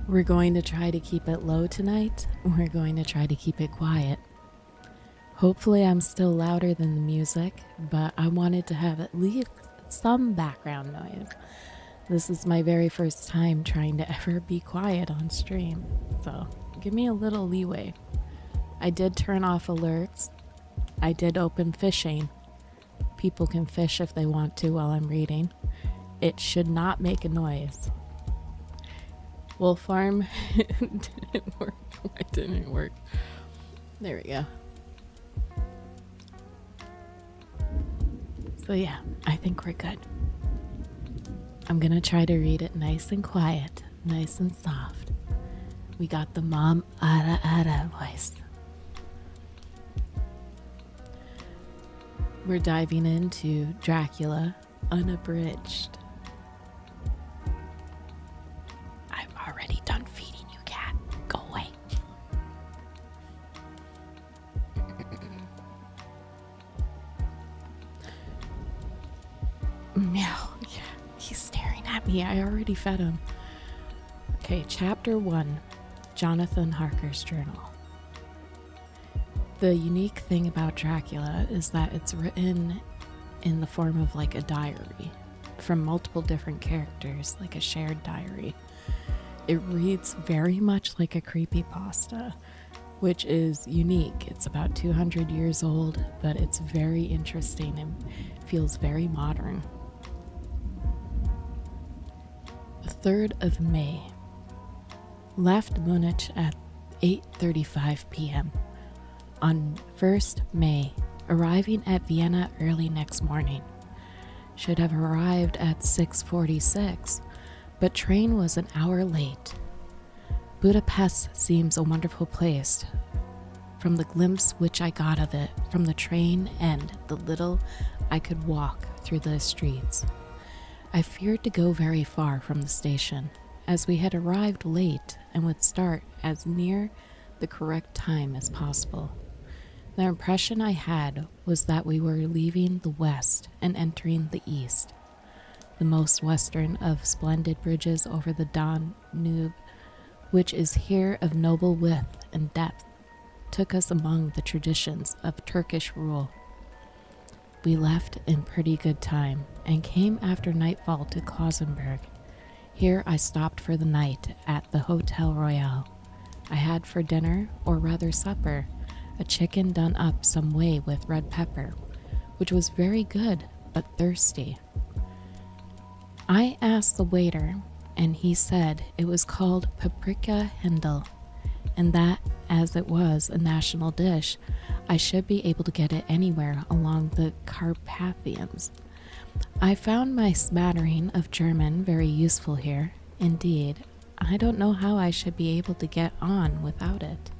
We're going to try to keep it low tonight. We're going to try to keep it quiet. Hopefully I'm still louder than the music, but I wanted to have at least some background noise. This is my very first time trying to ever be quiet on stream, so give me a little leeway. I did turn off alerts. I did open fishing. People can fish if they want to while I'm reading. It should not make a noise. Wolf Farm didn't work. Why didn't it work? There we go. So yeah, I think we're good. I'm gonna try to read it nice and quiet, nice and soft. We got the mom ara ara voice. We're diving into Dracula Unabridged. I'm already done feeding you, cat. Go away. Meow. Yeah, he's staring at me. I already fed him. Okay, chapter 1, Jonathan Harker's journal. The unique thing about Dracula is that it's written in the form of like a diary from multiple different characters, like a shared diary. It reads very much like a creepypasta, which is unique. It's about 200 years old, but it's very interesting and feels very modern. The 3rd of May. Left Munich at 8:35 p.m. On 1st May, arriving at Vienna early next morning. Should have arrived at 6:46, but train was an hour late. Budapest seems a wonderful place, from the glimpse which I got of it from the train and the little I could walk through the streets. I feared to go very far from the station, as we had arrived late and would start as near the correct time as possible. The impression I had was that we were leaving the west and entering the east. The most western of splendid bridges over the Danube, which is here of noble width and depth, took us among the traditions of Turkish rule. We left in pretty good time and came after nightfall to Klausenberg. Here I stopped for the night at the Hotel Royal. I had for dinner, or rather supper, a chicken done up some way with red pepper, which was very good but thirsty. I asked the waiter, and he said it was called paprika hendel, and that, as it was a national dish, I should be able to get it anywhere along the Carpathians. I found my smattering of German very useful here. Indeed, I don't know how I should be able to get on without it.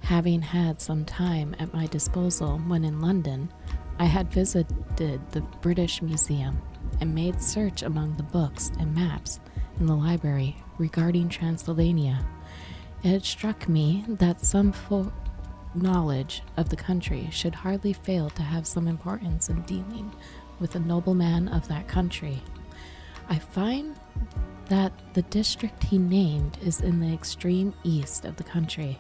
Having had some time at my disposal when in London, I had visited the British Museum and made search among the books and maps in the library regarding Transylvania. It had struck me that some knowledge of the country should hardly fail to have some importance in dealing with a nobleman of that country. I find that the district he named is in the extreme east of the country,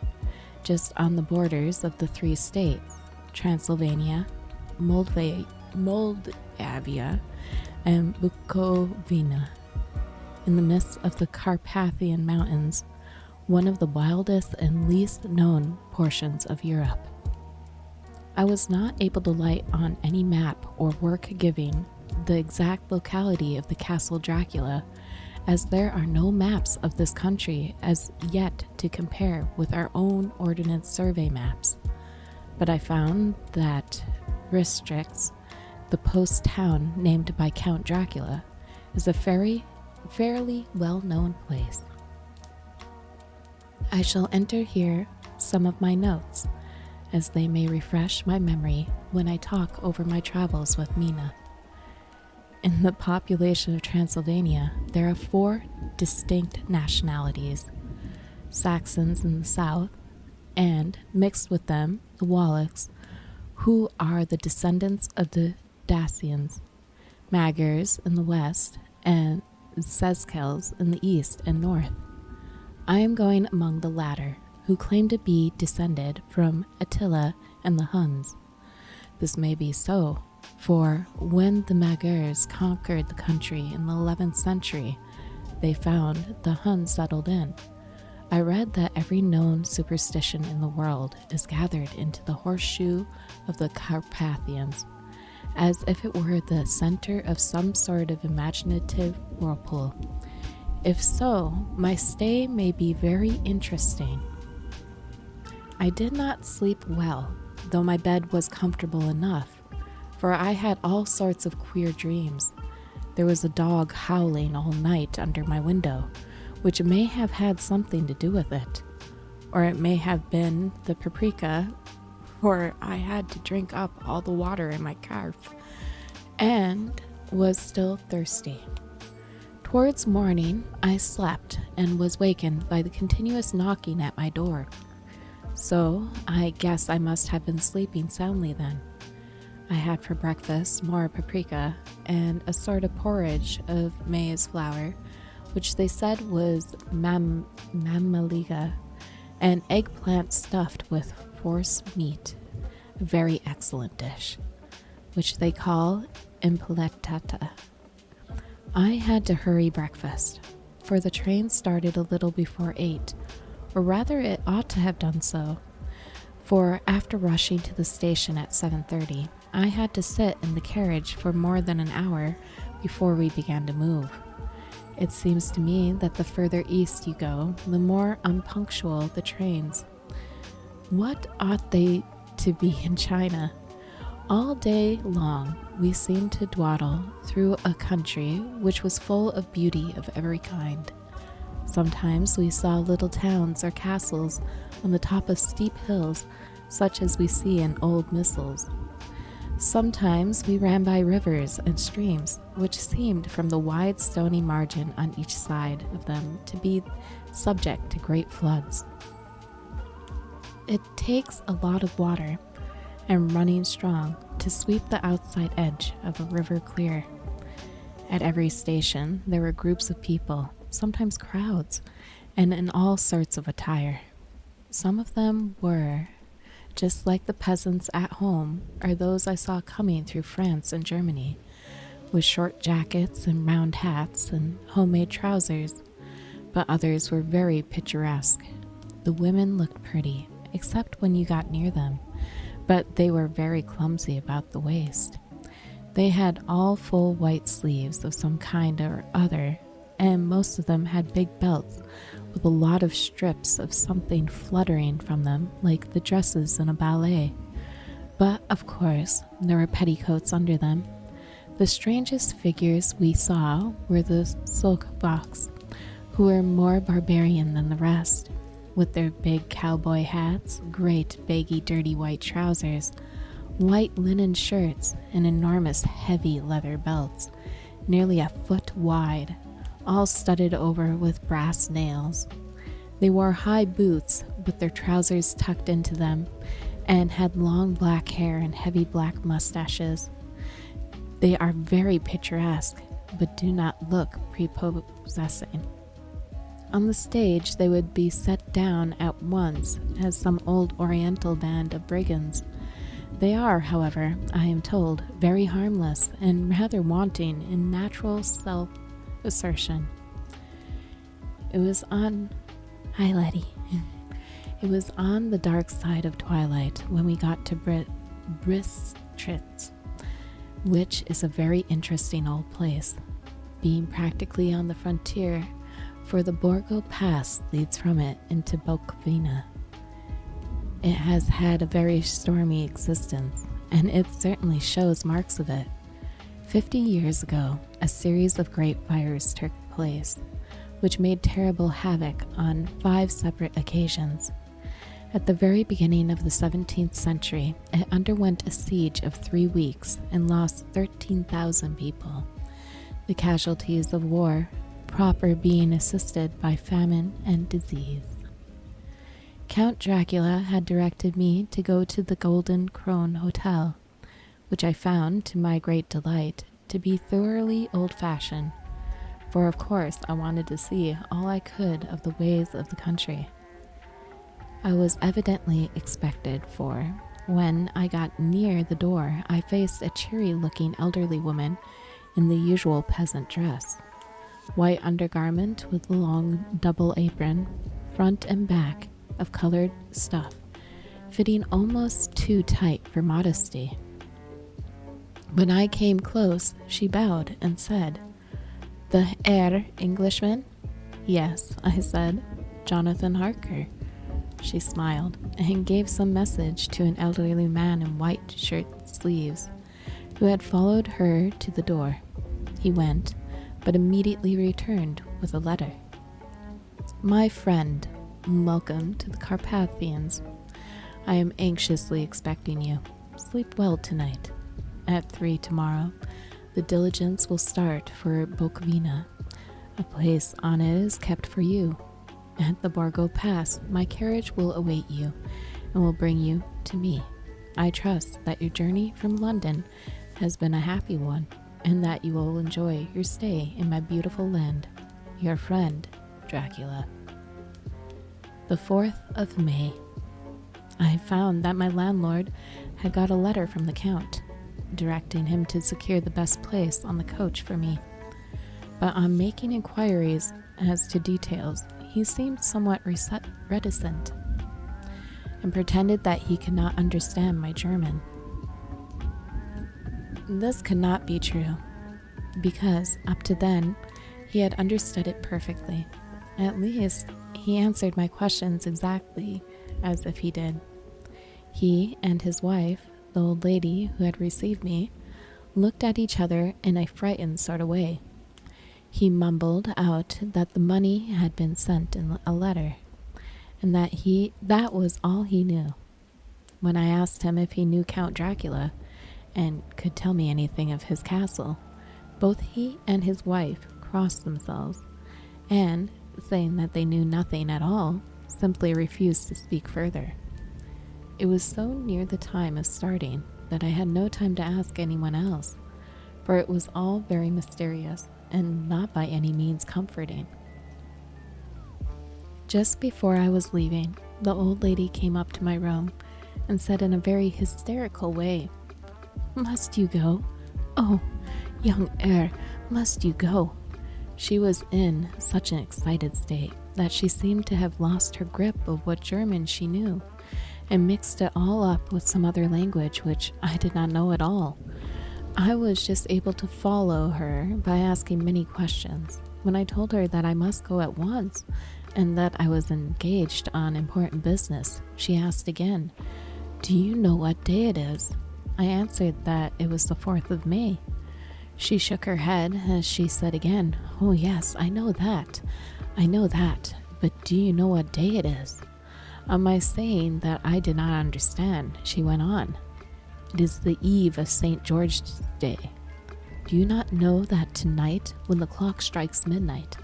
just on the borders of the 3 states, Transylvania, Moldavia, and Bukovina, in the midst of the Carpathian Mountains, one of the wildest and least known portions of Europe. I was not able to light on any map or work giving the exact locality of the Castle Dracula, as there are no maps of this country as yet to compare with our own Ordnance Survey maps. But I found that Ristrix, the post town named by Count Dracula, is a fairly well-known place. I shall enter here some of my notes, as they may refresh my memory when I talk over my travels with Mina. In the population of Transylvania, there are 4 distinct nationalities: Saxons in the south, and, mixed with them, the Wallachs, who are the descendants of the Dacians, Magyars in the west, and Sezkels in the east and north. I am going among the latter, who claim to be descended from Attila and the Huns. This may be so, for when the Magyars conquered the country in the 11th century, they found the Huns settled in. I read that every known superstition in the world is gathered into the horseshoe of the Carpathians, as if it were the center of some sort of imaginative whirlpool. If so, my stay may be very interesting. I did not sleep well, though my bed was comfortable enough, for I had all sorts of queer dreams. There was a dog howling all night under my window, which may have had something to do with it, or it may have been the paprika, for I had to drink up all the water in my scarf, and was still thirsty. Towards morning, I slept and was wakened by the continuous knocking at my door. So, I guess I must have been sleeping soundly then. I had for breakfast more paprika and a sort of porridge of maize flour, which they said was mamaliga, and eggplant stuffed with force meat, a very excellent dish, which they call impeletata. I had to hurry breakfast, for the train started a little before 8, or rather it ought to have done so, for after rushing to the station at 7:30, I had to sit in the carriage for more than an hour before we began to move. It seems to me that the further east you go, the more unpunctual the trains. What ought they to be in China? All day long we seemed to dawdle through a country which was full of beauty of every kind. Sometimes we saw little towns or castles on the top of steep hills, such as we see in old missals. Sometimes we ran by rivers and streams, which seemed from the wide stony margin on each side of them to be subject to great floods. It takes a lot of water and running strong to sweep the outside edge of a river clear. At every station there were groups of people, sometimes crowds, and in all sorts of attire. Some of them were just like the peasants at home, or those I saw coming through France and Germany, with short jackets and round hats and homemade trousers, but others were very picturesque. The women looked pretty, except when you got near them, but they were very clumsy about the waist. They had all full white sleeves of some kind or other, and most of them had big belts with a lot of strips of something fluttering from them like the dresses in a ballet. But, of course, there were petticoats under them. The strangest figures we saw were the Octobahthons, who were more barbarian than the rest, with their big cowboy hats, great baggy dirty white trousers, white linen shirts, and enormous heavy leather belts, nearly a foot wide, all studded over with brass nails. They wore high boots with their trousers tucked into them, and had long black hair and heavy black mustaches. They are very picturesque, but do not look prepossessing. On the stage they would be set down at once as some old oriental band of brigands. They are, however, I am told, very harmless and rather wanting in natural self-assertion. It was on the dark side of twilight when we got to Bistritz, which is a very interesting old place, being practically on the frontier, for the Borgo Pass leads from it into Bukovina. It has had a very stormy existence, and it certainly shows marks of it. 50 years ago, a series of great fires took place, which made terrible havoc on 5 separate occasions. At the very beginning of the 17th century, it underwent a siege of 3 weeks and lost 13,000 people. The casualties of war proper being assisted by famine and disease. Count Dracula had directed me to go to the Golden Krone Hotel, which I found, to my great delight, to be thoroughly old-fashioned. for of course I wanted to see all I could of the ways of the country. I was evidently expected, for when I got near the door, I faced a cheery-looking elderly woman in the usual peasant dress. White undergarment with a long double apron, front and back, of colored stuff, fitting almost too tight for modesty. When I came close, she bowed and said, "The Herr Englishman?" "Yes," I said, "Jonathan Harker." She smiled and gave some message to an elderly man in white shirt sleeves, who had followed her to the door. He went, but immediately returned with a letter. "My friend, welcome to the Carpathians. I am anxiously expecting you. Sleep well tonight. At 3 tomorrow, the diligence will start for Bukovina. A place on it is kept for you. At the Borgo Pass, my carriage will await you and will bring you to me. I trust that your journey from London has been a happy one, and that you will enjoy your stay in my beautiful land. Your friend, Dracula." The 4th of May. I found that my landlord had got a letter from the Count, directing him to secure the best place on the coach for me. But on making inquiries as to details, he seemed somewhat reticent, and pretended that he could not understand my German. This could not be true, because up to then he had understood it perfectly. At least he answered my questions exactly as if he did. He and his wife, the old lady who had received me, looked at each other in a frightened sort of way. He mumbled out that the money had been sent in a letter, and that was all he knew. When I asked him if he knew Count Dracula and could tell me anything of his castle, both he and his wife crossed themselves, and, saying that they knew nothing at all, simply refused to speak further. It was so near the time of starting that I had no time to ask anyone else, for it was all very mysterious and not by any means comforting. Just before I was leaving, the old lady came up to my room and said in a very hysterical way, "Must you go? Oh, young heir, must you go?" She was in such an excited state that she seemed to have lost her grip of what German she knew, and mixed it all up with some other language which I did not know at all. I was just able to follow her by asking many questions. When I told her that I must go at once and that I was engaged on important business, she asked again, "Do you know what day it is?" I answered that it was the 4th of May. She shook her head as she said again, "Oh yes, I know that, but do you know what day it is?" On my saying that I did not understand, she went on, "It is the eve of St. George's Day. Do you not know that tonight, when the clock strikes midnight,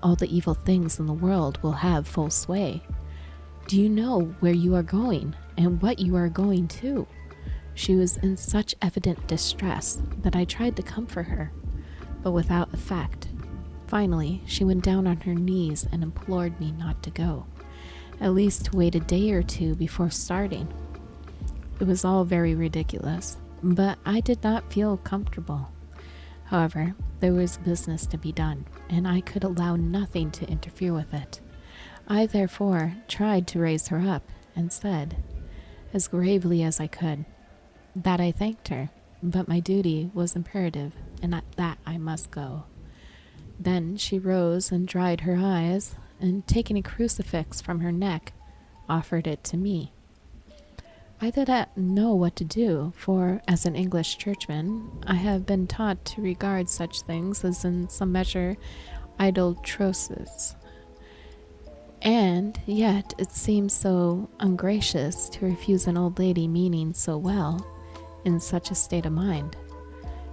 all the evil things in the world will have full sway? Do you know where you are going, and what you are going to?" She was in such evident distress that I tried to comfort her, but without effect. Finally, she went down on her knees and implored me not to go, at least to wait a day or two before starting. It was all very ridiculous, but I did not feel comfortable. However, there was business to be done, and I could allow nothing to interfere with it. I therefore tried to raise her up, and said, as gravely as I could, that I thanked her, but my duty was imperative, and that I must go. Then she rose and dried her eyes, and taking a crucifix from her neck, offered it to me. I did not know what to do, for as an English churchman, I have been taught to regard such things as in some measure idle trousses, and yet it seemed so ungracious to refuse an old lady meaning so well in such a state of mind.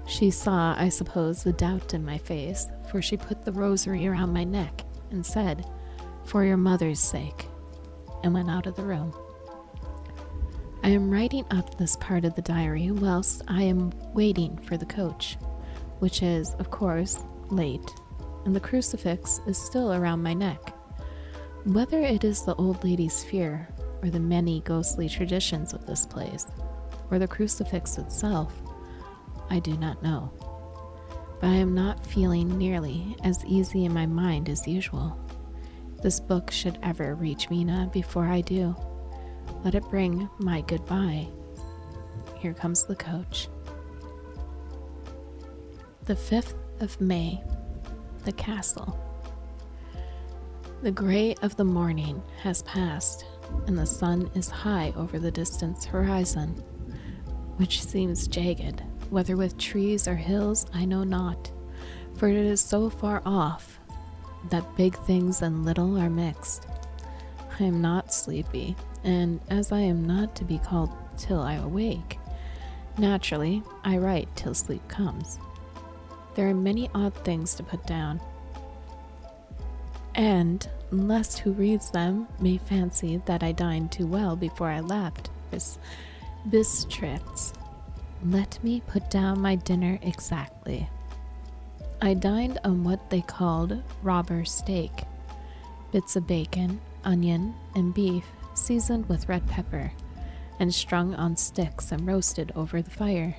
She saw, I suppose, the doubt in my face, for she put the rosary around my neck and said, "For your mother's sake," and went out of the room. I am writing up this part of the diary whilst I am waiting for the coach, which is, of course, late. and the crucifix is still around my neck. Whether it is the old lady's fear, or the many ghostly traditions of this place, or the crucifix itself, I do not know. But I am not feeling nearly as easy in my mind as usual. This book should ever reach Mina before I do. Let it bring my goodbye. Here comes the coach. The 5th of May, the castle. The gray of the morning has passed, and the sun is high over the distant horizon, which seems jagged, whether with trees or hills I know not, for it is so far off that big things and little are mixed. I am not sleepy, and as I am not to be called till I awake, naturally I write till sleep comes. There are many odd things to put down, and lest who reads them may fancy that I dined too well before I left Bistritz, let me put down my dinner exactly. I dined on what they called robber steak, bits of bacon, onion, and beef seasoned with red pepper, and strung on sticks and roasted over the fire,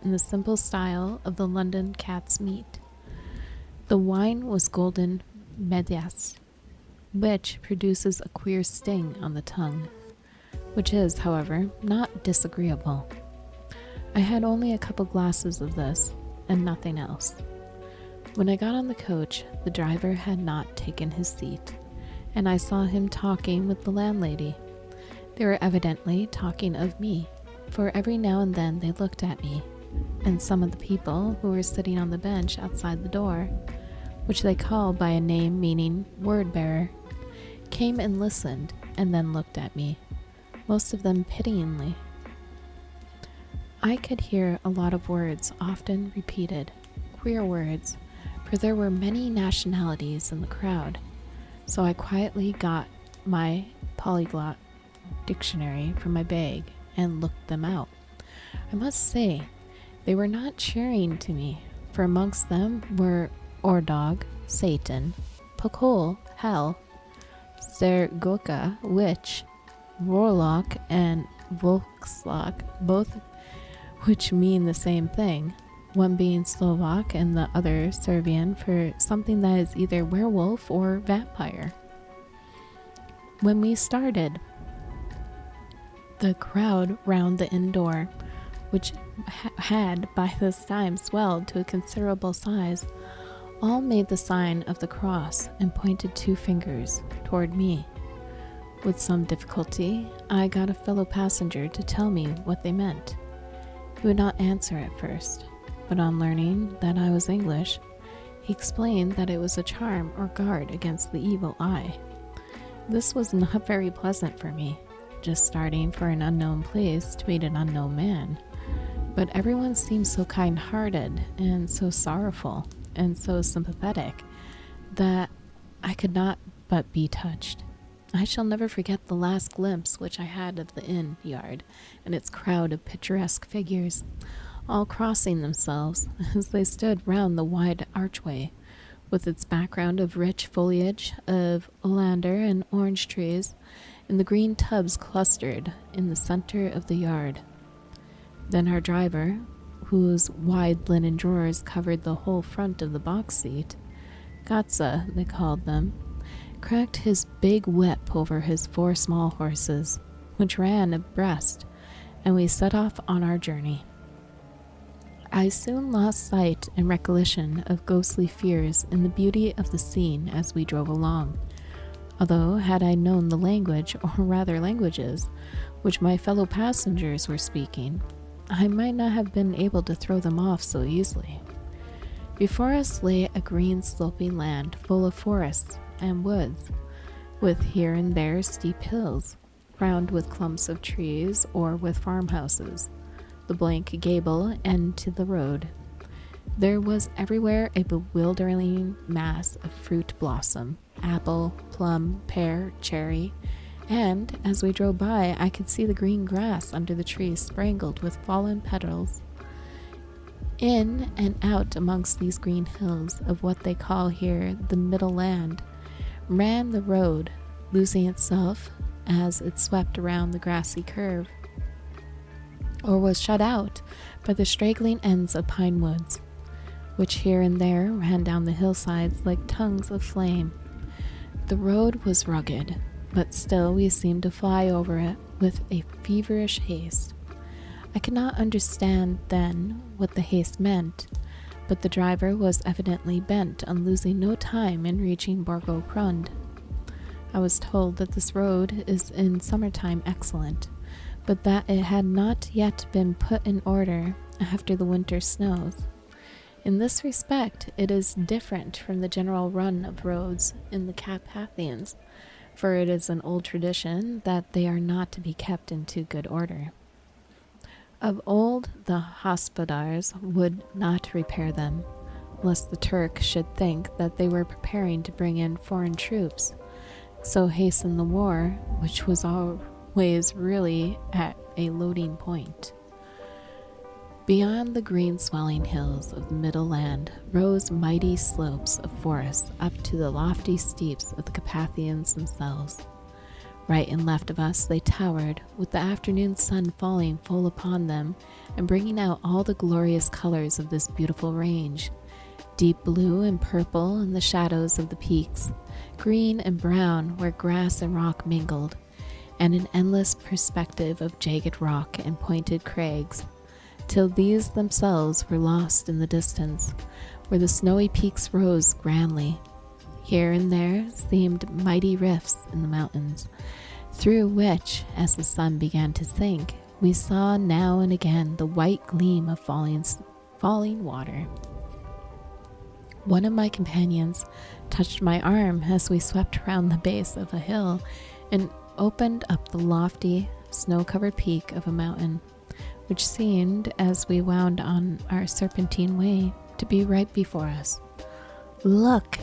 in the simple style of the London cat's meat. The wine was golden medias, which produces a queer sting on the tongue, which is, however, not disagreeable. I had only a couple glasses of this, and nothing else. When I got on the coach, the driver had not taken his seat, and I saw him talking with the landlady. They were evidently talking of me, for every now and then they looked at me, and some of the people who were sitting on the bench outside the door, which they called by a name meaning word bearer, came and listened, and then looked at me, most of them pityingly. I could hear a lot of words often repeated, queer words, for there were many nationalities in the crowd, so I quietly got my polyglot dictionary from my bag and looked them out. I must say, they were not cheering to me, for amongst them were Ordog, Satan, Pokol, Hell, Zergoka, Witch, Warlock, and Volkslok, both which mean the same thing, one being Slovak and the other Serbian for something that is either werewolf or vampire. When we started, the crowd round the inn door, which had by this time swelled to a considerable size, all made the sign of the cross and pointed 2 fingers toward me. With some difficulty, I got a fellow passenger to tell me what they meant. He would not answer at first, but on learning that I was English, he explained that it was a charm or guard against the evil eye. This was not very pleasant for me, just starting for an unknown place to meet an unknown man, but everyone seemed so kind-hearted and so sorrowful and so sympathetic that I could not but be touched. I shall never forget the last glimpse which I had of the inn yard and its crowd of picturesque figures, all crossing themselves as they stood round the wide archway, with its background of rich foliage of oleander and orange trees, and the green tubs clustered in the center of the yard. Then our driver, whose wide linen drawers covered the whole front of the box seat, Gatsa they called them, cracked his big whip over his 4 small horses, which ran abreast, and we set off on our journey. I soon lost sight and recollection of ghostly fears in the beauty of the scene as we drove along, although had I known the language, or rather languages, which my fellow passengers were speaking, I might not have been able to throw them off so easily. Before us lay a green sloping land full of forests and woods, with here and there steep hills, crowned with clumps of trees or with farmhouses, the blank gable end to the road. There was everywhere a bewildering mass of fruit blossom, apple, plum, pear, cherry, and as we drove by I could see the green grass under the trees sprangled with fallen petals. In and out amongst these green hills of what they call here the Middle Land ran the road, losing itself as it swept around the grassy curve, or was shut out by the straggling ends of pine woods, which here and there ran down the hillsides like tongues of flame. The road was rugged, but still we seemed to fly over it with a feverish haste. I could not understand then what the haste meant, but the driver was evidently bent on losing no time in reaching Borgo Prund. I was told that this road is in summertime excellent, but that it had not yet been put in order after the winter snows. In this respect, it is different from the general run of roads in the Carpathians, for it is an old tradition that they are not to be kept in too good order. Of old, the hospodars would not repair them, lest the Turk should think that they were preparing to bring in foreign troops, so hasten the war, which was always really at a loading point. Beyond the green swelling hills of the Middle Land rose mighty slopes of forest up to the lofty steeps of the Carpathians themselves. Right and left of us they towered, with the afternoon sun falling full upon them and bringing out all the glorious colors of this beautiful range. Deep blue and purple in the shadows of the peaks, green and brown where grass and rock mingled, and an endless perspective of jagged rock and pointed crags, till these themselves were lost in the distance, where the snowy peaks rose grandly. Here and there seemed mighty rifts in the mountains, through which, as the sun began to sink, we saw now and again the white gleam of falling water. One of my companions touched my arm as we swept around the base of a hill and opened up the lofty, snow-covered peak of a mountain, which seemed, as we wound on our serpentine way, to be right before us. "Look,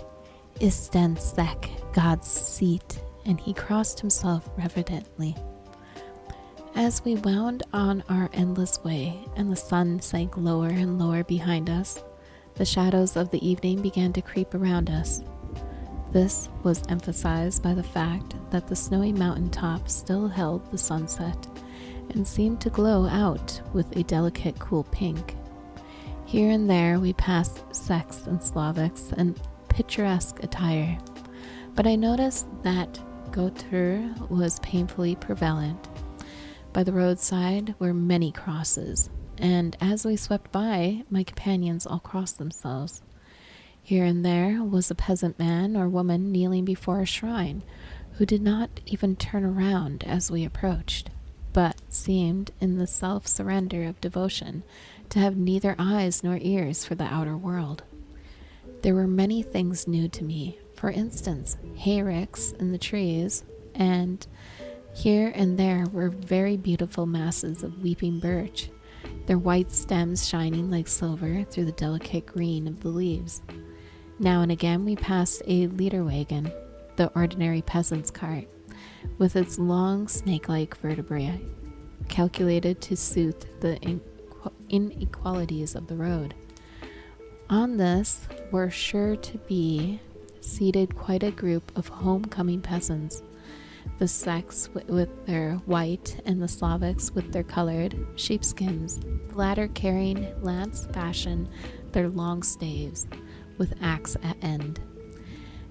Istensek, God's seat," and he crossed himself reverently. As we wound on our endless way, and the sun sank lower and lower behind us, the shadows of the evening began to creep around us. This was emphasized by the fact that the snowy mountain top still held the sunset, and seemed to glow out with a delicate cool pink. Here and there we passed Czechs and Slavics in picturesque attire, but I noticed that Gother was painfully prevalent. By the roadside were many crosses, and as we swept by, my companions all crossed themselves. Here and there was a peasant man or woman kneeling before a shrine, who did not even turn around as we approached, but seemed, in the self-surrender of devotion, to have neither eyes nor ears for the outer world. There were many things new to me, for instance, hayricks in the trees, and here and there were very beautiful masses of weeping birch, their white stems shining like silver through the delicate green of the leaves. Now and again we passed a leader wagon, the ordinary peasant's cart, with its long snake-like vertebrae, calculated to suit the inequalities of the road. On this were sure to be seated quite a group of homecoming peasants, the Czechs with their white and the Slavics with their colored sheepskins, the latter carrying lance fashion their long staves, with axe at end.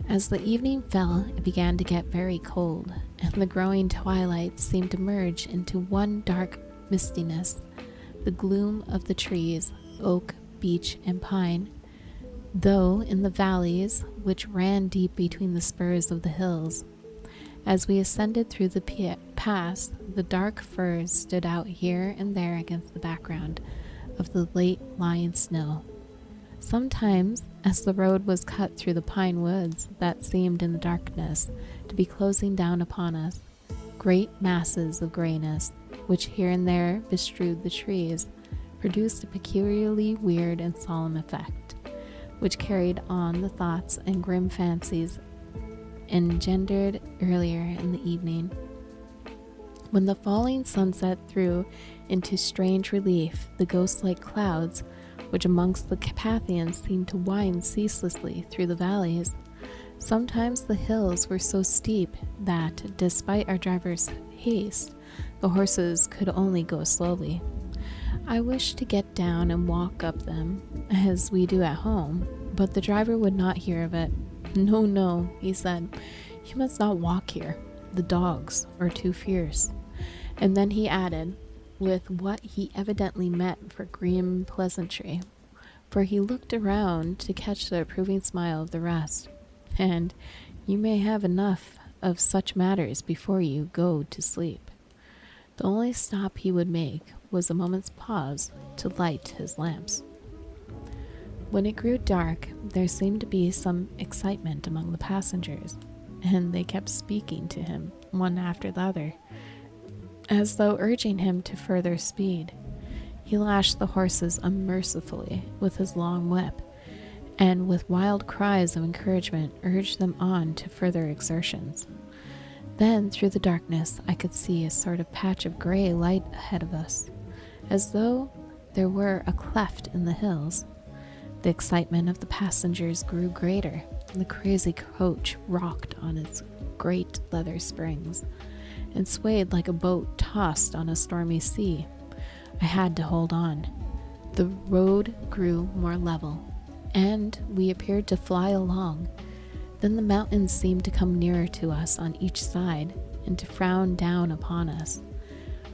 As the evening fell, it began to get very cold, and the growing twilight seemed to merge into one dark mistiness. The gloom of the trees, oak, beech, and pine, though in the valleys which ran deep between the spurs of the hills. As we ascended through the pass, the dark firs stood out here and there against the background of the late lying snow. Sometimes, as the road was cut through the pine woods that seemed in the darkness to be closing down upon us, great masses of grayness, which here and there bestrewed the trees, produced a peculiarly weird and solemn effect, which carried on the thoughts and grim fancies engendered earlier in the evening. When the falling sunset threw into strange relief the ghost-like clouds which amongst the Carpathians seemed to wind ceaselessly through the valleys. Sometimes the hills were so steep that, despite our driver's haste, the horses could only go slowly. I wished to get down and walk up them, as we do at home, but the driver would not hear of it. No, no, he said, you must not walk here. The dogs are too fierce. And then he added, with what he evidently meant for grim pleasantry, for he looked around to catch the approving smile of the rest, and you may have enough of such matters before you go to sleep. The only stop he would make was a moment's pause to light his lamps. When it grew dark, there seemed to be some excitement among the passengers, and they kept speaking to him, one after the other, as though urging him to further speed. He lashed the horses unmercifully with his long whip, and with wild cries of encouragement urged them on to further exertions. Then, through the darkness, I could see a sort of patch of gray light ahead of us, as though there were a cleft in the hills. The excitement of the passengers grew greater, and the crazy coach rocked on its great leather springs, and swayed like a boat tossed on a stormy sea. I had to hold on. The road grew more level, and we appeared to fly along. Then the mountains seemed to come nearer to us on each side, and to frown down upon us.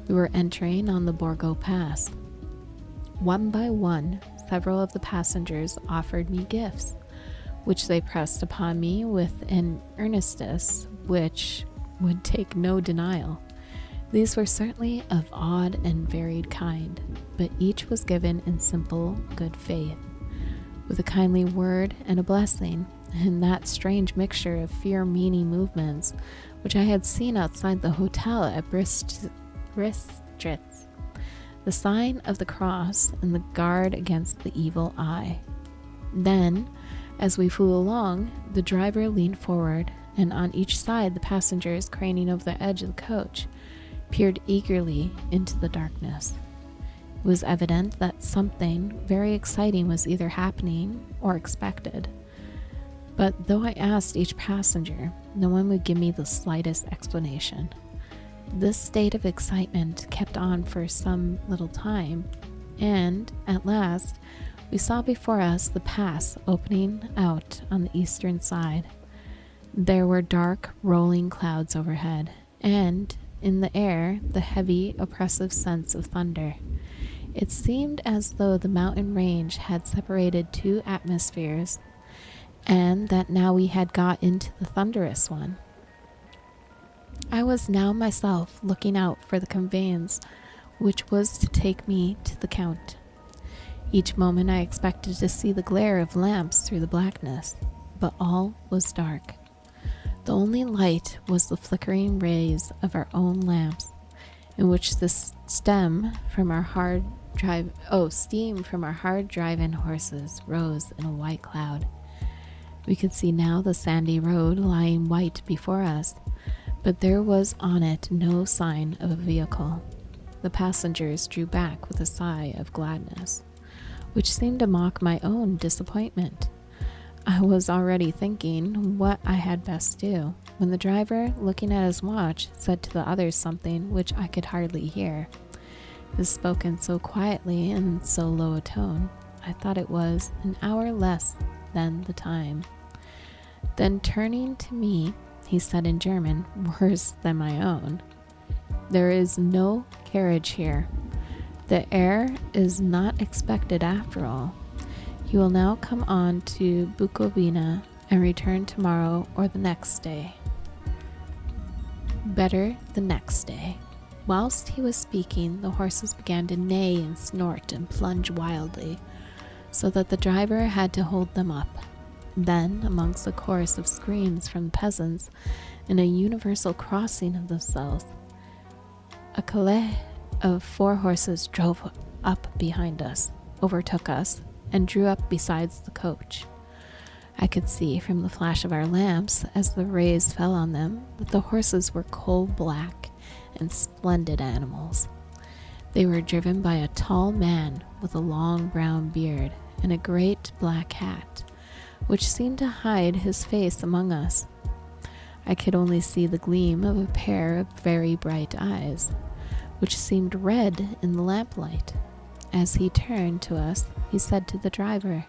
We were entering on the Borgo Pass. One by one, several of the passengers offered me gifts, which they pressed upon me with an earnestness which would take no denial. These were certainly of odd and varied kind, but each was given in simple good faith, with a kindly word and a blessing, and that strange mixture of fear-meaning movements which I had seen outside the hotel at Bistritz, the sign of the cross and the guard against the evil eye. Then, as we flew along, the driver leaned forward, and on each side the passengers, craning over the edge of the coach, peered eagerly into the darkness. It was evident that something very exciting was either happening or expected. But though I asked each passenger, no one would give me the slightest explanation. This state of excitement kept on for some little time, and at last we saw before us the pass opening out on the eastern side. There were dark, rolling clouds overhead, and in the air the heavy, oppressive sense of thunder. It seemed as though the mountain range had separated two atmospheres, and that now we had got into the thunderous one. I was now myself looking out for the conveyance which was to take me to the Count. Each moment I expected to see the glare of lamps through the blackness, but all was dark. The only light was the flickering rays of our own lamps, in which the steam from our hard drive-in horses rose in a white cloud. We could see now the sandy road lying white before us, but there was on it no sign of a vehicle. The passengers drew back with a sigh of gladness, which seemed to mock my own disappointment. I was already thinking what I had best do, when the driver, looking at his watch, said to the others something which I could hardly hear. It was spoken so quietly and in so low a tone, I thought it was an hour less than the time. Then turning to me, he said in German, worse than my own, "There is no carriage here. The heir is not expected after all. You will now come on to Bukovina and return tomorrow or the next day. Better the next day." Whilst he was speaking, the horses began to neigh and snort and plunge wildly, so that the driver had to hold them up. Then, amongst a chorus of screams from the peasants and a universal crossing of themselves, a calèche of 4 horses drove up behind us, overtook us, and drew up beside the coach. I could see from the flash of our lamps, as the rays fell on them, that the horses were coal black and splendid animals. They were driven by a tall man with a long brown beard and a great black hat, which seemed to hide his face among us. I could only see the gleam of a pair of very bright eyes, which seemed red in the lamplight. As he turned to us, he said to the driver,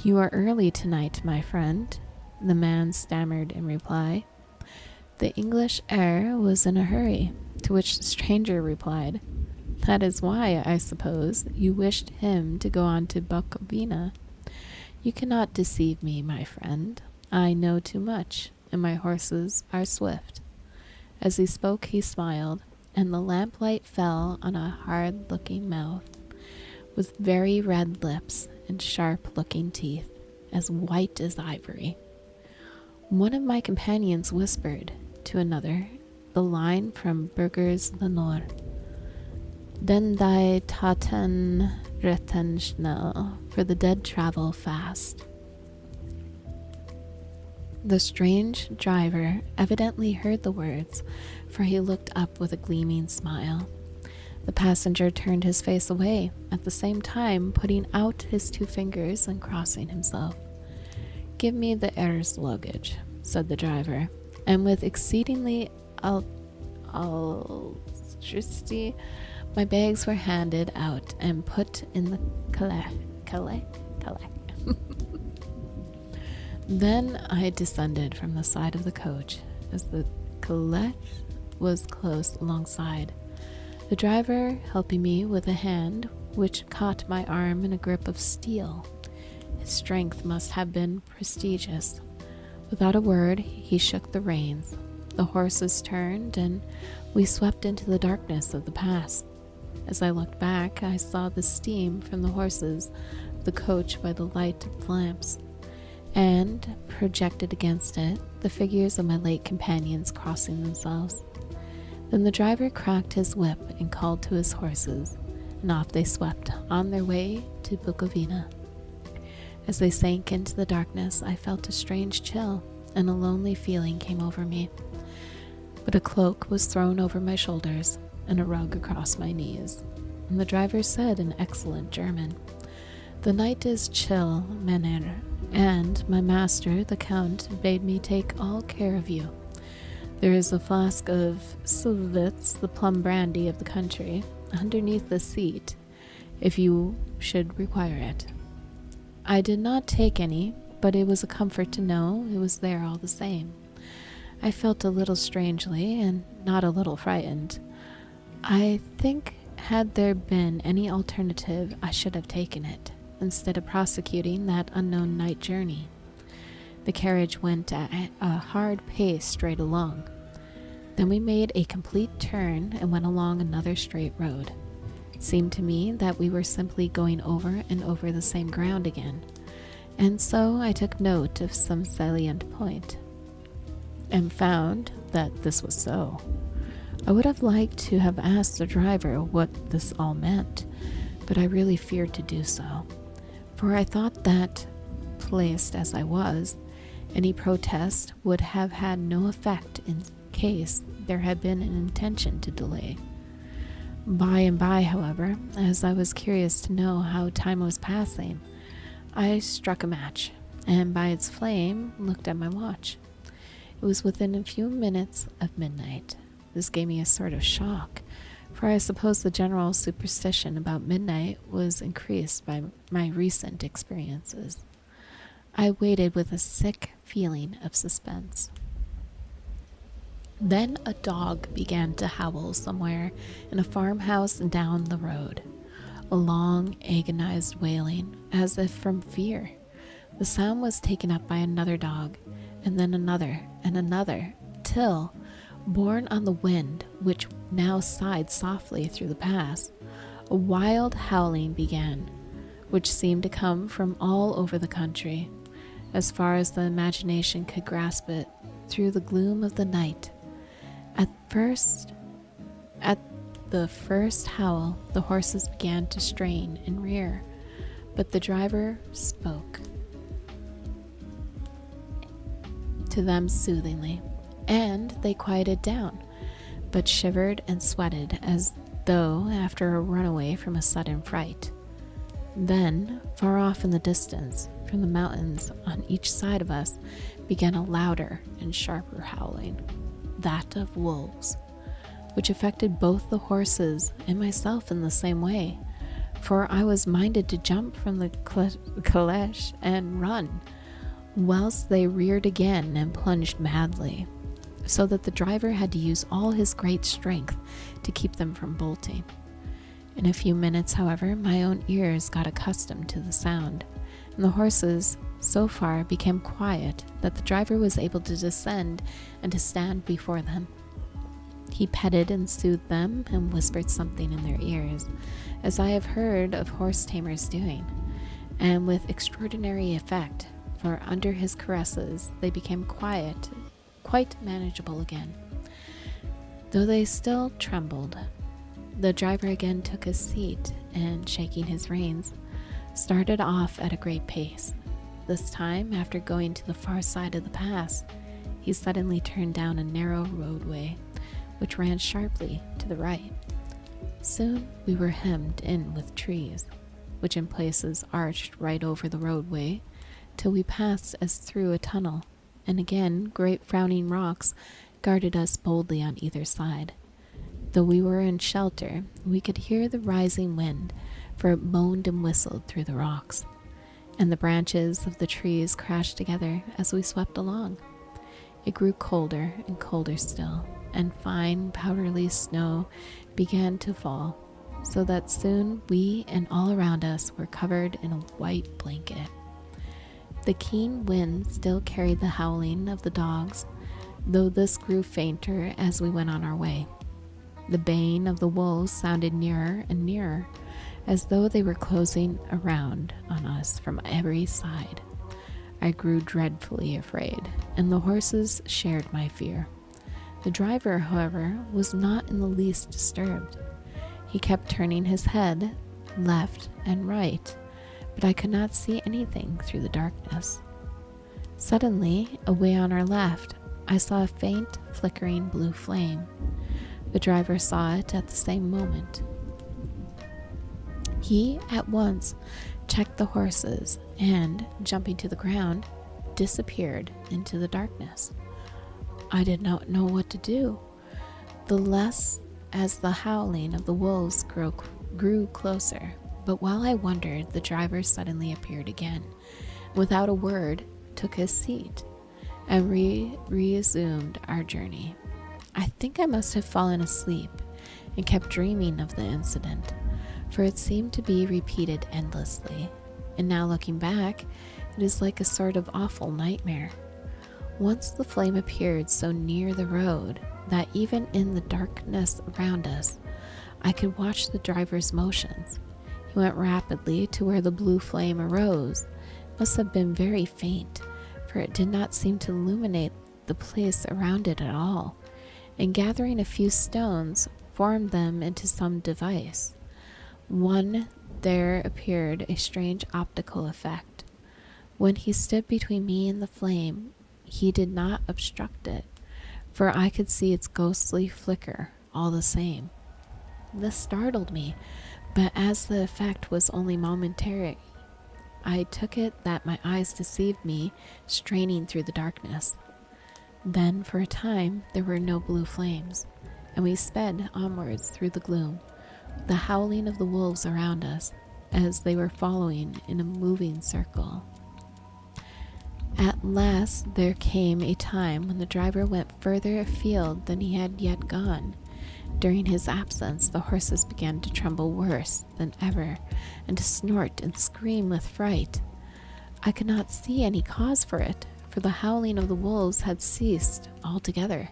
"You are early tonight, my friend," the man stammered in reply. The English heir was in a hurry, to which the stranger replied, "That is why, I suppose, you wished him to go on to Bukovina. You cannot deceive me, my friend. I know too much, and my horses are swift." As he spoke, he smiled, and the lamplight fell on a hard-looking mouth, with very red lips and sharp-looking teeth, as white as ivory. One of my companions whispered to another the line from Burger's Lenore, "Den die Taten retten schnell," for the dead travel fast. The strange driver evidently heard the words, for he looked up with a gleaming smile. The passenger turned his face away, at the same time putting out his 2 fingers and crossing himself. "Give me the heir's luggage," said the driver, and with exceedingly altruistic, my bags were handed out and put in the calèche. Then I descended from the side of the coach, as the calèche was close alongside, the driver helping me with a hand which caught my arm in a grip of steel. His strength must have been prodigious. Without a word, he shook the reins. The horses turned, and we swept into the darkness of the pass. As I looked back, I saw the steam from the horses of the coach by the light of the lamps, and, projected against it, the figures of my late companions crossing themselves. Then the driver cracked his whip and called to his horses, and off they swept on their way to Bukovina. As they sank into the darkness, I felt a strange chill, and a lonely feeling came over me. But a cloak was thrown over my shoulders, and a rug across my knees, and the driver said in excellent German, "The night is chill, Männer, and my master, the Count, bade me take all care of you. There is a flask of Silvitz, the plum brandy of the country, underneath the seat, if you should require it." I did not take any, but it was a comfort to know it was there all the same. I felt a little strangely, and not a little frightened. I think had there been any alternative, I should have taken it, instead of prosecuting that unknown night journey. The carriage went at a hard pace straight along. Then we made a complete turn and went along another straight road. It seemed to me that we were simply going over and over the same ground again, and so I took note of some salient point, and found that this was so. I would have liked to have asked the driver what this all meant, but I really feared to do so, for I thought that, placed as I was, any protest would have had no effect in case there had been an intention to delay. By and by, however, as I was curious to know how time was passing, I struck a match, and by its flame looked at my watch. It was within a few minutes of midnight. This gave me a sort of shock, for I suppose the general superstition about midnight was increased by my recent experiences. I waited with a sick feeling of suspense. Then a dog began to howl somewhere in a farmhouse down the road, a long, agonized wailing, as if from fear. The sound was taken up by another dog, and then another, and another, till, borne on the wind, which now sighed softly through the pass, a wild howling began, which seemed to come from all over the country, as far as the imagination could grasp it, through the gloom of the night. At the first howl, the horses began to strain and rear, but the driver spoke to them soothingly, and they quieted down, but shivered and sweated as though after a runaway from a sudden fright. Then, far off in the distance, from the mountains on each side of us, began a louder and sharper howling, that of wolves, which affected both the horses and myself in the same way, for I was minded to jump from the caleche and run, whilst they reared again and plunged madly, so that the driver had to use all his great strength to keep them from bolting. In a few minutes, however, my own ears got accustomed to the sound, and the horses so far became quiet that the driver was able to descend and to stand before them. He petted and soothed them and whispered something in their ears, as I have heard of horse tamers doing, and with extraordinary effect, for under his caresses they became quiet, quite manageable again, though they still trembled. The driver again took his seat and, shaking his reins, started off at a great pace. This time, after going to the far side of the pass, he suddenly turned down a narrow roadway, which ran sharply to the right. Soon we were hemmed in with trees, which in places arched right over the roadway, till we passed as through a tunnel, and again great frowning rocks guarded us boldly on either side. Though we were in shelter, we could hear the rising wind, for it moaned and whistled through the rocks, and the branches of the trees crashed together as we swept along. It grew colder and colder still, and fine powdery snow began to fall, so that soon we and all around us were covered in a white blanket. The keen wind still carried the howling of the dogs, though this grew fainter as we went on our way. The baying of the wolves sounded nearer and nearer, as though they were closing around on us from every side. I grew dreadfully afraid, and the horses shared my fear. The driver, however, was not in the least disturbed. He kept turning his head left and right, but I could not see anything through the darkness. Suddenly, away on our left, I saw a faint, flickering blue flame. The driver saw it at the same moment. He at once checked the horses and, jumping to the ground, disappeared into the darkness. I did not know what to do, the less as the howling of the wolves grew closer. But while I wondered, the driver suddenly appeared again, without a word, took his seat, and resumed our journey. I think I must have fallen asleep and kept dreaming of the incident, for it seemed to be repeated endlessly, and now looking back, it is like a sort of awful nightmare. Once the flame appeared so near the road that even in the darkness around us, I could watch the driver's motions. He went rapidly to where the blue flame arose. It must have been very faint, for it did not seem to illuminate the place around it at all, and gathering a few stones, formed them into some device. There appeared a strange optical effect. When he stood between me and the flame, he did not obstruct it, for I could see its ghostly flicker all the same. This startled me, but as the effect was only momentary, I took it that my eyes deceived me, straining through the darkness. Then, for a time, there were no blue flames, and we sped onwards through the gloom, with the howling of the wolves around us, as they were following in a moving circle. At last there came a time when the driver went further afield than he had yet gone. During his absence, the horses began to tremble worse than ever, and to snort and scream with fright. I could not see any cause for it, for the howling of the wolves had ceased altogether.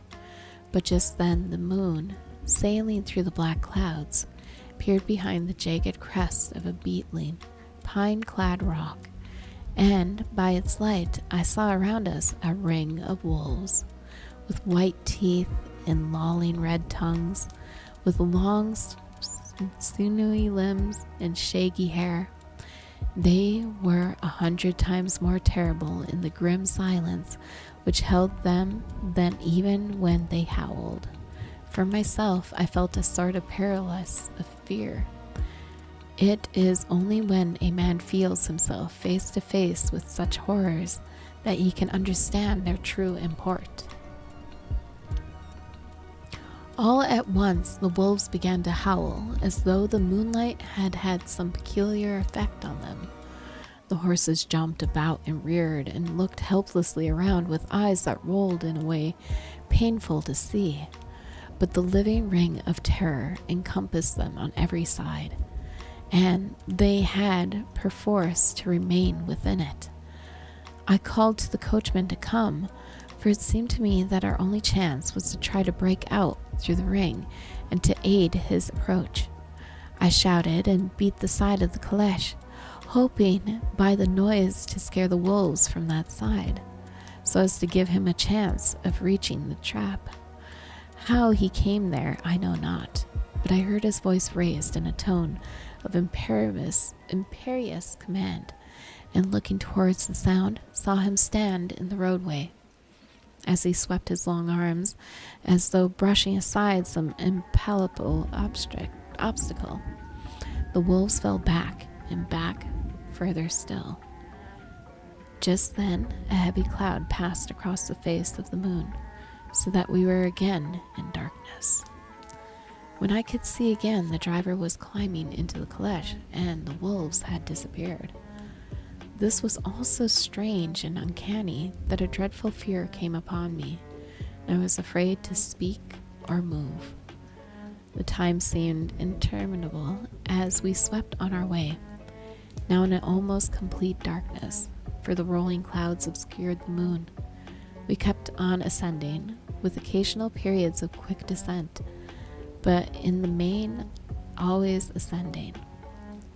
But just then the moon, sailing through the black clouds, peered behind the jagged crest of a beetling, pine-clad rock, and by its light I saw around us a ring of wolves, with white teeth and lolling red tongues, with long sinewy limbs and shaggy hair. They were 100 times more terrible in the grim silence which held them than even when they howled, For myself, I felt a sort of paralysis of fear. It is only when a man feels himself face to face with such horrors that he can understand their true import. All at once, the wolves began to howl, as though the moonlight had had some peculiar effect on them. The horses jumped about and reared and looked helplessly around with eyes that rolled in a way painful to see, but the living ring of terror encompassed them on every side, and they had perforce to remain within it. I called to the coachman to come, for it seemed to me that our only chance was to try to break out through the ring and to aid his approach. I shouted and beat the side of the caleche, hoping by the noise to scare the wolves from that side, so as to give him a chance of reaching the trap. How he came there I know not, but I heard his voice raised in a tone of imperious command, and looking towards the sound, saw him stand in the roadway. As he swept his long arms, as though brushing aside some impalpable obstacle, the wolves fell back and back further still. Just then, a heavy cloud passed across the face of the moon, so that we were again in darkness. When I could see again, the driver was climbing into the caleche, and the wolves had disappeared. This was all so strange and uncanny that a dreadful fear came upon me, and I was afraid to speak or move. The time seemed interminable as we swept on our way, now in an almost complete darkness, for the rolling clouds obscured the moon. We kept on ascending, with occasional periods of quick descent, but in the main always ascending.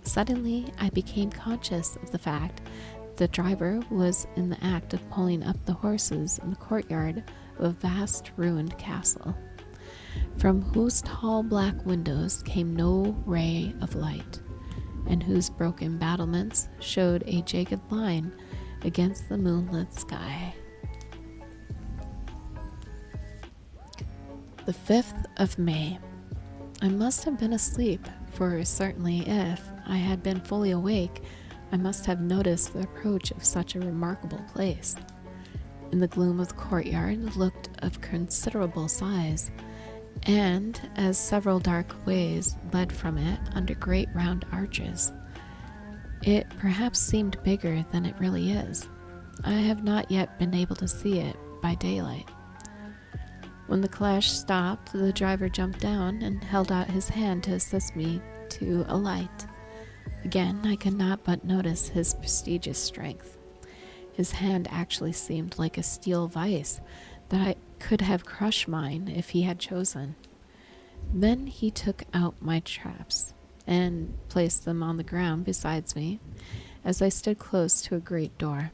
Suddenly, I became conscious of the fact that the driver was in the act of pulling up the horses in the courtyard of a vast ruined castle, from whose tall black windows came no ray of light, and whose broken battlements showed a jagged line against the moonlit sky. The 5th of May. I must have been asleep, for certainly if I had been fully awake, I must have noticed the approach of such a remarkable place. In the gloom of the courtyard looked of considerable size, and as several dark ways led from it under great round arches, it perhaps seemed bigger than it really is. I have not yet been able to see it by daylight. When the caleche stopped, the driver jumped down and held out his hand to assist me to alight. Again, I could not but notice his prodigious strength. His hand actually seemed like a steel vice that I could have crushed mine if he had chosen. Then he took out my traps and placed them on the ground beside me as I stood close to a great door,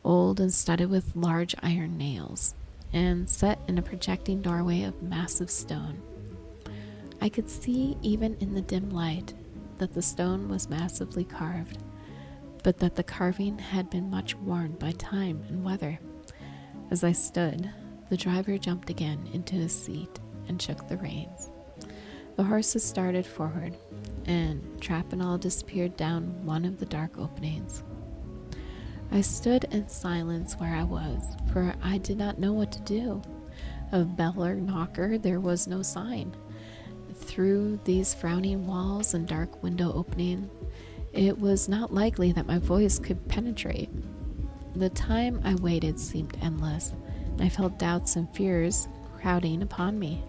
old and studded with large iron nails, and set in a projecting doorway of massive stone. I could see even in the dim light that the stone was massively carved, but that the carving had been much worn by time and weather. As I stood, the driver jumped again into his seat and shook the reins. The horses started forward, and trap and all disappeared down one of the dark openings. I stood in silence where I was, for I did not know what to do. Of bell or knocker there was no sign. Through these frowning walls and dark window opening, it was not likely that my voice could penetrate. The time I waited seemed endless, and I felt doubts and fears crowding upon me.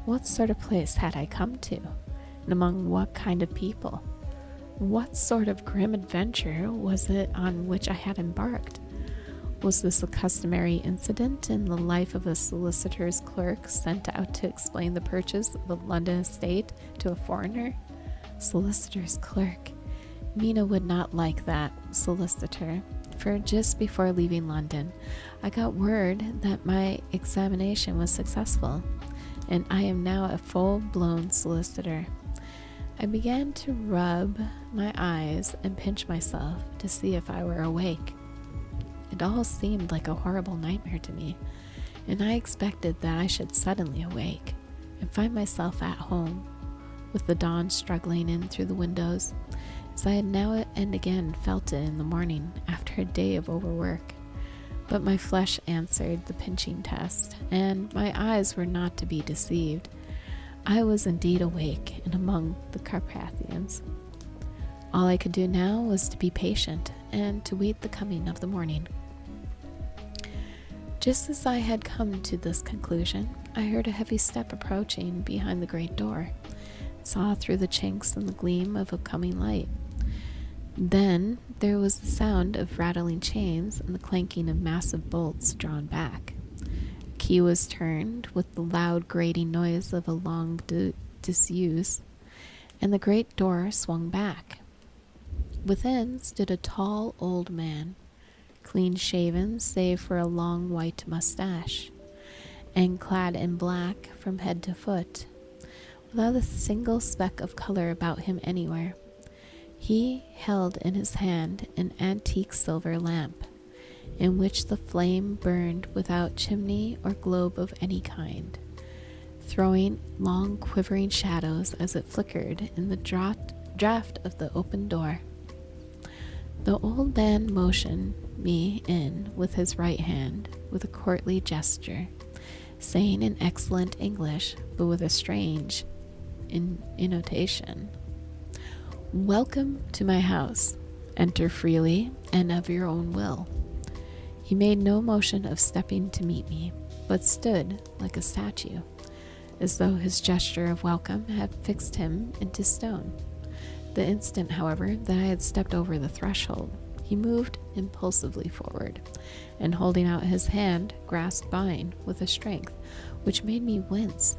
What sort of place had I come to, and among what kind of people? What sort of grim adventure was it on which I had embarked? Was this a customary incident in the life of a solicitor's clerk sent out to explain the purchase of a London estate to a foreigner? Solicitor's clerk. Mina would not like that solicitor, for just before leaving London, I got word that my examination was successful, and I am now a full-blown solicitor. I began to rub my eyes and pinch myself to see if I were awake. It all seemed like a horrible nightmare to me, and I expected that I should suddenly awake and find myself at home, with the dawn struggling in through the windows, as I had now and again felt it in the morning after a day of overwork. But my flesh answered the pinching test, and my eyes were not to be deceived. I was indeed awake and among the Carpathians. All I could do now was to be patient and to wait the coming of the morning. Just as I had come to this conclusion, I heard a heavy step approaching behind the great door, saw through the chinks and the gleam of a coming light. Then there was the sound of rattling chains and the clanking of massive bolts drawn back. A key was turned with the loud grating noise of a long disuse, and the great door swung back. Within stood a tall old man, clean-shaven save for a long white mustache, and clad in black from head to foot, without a single speck of color about him anywhere. He held in his hand an antique silver lamp, in which the flame burned without chimney or globe of any kind, throwing long quivering shadows as it flickered in the draught of the open door. The old man motioned me in with his right hand with a courtly gesture, saying in excellent English, but with a strange intonation, "Welcome to my house. Enter freely and of your own will." He made no motion of stepping to meet me, but stood like a statue, as though his gesture of welcome had fixed him into stone. The instant, however, that I had stepped over the threshold, he moved impulsively forward, and holding out his hand, grasped mine with a strength which made me wince,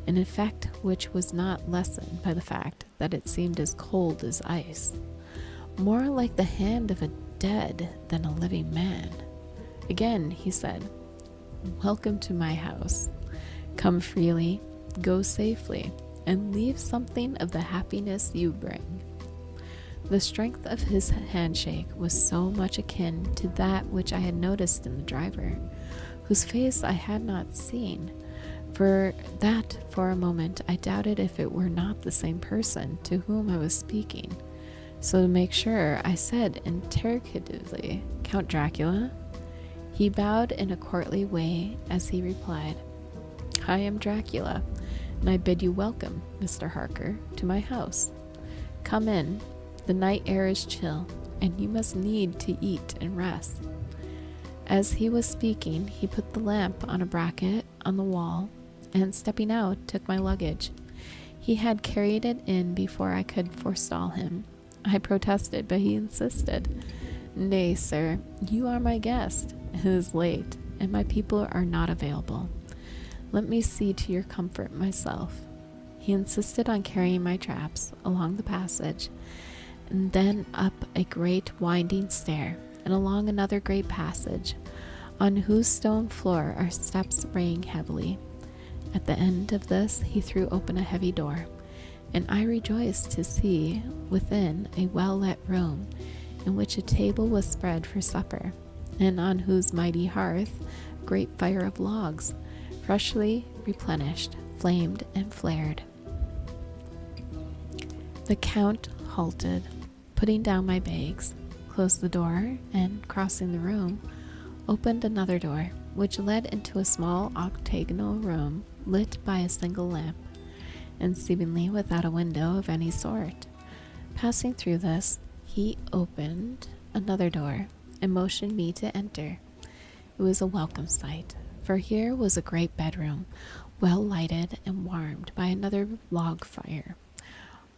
an effect which was not lessened by the fact that it seemed as cold as ice, more like the hand of a dead than a living man. Again he said, "Welcome to my house. Come freely, go safely, and leave something of the happiness you bring." The strength of his handshake was so much akin to that which I had noticed in the driver, whose face I had not seen, for a moment I doubted if it were not the same person to whom I was speaking. So to make sure, I said interrogatively, "Count Dracula?" He bowed in a courtly way as he replied, "I am Dracula, and I bid you welcome, Mr. Harker, to my house. Come in. The night air is chill, and you must need to eat and rest." As he was speaking, he put the lamp on a bracket on the wall, and stepping out, took my luggage. He had carried it in before I could forestall him. I protested, but he insisted. "Nay, sir, you are my guest. It is late, and my people are not available. Let me see to your comfort myself." He insisted on carrying my traps along the passage, and then up a great winding stair, and along another great passage, on whose stone floor our steps rang heavily. At the end of this he threw open a heavy door, and I rejoiced to see within a well-lit room, in which a table was spread for supper, and on whose mighty hearth a great fire of logs, freshly replenished, flamed and flared. The Count halted, putting down my bags, closed the door, and, crossing the room, opened another door, which led into a small octagonal room lit by a single lamp, and seemingly without a window of any sort. Passing through this, he opened another door and motioned me to enter. It was a welcome sight, for here was a great bedroom, well lighted and warmed by another log fire,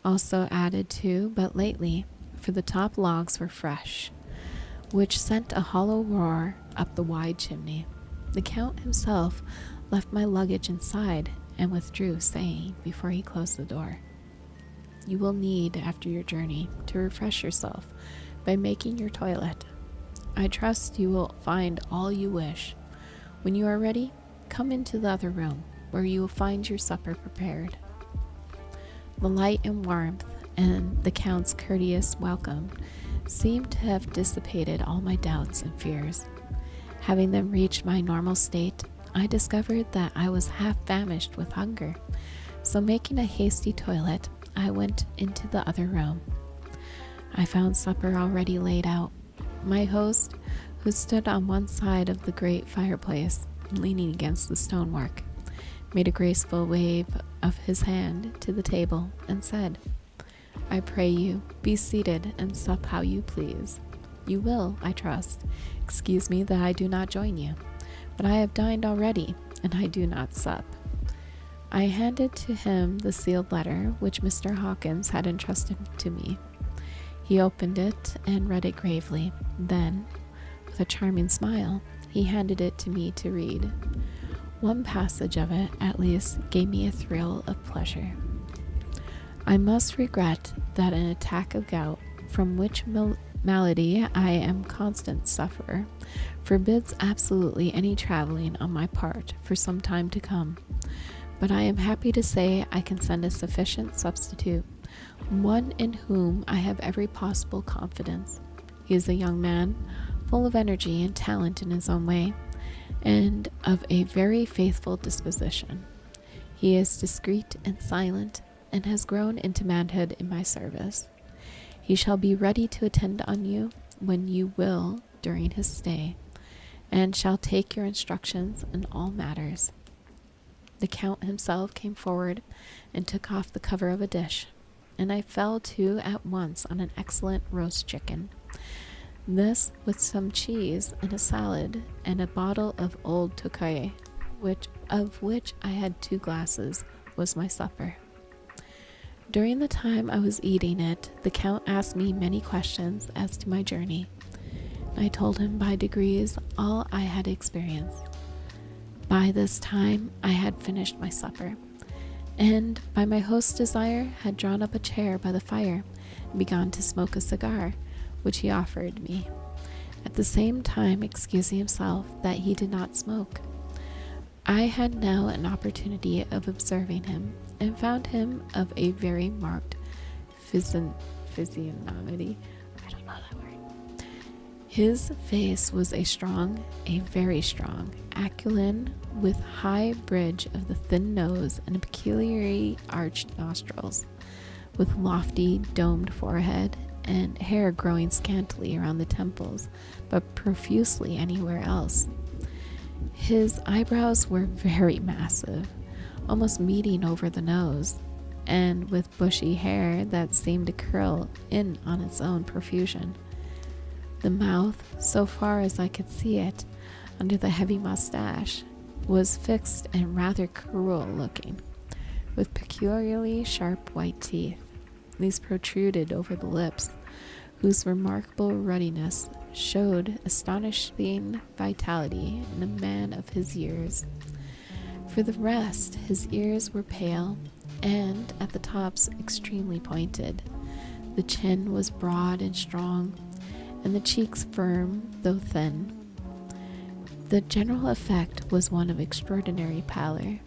also added to but lately, for the top logs were fresh, which sent a hollow roar up the wide chimney. The Count himself left my luggage inside and withdrew, saying, before he closed the door, "You will need, after your journey, to refresh yourself by making your toilet. I trust you will find all you wish. When you are ready, come into the other room, where you will find your supper prepared." The light and warmth and the Count's courteous welcome seemed to have dissipated all my doubts and fears. Having then reached my normal state, I discovered that I was half famished with hunger, so making a hasty toilet, I went into the other room. I found supper already laid out. My host, who stood on one side of the great fireplace, leaning against the stonework, made a graceful wave of his hand to the table and said, "I pray you, be seated and sup how you please. You will, I trust, excuse me that I do not join you, but I have dined already, and I do not sup." I handed to him the sealed letter which Mr. Hawkins had entrusted to me. He opened it and read it gravely. Then, with a charming smile, he handed it to me to read. One passage of it, at least, gave me a thrill of pleasure. "I must regret that an attack of gout, from which malady I am constant sufferer, forbids absolutely any traveling on my part for some time to come. But I am happy to say I can send a sufficient substitute, one in whom I have every possible confidence. He is a young man, full of energy and talent in his own way, and of a very faithful disposition. He is discreet and silent, and has grown into manhood in my service. He shall be ready to attend on you when you will during his stay, and shall take your instructions in all matters." The Count himself came forward and took off the cover of a dish, and I fell to at once on an excellent roast chicken. This, with some cheese and a salad and a bottle of old Tokay, of which I had 2 glasses, was my supper. During the time I was eating it, the Count asked me many questions as to my journey. I told him by degrees all I had experienced. By this time I had finished my supper, and by my host's desire had drawn up a chair by the fire and begun to smoke a cigar, which he offered me, at the same time excusing himself that he did not smoke. I had now an opportunity of observing him, and found him of a very marked physiognomy. I don't know that word. His face was a very strong, aquiline, with high bridge of the thin nose and peculiarly arched nostrils, with lofty domed forehead, and hair growing scantily around the temples, but profusely anywhere else. His eyebrows were very massive, almost meeting over the nose, and with bushy hair that seemed to curl in on its own profusion. The mouth, so far as I could see it, under the heavy mustache, was fixed and rather cruel looking, with peculiarly sharp white teeth. These protruded over the lips, whose remarkable ruddiness showed astonishing vitality in a man of his years. For the rest, his ears were pale, and at the tops extremely pointed. The chin was broad and strong, and the cheeks firm, though thin. The general effect was one of extraordinary pallor.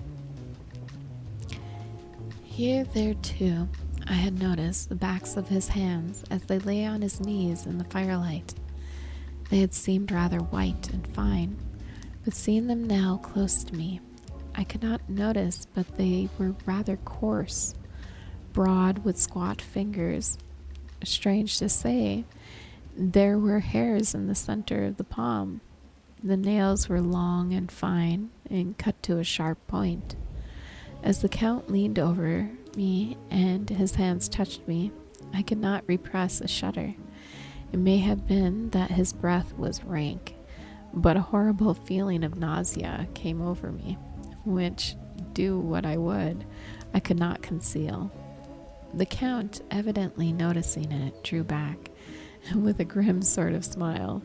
Here, there, too, I had noticed the backs of his hands as they lay on his knees in the firelight. They had seemed rather white and fine, but seeing them now close to me, I could not notice but they were rather coarse, broad with squat fingers. Strange to say, there were hairs in the center of the palm. The nails were long and fine and cut to a sharp point. As the Count leaned over me and his hands touched me, I could not repress a shudder. It may have been that his breath was rank, but a horrible feeling of nausea came over me, which, do what I would, I could not conceal. The Count, evidently noticing it, drew back, and with a grim sort of smile,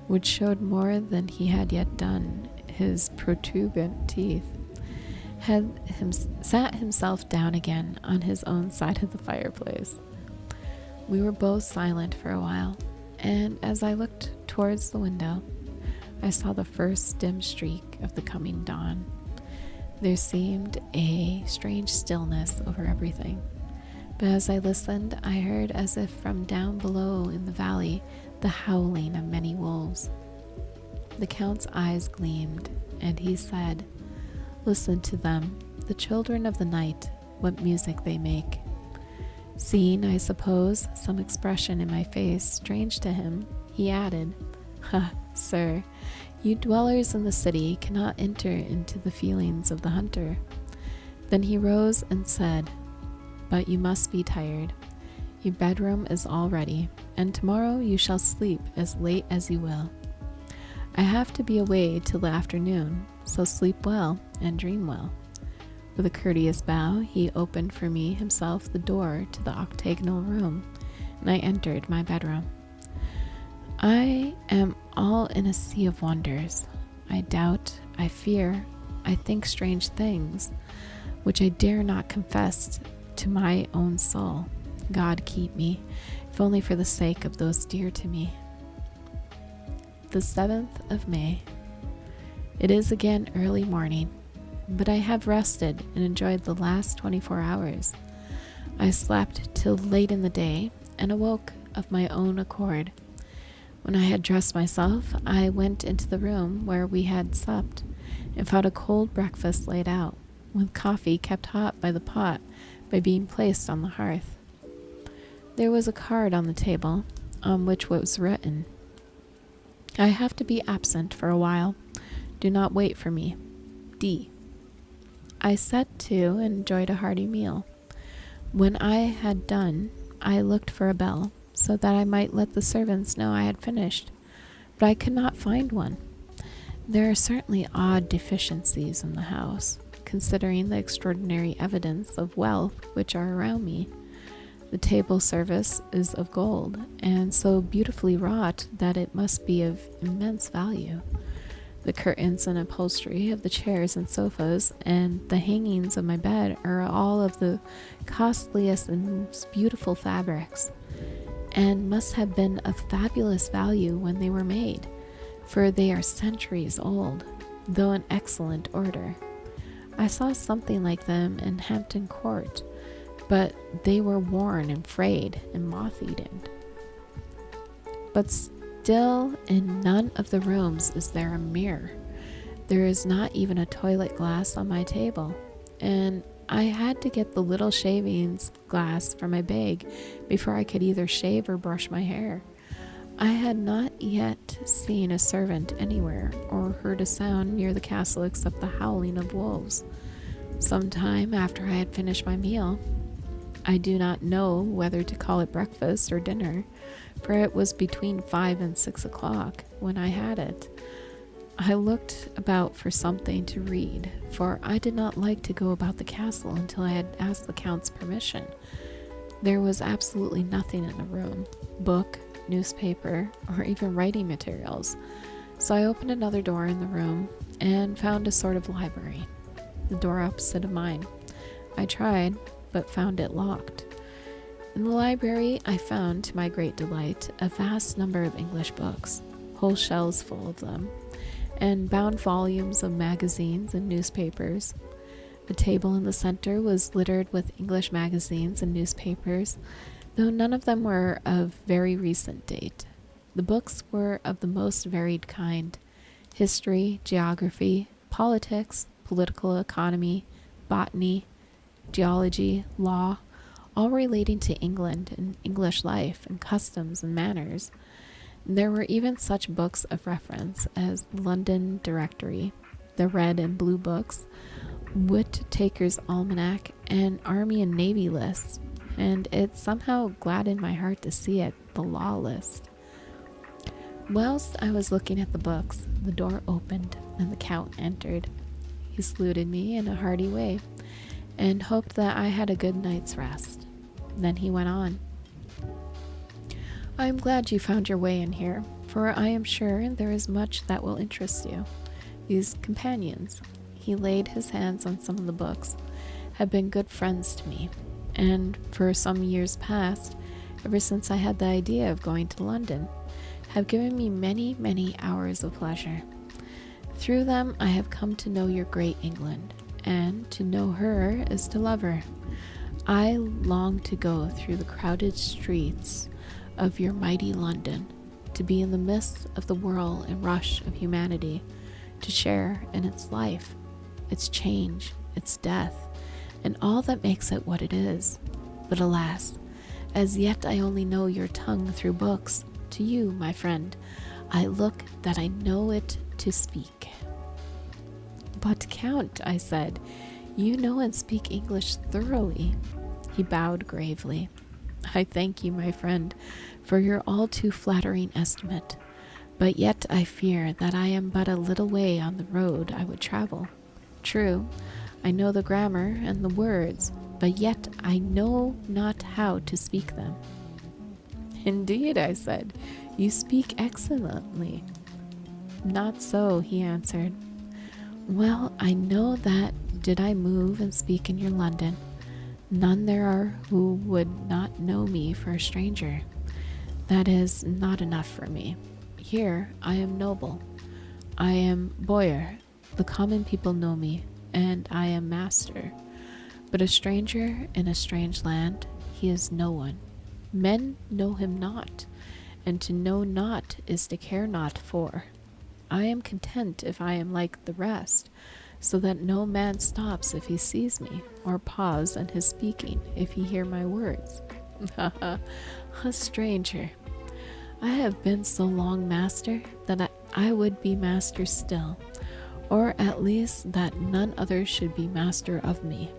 which showed more than he had yet done his protuberant teeth, sat himself down again on his own side of the fireplace. We were both silent for a while, and as I looked towards the window, I saw the first dim streak of the coming dawn. There seemed a strange stillness over everything, but as I listened, I heard, as if from down below in the valley, the howling of many wolves. The Count's eyes gleamed, and he said, "Listen to them, the children of the night, what music they make." Seeing, I suppose, some expression in my face strange to him, he added, "Ha, sir, you dwellers in the city cannot enter into the feelings of the hunter." Then he rose and said, "But you must be tired. Your bedroom is all ready, and tomorrow you shall sleep as late as you will. I have to be away till the afternoon, so sleep well and dream well." With a courteous bow, he opened for me himself the door to the octagonal room, and I entered my bedroom. I am all in a sea of wonders. I doubt, I fear, I think strange things, which I dare not confess to my own soul. God keep me, if only for the sake of those dear to me. The 7th of May. It is again early morning, but I have rested and enjoyed the last 24 hours. I slept till late in the day and awoke of my own accord. When I had dressed myself, I went into the room where we had supped and found a cold breakfast laid out, with coffee kept hot by the pot by being placed on the hearth. There was a card on the table on which was written, "I have to be absent for a while. Do not wait for me. D." I set to and enjoyed a hearty meal. When I had done, I looked for a bell, so that I might let the servants know I had finished, but I could not find one. There are certainly odd deficiencies in the house, considering the extraordinary evidence of wealth which are around me. The table service is of gold, and so beautifully wrought that it must be of immense value. The curtains and upholstery of the chairs and sofas and the hangings of my bed are all of the costliest and most beautiful fabrics, and must have been of fabulous value when they were made, for they are centuries old, though in excellent order. I saw something like them in Hampton Court, but they were worn and frayed and moth-eaten. But still in none of the rooms is there a mirror. There is not even a toilet glass on my table, and I had to get the little shavings glass from my bag before I could either shave or brush my hair. I had not yet seen a servant anywhere or heard a sound near the castle except the howling of wolves. Some time after I had finished my meal, I do not know whether to call it breakfast or dinner, for it was between 5 and 6 o'clock when I had it. I looked about for something to read, for I did not like to go about the castle until I had asked the Count's permission. There was absolutely nothing in the room, book, newspaper, or even writing materials, so I opened another door in the room and found a sort of library, the door opposite of mine. I tried, but found it locked. In the library, I found, to my great delight, a vast number of English books, whole shelves full of them, and bound volumes of magazines and newspapers. A table in the center was littered with English magazines and newspapers, though none of them were of very recent date. The books were of the most varied kind: history, geography, politics, political economy, botany, geology, law, all relating to England and English life and customs and manners. There were even such books of reference as London Directory, the Red and Blue Books, Whittaker's Almanac, and Army and Navy lists, and it somehow gladdened my heart to see it, the law list. Whilst I was looking at the books, the door opened and the Count entered. He saluted me in a hearty way, and hoped that I had a good night's rest. Then he went on. "I am glad you found your way in here, for I am sure there is much that will interest you. These companions," he laid his hands on some of the books, "have been good friends to me, and for some years past, ever since I had the idea of going to London, have given me many, many hours of pleasure. Through them I have come to know your great England, and to know her is to love her. I long to go through the crowded streets of your mighty London, to be in the midst of the whirl and rush of humanity, to share in its life, its change, its death, and all that makes it what it is. But alas, as yet I only know your tongue through books. To you, my friend, I look that I know it to speak. But Count, I said, you know and speak English thoroughly. He bowed gravely. I thank you, my friend, for your all too flattering estimate, but yet I fear that I am but a little way on the road I would travel. True, I know the grammar and the words, but yet I know not how to speak them. Indeed, I said, you speak excellently. Not so, he answered. Well, I know that did I move and speak in your London, none there are who would not know me for a stranger. That is not enough for me. Here I am noble. I am boyar. The common people know me, and I am master. But a stranger in a strange land, he is no one. Men know him not, and to know not is to care not for. I am content if I am like the rest, so that no man stops if he sees me, or pause in his speaking if he hear my words. A stranger. I have been so long master that I would be master still, or at least that none other should be master of me.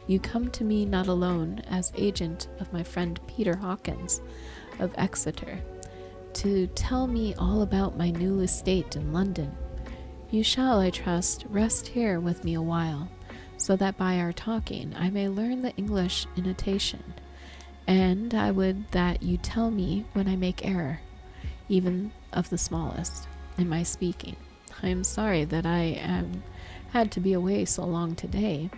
You come to me not alone as agent of my friend Peter Hawkins of Exeter, to tell me all about my new estate in London. You shall, I trust, rest here with me a while, so that by our talking I may learn the English intonation, and I would that you tell me when I make error, even of the smallest, in my speaking. I am sorry that I had to be away so long today,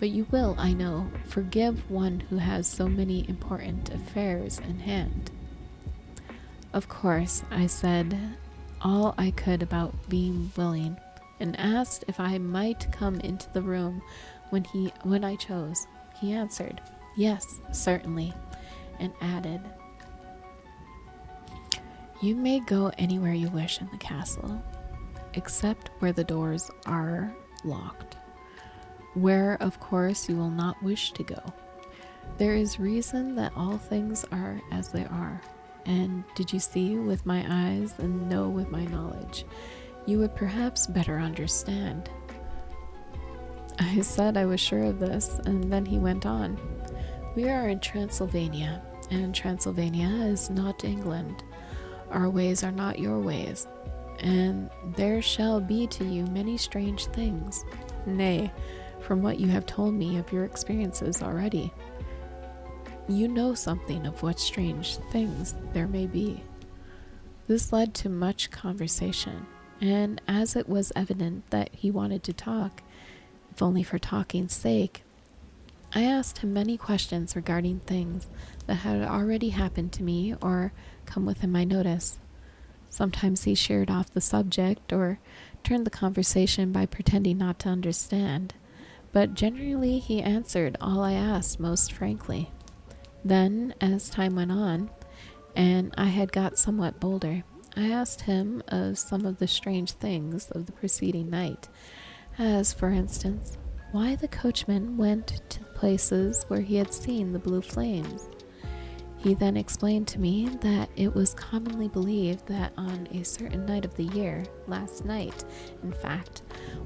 but you will, I know, forgive one who has so many important affairs in hand. Of course, I said all I could about being willing, and asked if I might come into the room when I chose. He answered, yes, certainly, and added, you may go anywhere you wish in the castle, except where the doors are locked, where, of course, you will not wish to go. There is reason that all things are as they are, and did you see with my eyes and know with my knowledge, you would perhaps better understand. I said I was sure of this, and then he went on. We are in Transylvania, and Transylvania is not England. Our ways are not your ways, and there shall be to you many strange things. Nay, from what you have told me of your experiences already, you know something of what strange things there may be. This led to much conversation, and as it was evident that he wanted to talk, if only for talking's sake, I asked him many questions regarding things that had already happened to me or come within my notice. Sometimes he sheered off the subject or turned the conversation by pretending not to understand, but generally he answered all I asked most frankly. Then, as time went on, and I had got somewhat bolder, I asked him of some of the strange things of the preceding night, as, for instance, why the coachman went to the places where he had seen the blue flames. He then explained to me that it was commonly believed that on a certain night of the year, last night, in fact,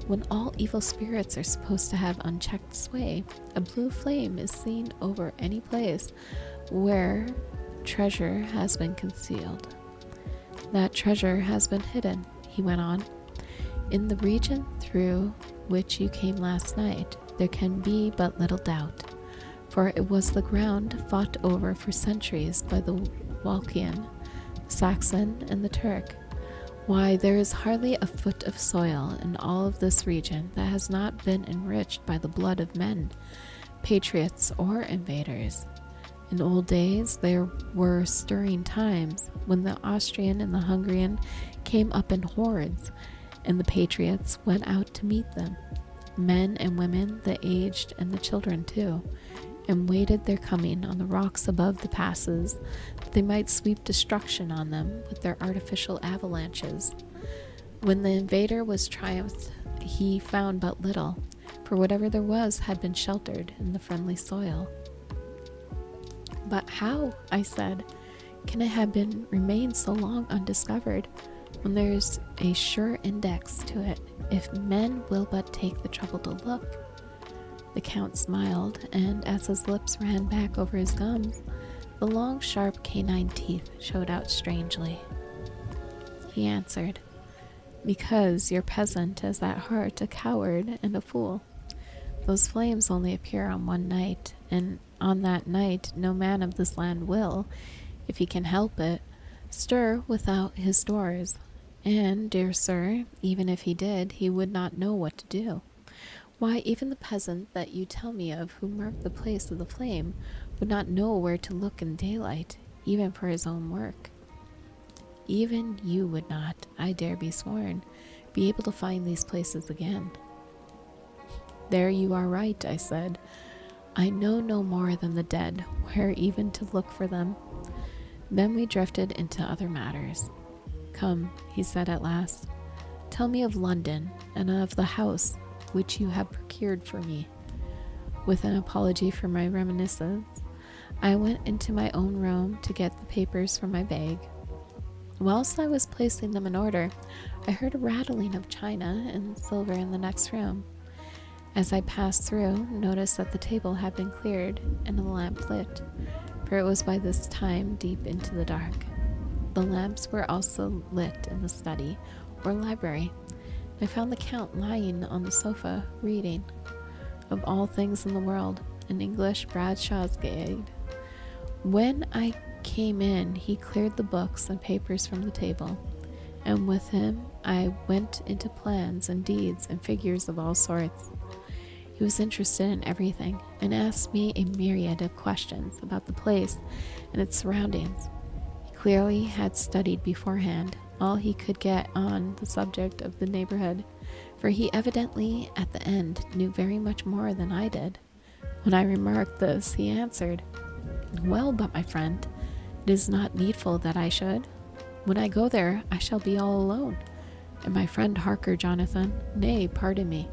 when all evil spirits are supposed to have unchecked sway, a blue flame is seen over any place where treasure has been concealed. That treasure has been hidden, he went on. In the region through which you came last night, there can be but little doubt, for it was the ground fought over for centuries by the Walkian, Saxon, and the Turk. Why, there is hardly a foot of soil in all of this region that has not been enriched by the blood of men, patriots or invaders. In old days there were stirring times when the Austrian and the Hungarian came up in hordes, and the patriots went out to meet them, men and women, the aged and the children too. and waited their coming on the rocks above the passes, that they might sweep destruction on them with their artificial avalanches. When the invader was triumphed, he found but little, for whatever there was had been sheltered in the friendly soil. But how, I said, can it have remained so long undiscovered, when there's a sure index to it, if men will but take the trouble to look? The Count smiled, and as his lips ran back over his gums, the long, sharp canine teeth showed out strangely. He answered, "Because your peasant is at heart a coward and a fool. Those flames only appear on one night, and on that night no man of this land will, if he can help it, stir without his doors. And, dear sir, even if he did, he would not know what to do. Why, even the peasant that you tell me of, who marked the place of the flame, would not know where to look in daylight, even for his own work. Even you would not, I dare be sworn, be able to find these places again." "There you are right," I said. "I know no more than the dead where even to look for them." Then we drifted into other matters. "Come," he said at last, "tell me of London and of the house which you have procured for me." With an apology for my reminiscence, I went into my own room to get the papers from my bag. Whilst I was placing them in order, I heard a rattling of china and silver in the next room. As I passed through, noticed that the table had been cleared and the lamp lit, for it was by this time deep into the dark. The lamps were also lit in the study, or library. I found the Count lying on the sofa, reading, of all things in the world, an English Bradshaw's Guide. When I came in, he cleared the books and papers from the table, and with him I went into plans and deeds and figures of all sorts. He was interested in everything, and asked me a myriad of questions about the place and its surroundings. He clearly had studied beforehand all he could get on the subject of the neighborhood, for he evidently at the end knew very much more than I did. When I remarked this, he answered, "Well, but my friend, it is not needful that I should. When I go there, I shall be all alone. And my friend Harker, Jonathan, nay, pardon me,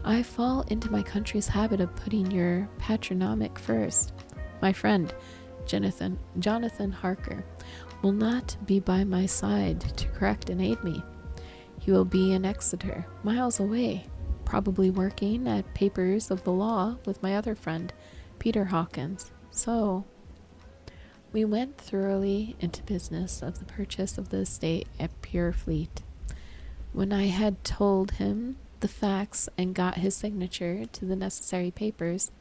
I fall into my country's habit of putting your patronymic first. My friend, Jonathan Harker, will not be by my side to correct and aid me. He will be in Exeter, miles away, probably working at papers of the law with my other friend, Peter Hawkins. So we went thoroughly into business of the purchase of the estate at Purefleet. When I had told him the facts and got his signature to the necessary papers,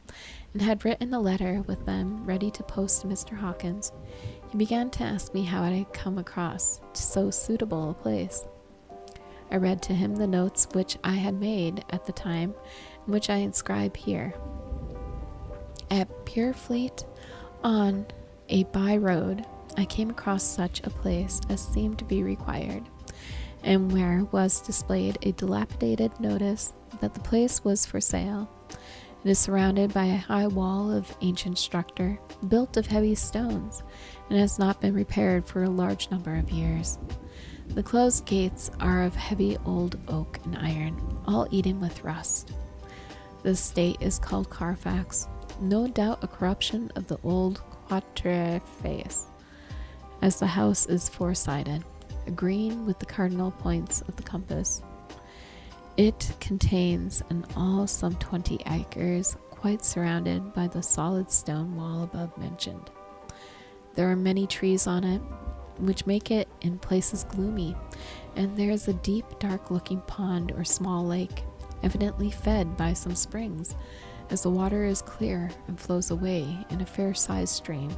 and had written a letter with them ready to post to Mr. Hawkins, he began to ask me how I had come across so suitable a place. I read to him the notes which I had made at the time, and which I inscribe here. At Purefleet, on a by road, I came across such a place as seemed to be required, and where was displayed a dilapidated notice that the place was for sale. It is surrounded by a high wall of ancient structure, built of heavy stones, and has not been repaired for a large number of years. The closed gates are of heavy old oak and iron, all eaten with rust. The estate is called Carfax, no doubt a corruption of the old Quatreface, as the house is four-sided, agreeing with the cardinal points of the compass. It contains in all some 20 acres, quite surrounded by the solid stone wall above mentioned. There are many trees on it, which make it in places gloomy, and there is a deep, dark-looking pond or small lake, evidently fed by some springs, as the water is clear and flows away in a fair-sized stream.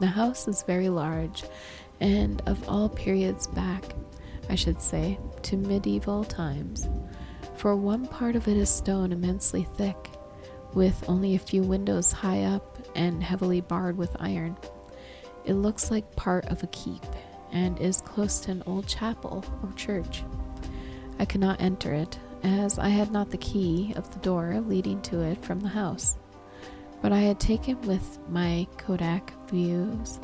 The house is very large, and of all periods back, I should say, to medieval times, for one part of it is stone immensely thick, with only a few windows high up and heavily barred with iron. It looks like part of a keep, and is close to an old chapel or church. I could not enter it, as I had not the key of the door leading to it from the house. but I had taken with my Kodak views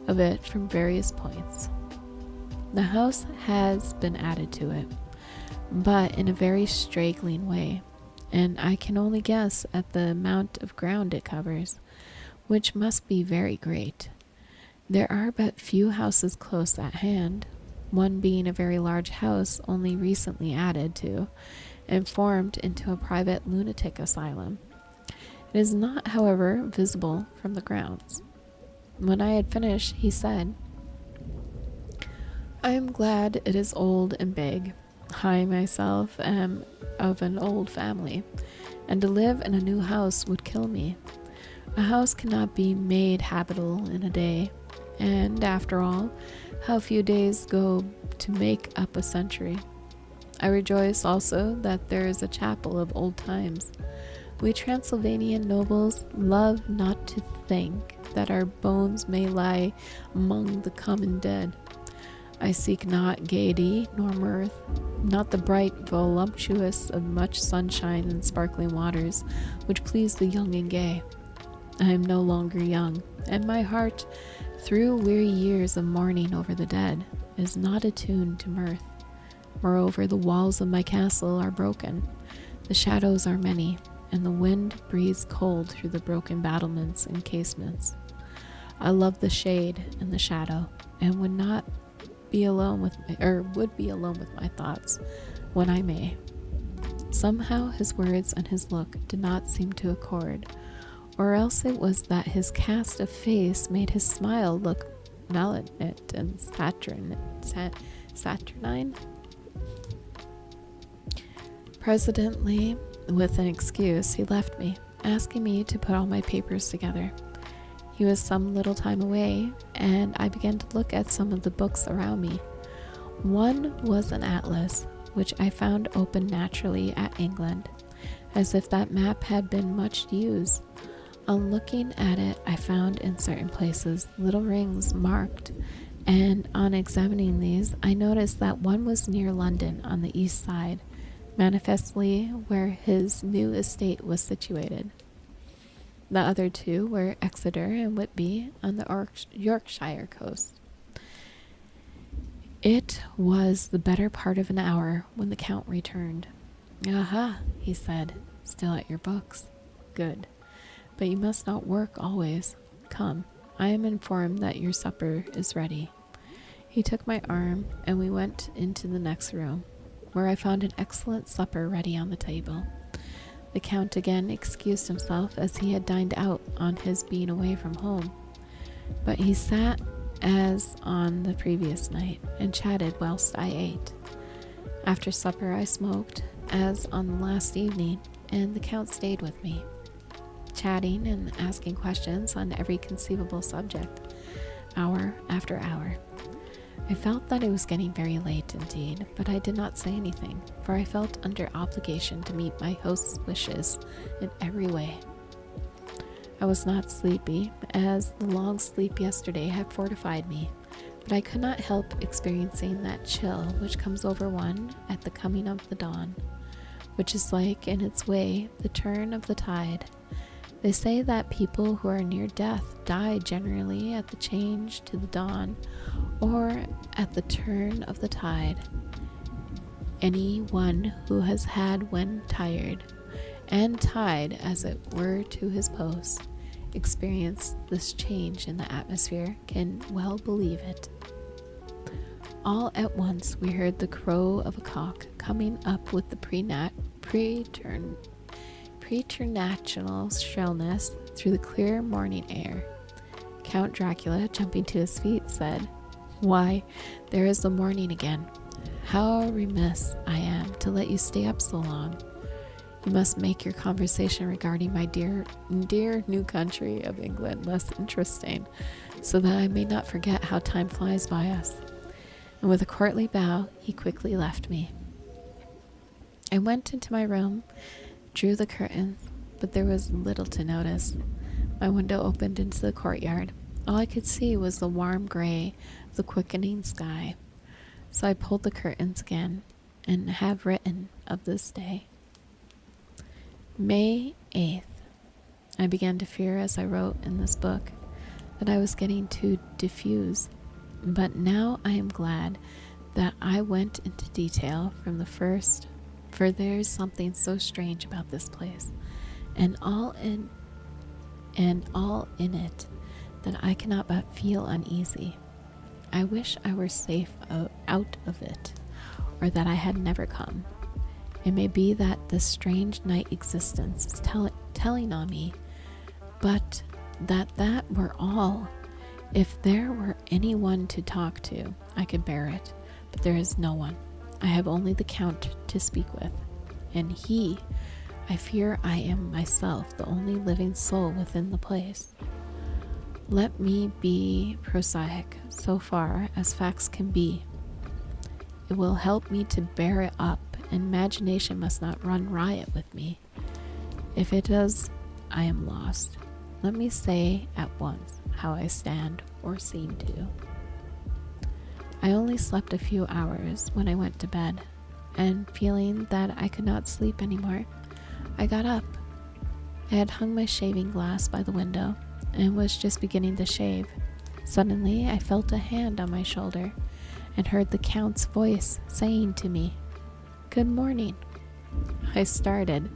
of it from various points. The house has been added to it, but in a very straggling way, and I can only guess at the amount of ground it covers, which must be very great. There are but few houses close at hand, one being a very large house only recently added to and formed into a private lunatic asylum. It is not, however, visible from the grounds. When I had finished, he said, "I am glad it is old and big. I myself am of an old family, and to live in a new house would kill me. A house cannot be made habitable in a day, and after all, how few days go to make up a century. I rejoice also that there is a chapel of old times. We Transylvanian nobles love not to think that our bones may lie among the common dead. I seek not gaiety nor mirth, not the bright voluptuous of much sunshine and sparkling waters, which please the young and gay. I am no longer young, and my heart, through weary years of mourning over the dead, is not attuned to mirth. Moreover, the walls of my castle are broken, the shadows are many, and the wind breathes cold through the broken battlements and casements. I love the shade and the shadow, and would be alone with my thoughts when I may." Somehow his words and his look did not seem to accord, or else it was that his cast of face made his smile look malignant and saturnine. Presently, with an excuse, he left me, asking me to put all my papers together. He was some little time away, and I began to look at some of the books around me. One was an atlas, which I found open naturally at England, as if that map had been much used. On looking at it, I found in certain places little rings marked, and on examining these, I noticed that one was near London on the east side, manifestly where his new estate was situated. The other two were Exeter and Whitby on the Yorkshire coast. It was the better part of an hour when the Count returned. "Aha," he said, "still at your books. Good. But you must not work always. Come, I am informed that your supper is ready." He took my arm, and we went into the next room, where I found an excellent supper ready on the table. The Count again excused himself, as he had dined out on his being away from home, but he sat as on the previous night, and chatted whilst I ate. After supper I smoked, as on the last evening, and the Count stayed with me, chatting and asking questions on every conceivable subject, hour after hour. I felt that it was getting very late indeed, but I did not say anything, for I felt under obligation to meet my host's wishes in every way. I was not sleepy, as the long sleep yesterday had fortified me, but I could not help experiencing that chill which comes over one at the coming of the dawn, which is like, in its way, the turn of the tide. They say that people who are near death die generally at the change to the dawn, or at the turn of the tide. Any one who has had when tired, and tied as it were to his post, experienced this change in the atmosphere can well believe it. All at once we heard the crow of a cock coming up with the preternatural shrillness through the clear morning air. Count Dracula, jumping to his feet, said, "Why, there is the morning again. How remiss I am to let you stay up so long. You must make your conversation regarding my dear new country of England less interesting, so that I may not forget how time flies by us." And with a courtly bow, he quickly left me. I went into my room, drew the curtains, but there was little to notice. My window opened into the courtyard. All I could see was the warm gray of the quickening sky. So I pulled the curtains again, and have written of this day. May 8th. I began to fear, as I wrote in this book, that I was getting too diffuse. But now I am glad that I went into detail from the first, for there is something so strange about this place, and all in it, that I cannot but feel uneasy. I wish I were safe out of it, or that I had never come. It may be that this strange night existence is telling on me, but that were all. If there were anyone to talk to, I could bear it, but there is no one. I have only the Count to speak with, and I fear I am myself the only living soul within the place. Let me be prosaic so far as facts can be. It will help me to bear it up, and imagination must not run riot with me. If it does, I am lost. Let me say at once how I stand or seem to. I only slept a few hours when I went to bed, and feeling that I could not sleep anymore, I got up. I had hung my shaving glass by the window and was just beginning to shave. Suddenly, I felt a hand on my shoulder and heard the Count's voice saying to me, "Good morning." I started,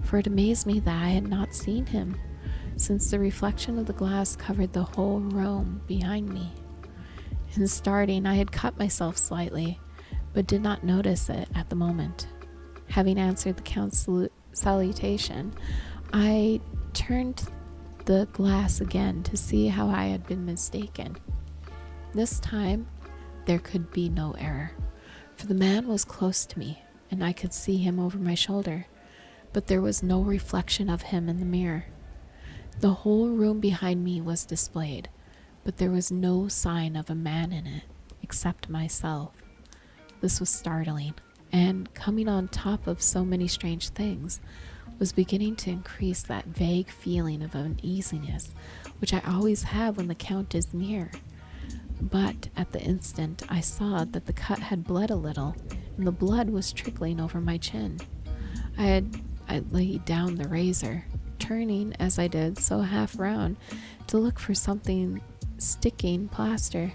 for it amazed me that I had not seen him, since the reflection of the glass covered the whole room behind me. In starting, I had cut myself slightly, but did not notice it at the moment. Having answered the Count's salutation, I turned the glass again to see how I had been mistaken. This time, there could be no error, for the man was close to me, and I could see him over my shoulder, but there was no reflection of him in the mirror. The whole room behind me was displayed, but there was no sign of a man in it, except myself. This was startling, and coming on top of so many strange things, was beginning to increase that vague feeling of uneasiness which I always have when the Count is near. But at the instant I saw that the cut had bled a little, and the blood was trickling over my chin. I laid down the razor, turning as I did so half round to look for something sticking plaster.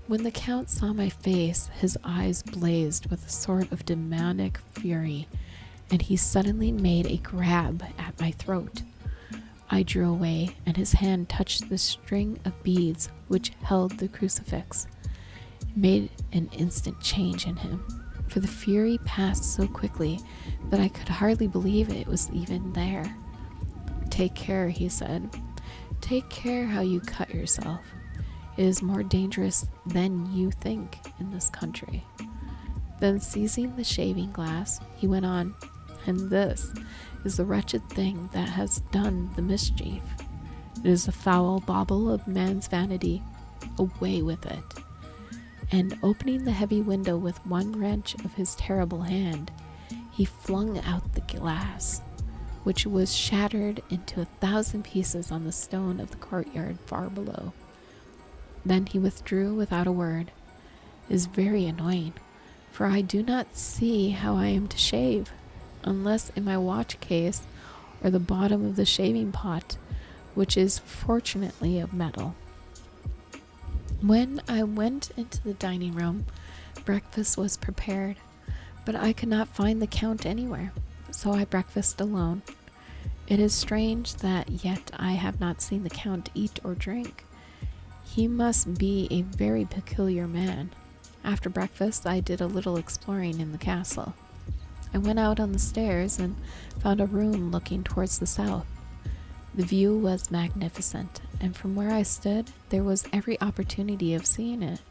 When the Count saw my face, his eyes blazed with a sort of demonic fury, and he suddenly made a grab at my throat. I drew away, and his hand touched the string of beads which held the crucifix. It made an instant change in him, for the fury passed so quickly that I could hardly believe it was even there. "Take care," he said. "Take care how you cut yourself. It is more dangerous than you think in this country." Then, seizing the shaving glass, he went on, "And this is the wretched thing that has done the mischief. It is the foul bauble of man's vanity. Away with it." And opening the heavy window with one wrench of his terrible hand, he flung out the glass, which was shattered into 1,000 pieces on the stone of the courtyard far below. Then he withdrew without a word. It is very annoying, for I do not see how I am to shave, unless in my watch case or the bottom of the shaving pot, which is fortunately of metal. When I went into the dining room, breakfast was prepared, but I could not find the Count anywhere, so I breakfasted alone. It is strange that yet I have not seen the Count eat or drink. He must be a very peculiar man. After breakfast, I did a little exploring in the castle. I went out on the stairs and found a room looking towards the south. The view was magnificent, and from where I stood, there was every opportunity of seeing it.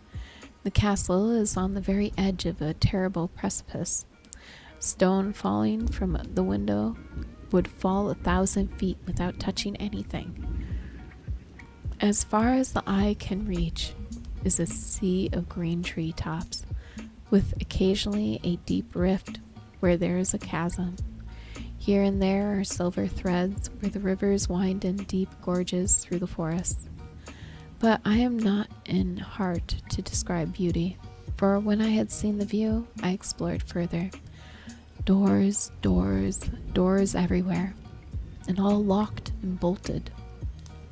The castle is on the very edge of a terrible precipice. Stone falling from the window would fall 1,000 feet without touching anything. As far as the eye can reach is a sea of green tree tops, with occasionally a deep rift where there is a chasm. Here and there are silver threads where the rivers wind in deep gorges through the forest. But I am not in heart to describe beauty, for when I had seen the view, I explored further. Doors, doors, doors everywhere. and all locked and bolted.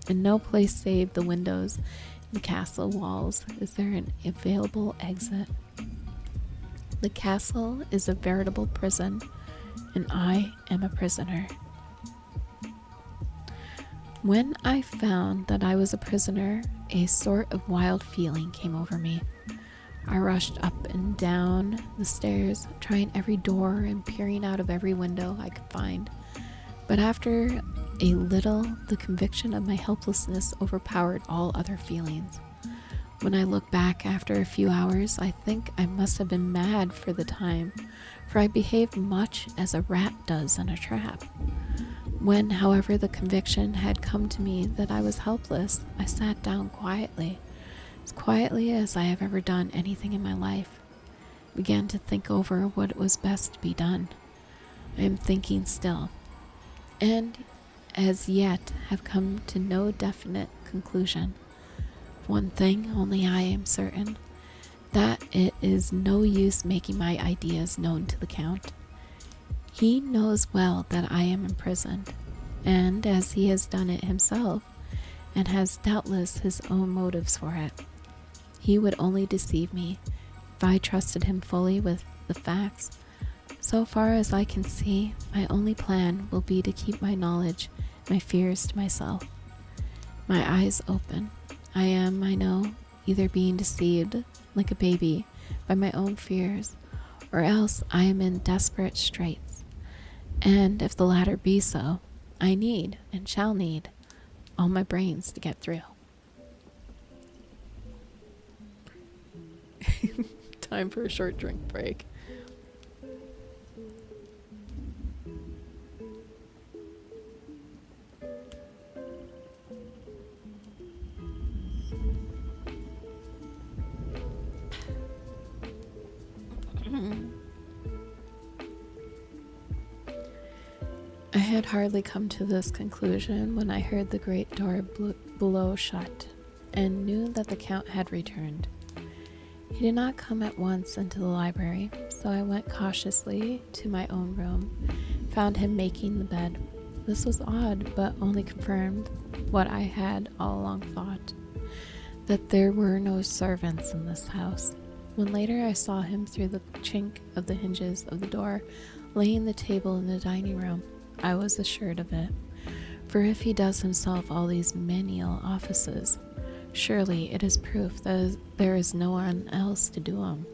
In no place save the windows in the castle walls is there an available exit. The castle is a veritable prison, and I am a prisoner. When I found that I was a prisoner, a sort of wild feeling came over me. I rushed up and down the stairs, trying every door and peering out of every window I could find. But after a little, the conviction of my helplessness overpowered all other feelings. When I look back after a few hours, I think I must have been mad for the time, for I behaved much as a rat does in a trap. When, however, the conviction had come to me that I was helpless, I sat down quietly, as quietly as I have ever done anything in my life. Began to think over what was best to be done. I am thinking still, and as yet have come to no definite conclusion. One thing only I am certain, that it is no use making my ideas known to the Count. He knows well that I am imprisoned, and as he has done it himself, and has doubtless his own motives for it, he would only deceive me if I trusted him fully with the facts. So far as I can see, my only plan will be to keep my knowledge, my fears to myself. My eyes open. I am, I know, either being deceived, like a baby, by my own fears, or else I am in desperate straits. And if the latter be so, I need, and shall need, all my brains to get through. Time for a short drink break. I had hardly come to this conclusion when I heard the great door below shut, and knew that the Count had returned. He did not come at once into the library, so I went cautiously to my own room, found him making the bed. This was odd, but only confirmed what I had all along thought, that there were no servants in this house. When later I saw him through the chink of the hinges of the door, laying the table in the dining room, I was assured of it. For if he does himself all these menial offices, surely it is proof that there is no one else to do them.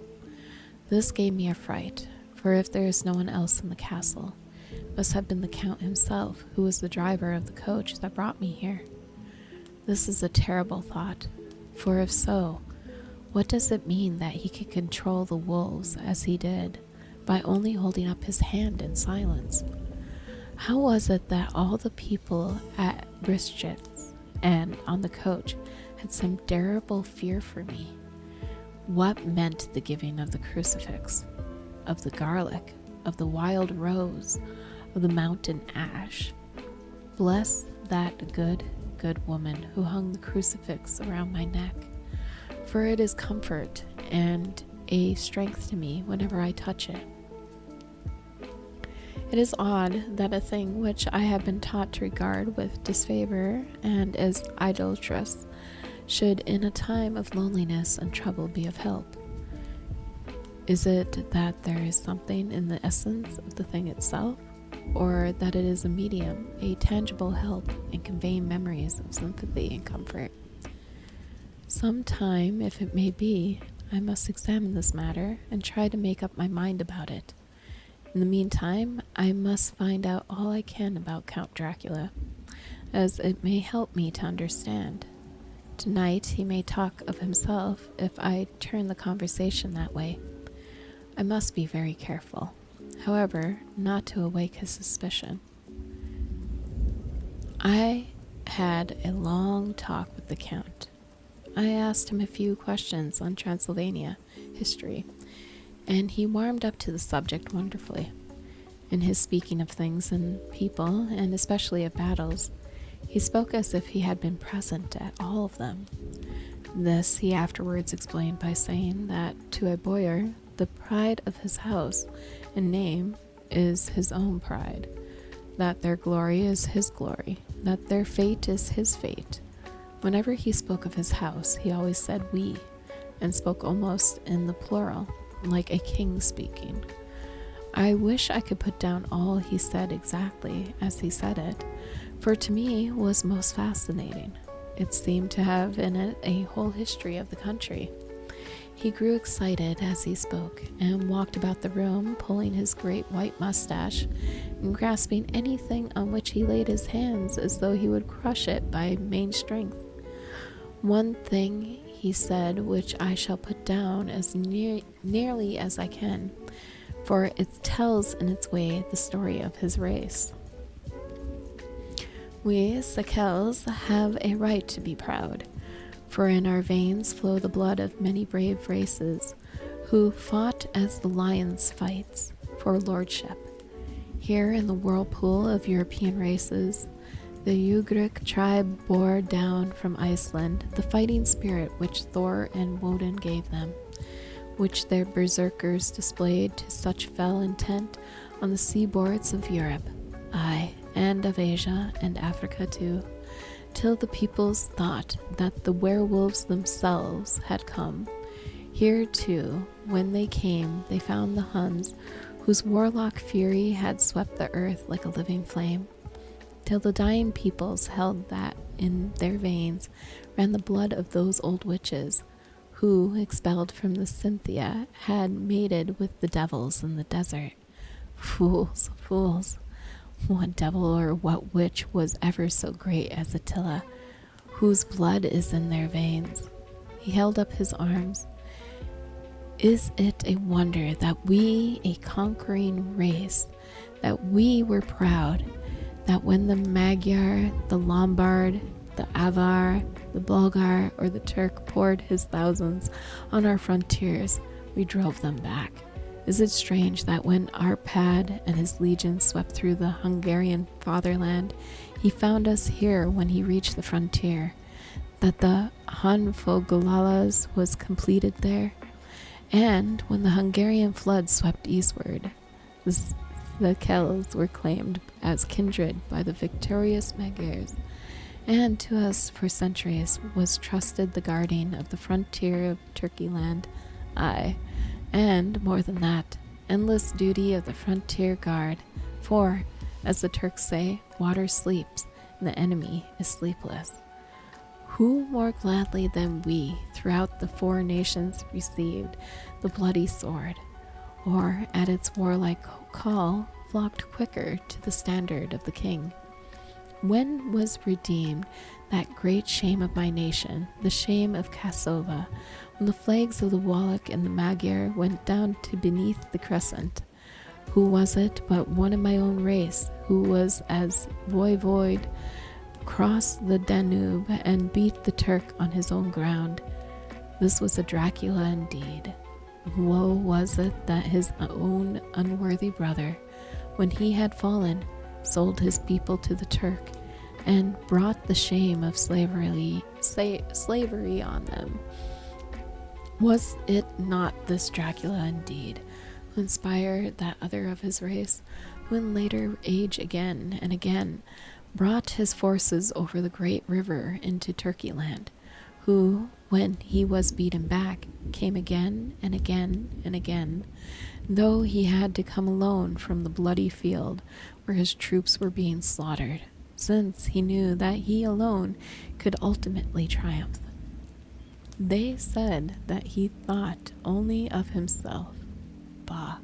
This gave me a fright, for if there is no one else in the castle, it must have been the Count himself, who was the driver of the coach that brought me here. This is a terrible thought, for if so, what does it mean that he could control the wolves as he did, by only holding up his hand in silence? How was it that all the people at Brischitz and on the coach had some terrible fear for me? What meant the giving of the crucifix, of the garlic, of the wild rose, of the mountain ash? Bless that good woman who hung the crucifix around my neck, for it is comfort and a strength to me whenever I touch it. It is odd that a thing which I have been taught to regard with disfavor and as idolatrous should in a time of loneliness and trouble be of help. Is it that there is something in the essence of the thing itself, or that it is a medium, a tangible help in conveying memories of sympathy and comfort? Some time, if it may be, I must examine this matter and try to make up my mind about it. In the meantime, I must find out all I can about Count Dracula, as it may help me to understand. Tonight he may talk of himself if I turn the conversation that way. I must be very careful, however, not to awake his suspicion. I had a long talk with the Count. I asked him a few questions on Transylvania history, and he warmed up to the subject wonderfully. In his speaking of things and people, and especially of battles, he spoke as if he had been present at all of them. This he afterwards explained by saying that to a boyar, the pride of his house and name is his own pride. that their glory is his glory, that their fate is his fate. Whenever he spoke of his house, he always said we, and spoke almost in the plural, like a king speaking. I wish I could put down all he said exactly as he said it, for to me was most fascinating. It seemed to have in it a whole history of the country. He grew excited as he spoke, and walked about the room, pulling his great white mustache, and grasping anything on which he laid his hands as though he would crush it by main strength. One thing he said which I shall put down as nearly as I can, for it tells in its way the story of his race. We Sakels have a right to be proud, for in our veins flow the blood of many brave races who fought as the lions fights for lordship. Here in the whirlpool of European races, the Ugric tribe bore down from Iceland the fighting spirit which Thor and Woden gave them, which their berserkers displayed to such fell intent on the seaboards of Europe, aye, and of Asia and Africa too, till the peoples thought that the werewolves themselves had come. Here too, when they came, they found the Huns, whose warlock fury had swept the earth like a living flame, till the dying peoples held that in their veins ran the blood of those old witches, who, expelled from the Cynthia, had mated with the devils in the desert. Fools, fools! What devil or what witch was ever so great as Attila, whose blood is in their veins? He held up his arms. Is it a wonder that we, a conquering race, that we were proud, that when the Magyar, the Lombard, the Avar, the Bulgar, or the Turk poured his thousands on our frontiers, we drove them back? Is it strange that when Arpad and his legions swept through the Hungarian fatherland, he found us here when he reached the frontier, that the Hanfoglalas was completed there? And when the Hungarian flood swept eastward, the Kells were claimed as kindred by the victorious Magyars, and to us for centuries was trusted the guarding of the frontier of Turkey land, aye, and more than that, endless duty of the frontier guard, for, as the Turks say, water sleeps, and the enemy is sleepless. Who more gladly than we throughout the four nations received the bloody sword, or at its warlike call flocked quicker to the standard of the king? When was redeemed that great shame of my nation, the shame of Kasova, when the flags of the Wallach and the Magyar went down to beneath the crescent? Who was it but one of my own race, who was as voivode, crossed the Danube and beat the Turk on his own ground? This was a Dracula indeed. Woe was it that his own unworthy brother, when he had fallen, sold his people to the Turk, and brought the shame of slavery on them. Was it not this Dracula indeed, who inspired that other of his race, who in later age again and again brought his forces over the great river into Turkey land, who, when he was beaten back, came again and again and again, though he had to come alone from the bloody field where his troops were being slaughtered, since he knew that he alone could ultimately triumph. They said that he thought only of himself. Bah!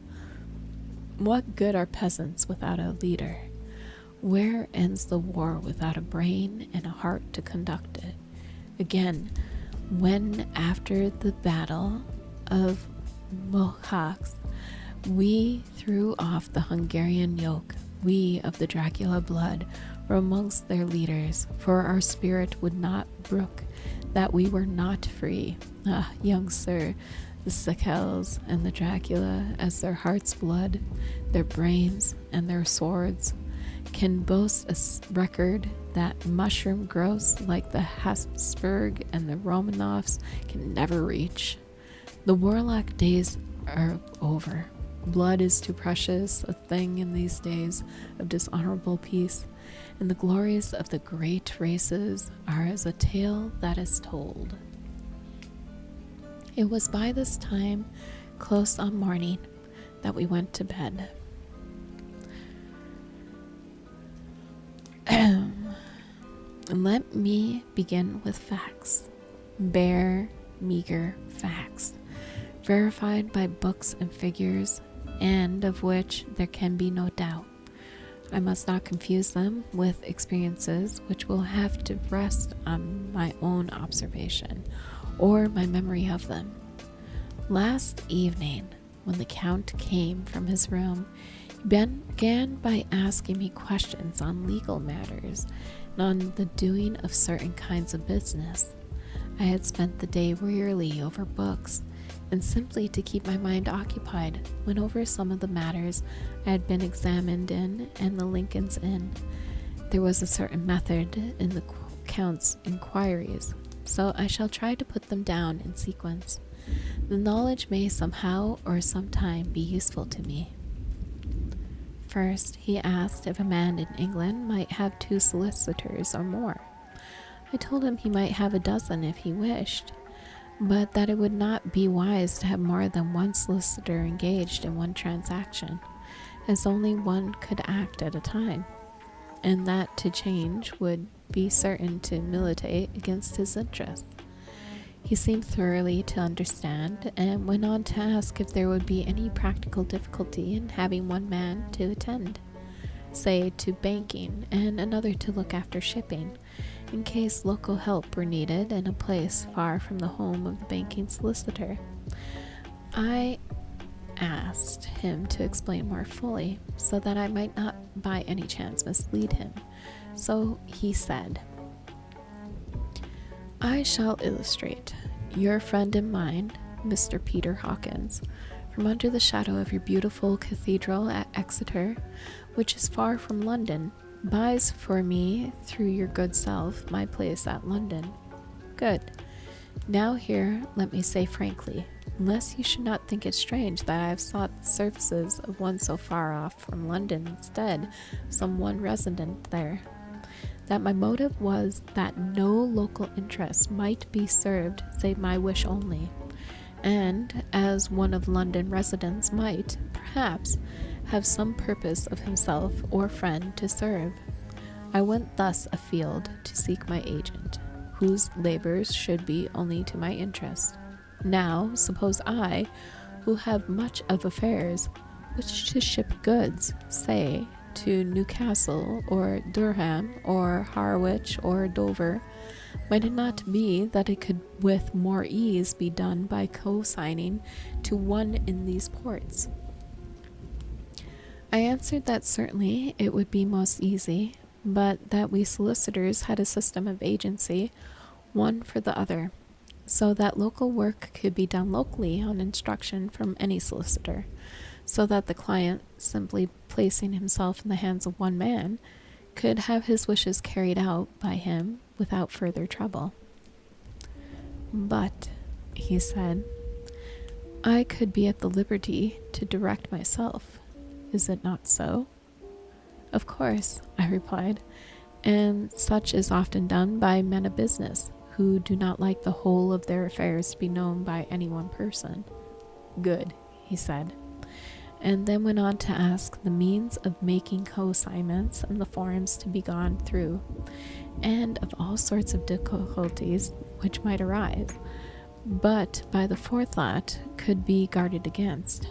What good are peasants without a leader? Where ends the war without a brain and a heart to conduct it? Again, when after the battle of Mohacs, we threw off the Hungarian yoke, we of the Dracula blood were amongst their leaders, for our spirit would not brook that we were not free. Ah, young sir, the Sakels and the Dracula, as their heart's blood, their brains, and their swords, can boast a record that mushroom growths like the Habsburg and the Romanovs can never reach. The warlock days are over. Blood is too precious a thing in these days of dishonorable peace, and the glories of the great races are as a tale that is told. It was by this time, close on morning, that we went to bed. Let me begin with facts. Bare, meager facts, verified by books and figures, and of which there can be no doubt. I must not confuse them with experiences which will have to rest on my own observation or my memory of them. Last evening, when the Count came from his room, he began by asking me questions on legal matters and on the doing of certain kinds of business. I had spent the day wearily over books, and simply to keep my mind occupied, went over some of the matters I had been examined in and the Lincoln's Inn. There was a certain method in the Count's inquiries, so I shall try to put them down in sequence. The knowledge may somehow or sometime be useful to me. First, he asked if a man in England might have 2 solicitors or more. I told him he might have a dozen if he wished, but that it would not be wise to have more than one solicitor engaged in one transaction, as only one could act at a time, and that to change would be certain to militate against his interests. He seemed thoroughly to understand, and went on to ask if there would be any practical difficulty in having one man to attend, say, to banking, and another to look after shipping, in case local help were needed in a place far from the home of the banking solicitor. I asked him to explain more fully, so that I might not by any chance mislead him. So he said, "I shall illustrate. Your friend and mine, Mr. Peter Hawkins, from under the shadow of your beautiful cathedral at Exeter, which is far from London, buys for me, through your good self, my place at London. Good. Now here let me say frankly, lest you should not think it strange that I have sought the services of one so far off from London instead of some one resident there, that my motive was that no local interest might be served save my wish only, and as one of London residents might, perhaps, have some purpose of himself or friend to serve. I went thus afield to seek my agent, whose labors should be only to my interest. Now, suppose I, who have much of affairs, wish to ship goods, say, to Newcastle, or Durham, or Harwich, or Dover, might it not be that it could with more ease be done by co-signing to one in these ports?" I answered that certainly it would be most easy, but that we solicitors had a system of agency, one for the other, so that local work could be done locally on instruction from any solicitor, so that the client, simply placing himself in the hands of one man, could have his wishes carried out by him without further trouble. "But," he said, "I could be at the liberty to direct myself. Is it not so?" "Of course," I replied, "and such is often done by men of business, who do not like the whole of their affairs to be known by any one person." "Good," he said, and then went on to ask the means of making co-assignments and the forms to be gone through, and of all sorts of difficulties which might arise, but by the forethought could be guarded against.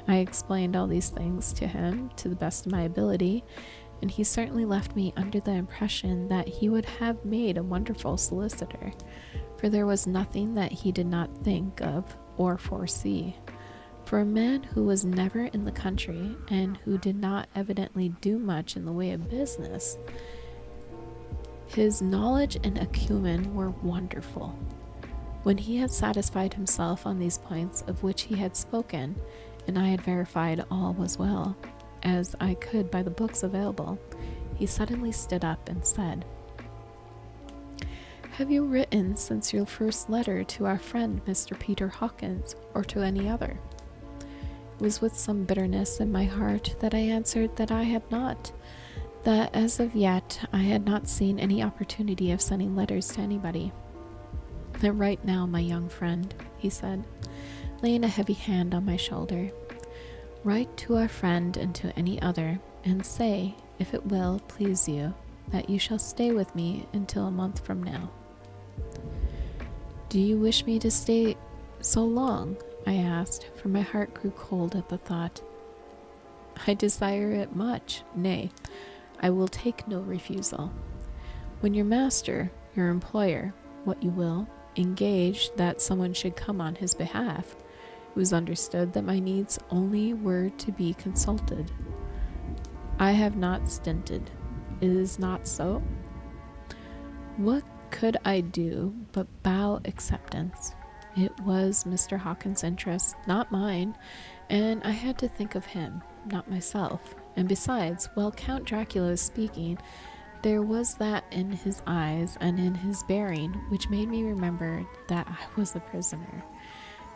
I explained all these things to him to the best of my ability, and he certainly left me under the impression that he would have made a wonderful solicitor, for there was nothing that he did not think of or foresee. For a man who was never in the country, and who did not evidently do much in the way of business, his knowledge and acumen were wonderful. When he had satisfied himself on these points of which he had spoken, and I had verified all was well, as I could by the books available, he suddenly stood up and said, "Have you written since your first letter to our friend Mr. Peter Hawkins, or to any other?" It was with some bitterness in my heart that I answered that I had not, that as of yet I had not seen any opportunity of sending letters to anybody. "That right now, my young friend," he said, laying a heavy hand on my shoulder, "write to our friend and to any other, and say, if it will please you, that you shall stay with me until a month from now." "Do you wish me to stay so long?" I asked, for my heart grew cold at the thought. "I desire it much. Nay, I will take no refusal. When your master, your employer, what you will, engaged that someone should come on his behalf, it was understood that my needs only were to be consulted. I have not stinted. It is not so?" What could I do but bow acceptance? It was Mr. Hawkins' interest, not mine, and I had to think of him, not myself. And besides, while Count Dracula was speaking, there was that in his eyes and in his bearing which made me remember that I was a prisoner,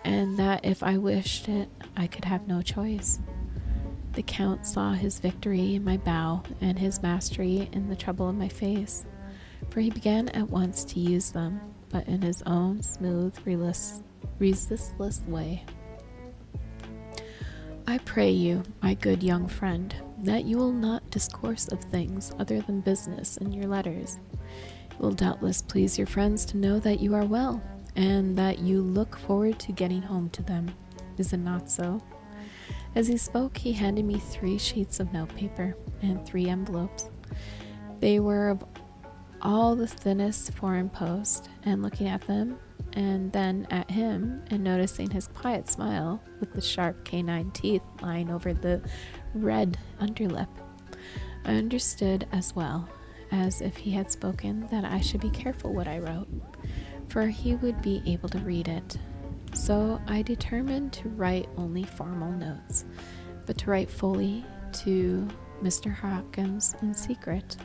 and that if I wished it, I could have no choice. The Count saw his victory in my bow and his mastery in the trouble in my face, for he began at once to use them, but in his own smooth, resistless way. "I pray you, my good young friend, that you will not discourse of things other than business in your letters. It will doubtless please your friends to know that you are well, and that you look forward to getting home to them. Is it not so?" As he spoke, he handed me 3 sheets of notepaper and 3 envelopes. They were of all the thinnest foreign post, and looking at them, and then at him, and noticing his quiet smile with the sharp canine teeth lying over the red underlip, I understood as well as if he had spoken that I should be careful what I wrote, for he would be able to read it. So I determined to write only formal notes, but to write fully to Mr. Hawkins in secret,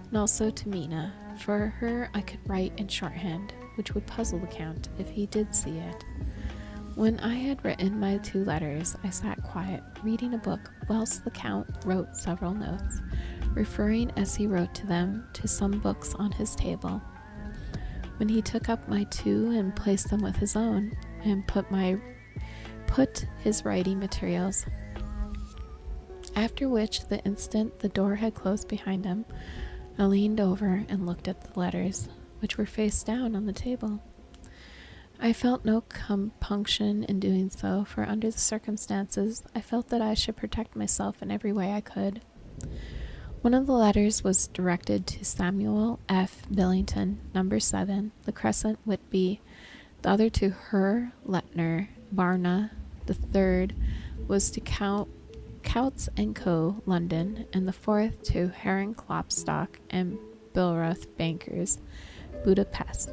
and also to Mina. For her I could write in shorthand, which would puzzle the Count if he did see it. When I had written my 2 letters, I sat quiet, reading a book, whilst the Count wrote several notes, referring as he wrote to them to some books on his table. When he took up my 2 and placed them with his own, and put his writing materials, after which the instant the door had closed behind him, I leaned over and looked at the letters, which were face down on the table. I felt no compunction in doing so, for under the circumstances, I felt that I should protect myself in every way I could. One of the letters was directed to Samuel F. Billington, number 7, The Crescent, Whitby. The other to Her Letner, Barna. The third was to Coutts and Co., London, and the 4th to Heron Klopstock and Bilroth Bankers, Budapest.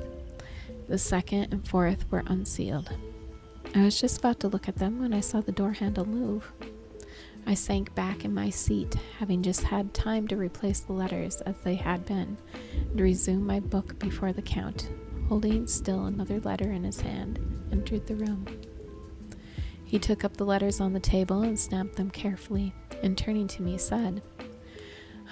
The 2nd and 4th were unsealed. I was just about to look at them when I saw the door handle move. I sank back in my seat, having just had time to replace the letters as they had been, and resume my book before the Count, holding still another letter in his hand, entered the room. He took up the letters on the table and stamped them carefully, and turning to me said,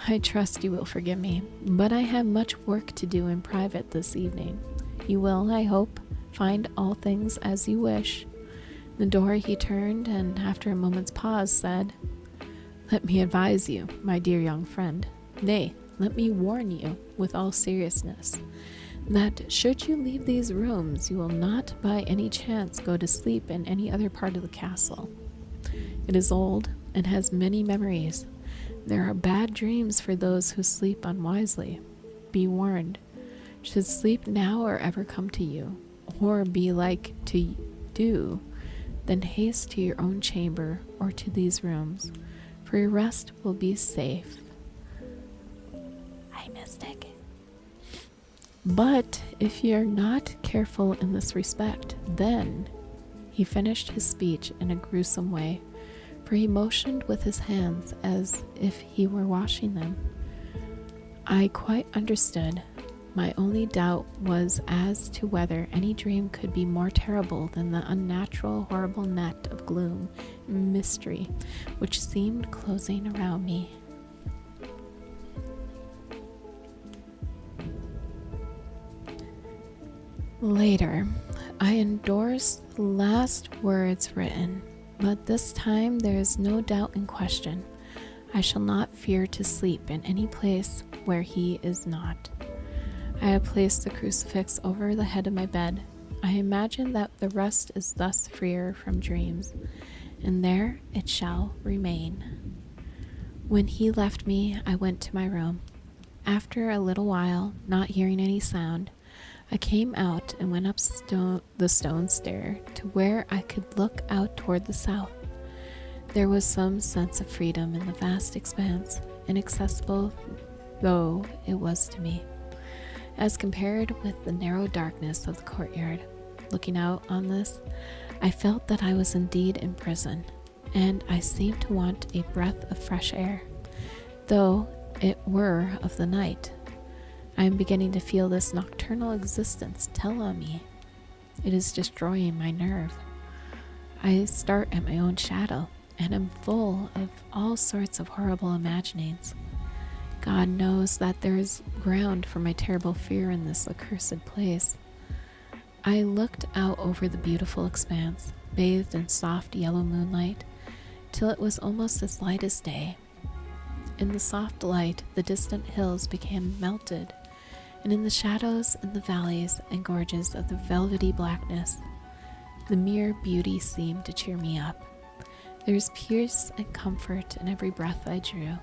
"I trust you will forgive me, but I have much work to do in private this evening. You will, I hope, find all things as you wish." The door he turned, and after a moment's pause said, "Let me advise you, my dear young friend, nay, let me warn you with all seriousness, that should you leave these rooms, you will not by any chance go to sleep in any other part of the castle. It is old and has many memories. There are bad dreams for those who sleep unwisely. Be warned. Should sleep now or ever come to you, or be like to do, then haste to your own chamber or to these rooms, for your rest will be safe. I mystic. But if you're not careful in this respect, then," he finished his speech in a gruesome way, for he motioned with his hands as if he were washing them. I quite understood. My only doubt was as to whether any dream could be more terrible than the unnatural, horrible net of gloom and mystery which seemed closing around me. Later, I endorsed the last words written, but this time there is no doubt in question. I shall not fear to sleep in any place where he is not. I have placed the crucifix over the head of my bed. I imagine that the rest is thus freer from dreams, and there it shall remain. When he left me, I went to my room. After a little while, not hearing any sound, I came out and went up the stone stair to where I could look out toward the south. There was some sense of freedom in the vast expanse, inaccessible though it was to me, as compared with the narrow darkness of the courtyard. Looking out on this, I felt that I was indeed in prison, and I seemed to want a breath of fresh air, though it were of the night. I am beginning to feel this nocturnal existence tell on me. It is destroying my nerve. I start at my own shadow, and am full of all sorts of horrible imaginings. God knows that there is ground for my terrible fear in this accursed place. I looked out over the beautiful expanse, bathed in soft yellow moonlight, till it was almost as light as day. In the soft light, the distant hills became melted, and in the shadows and the valleys and gorges of the velvety blackness, the mere beauty seemed to cheer me up. There was peace and comfort in every breath I drew.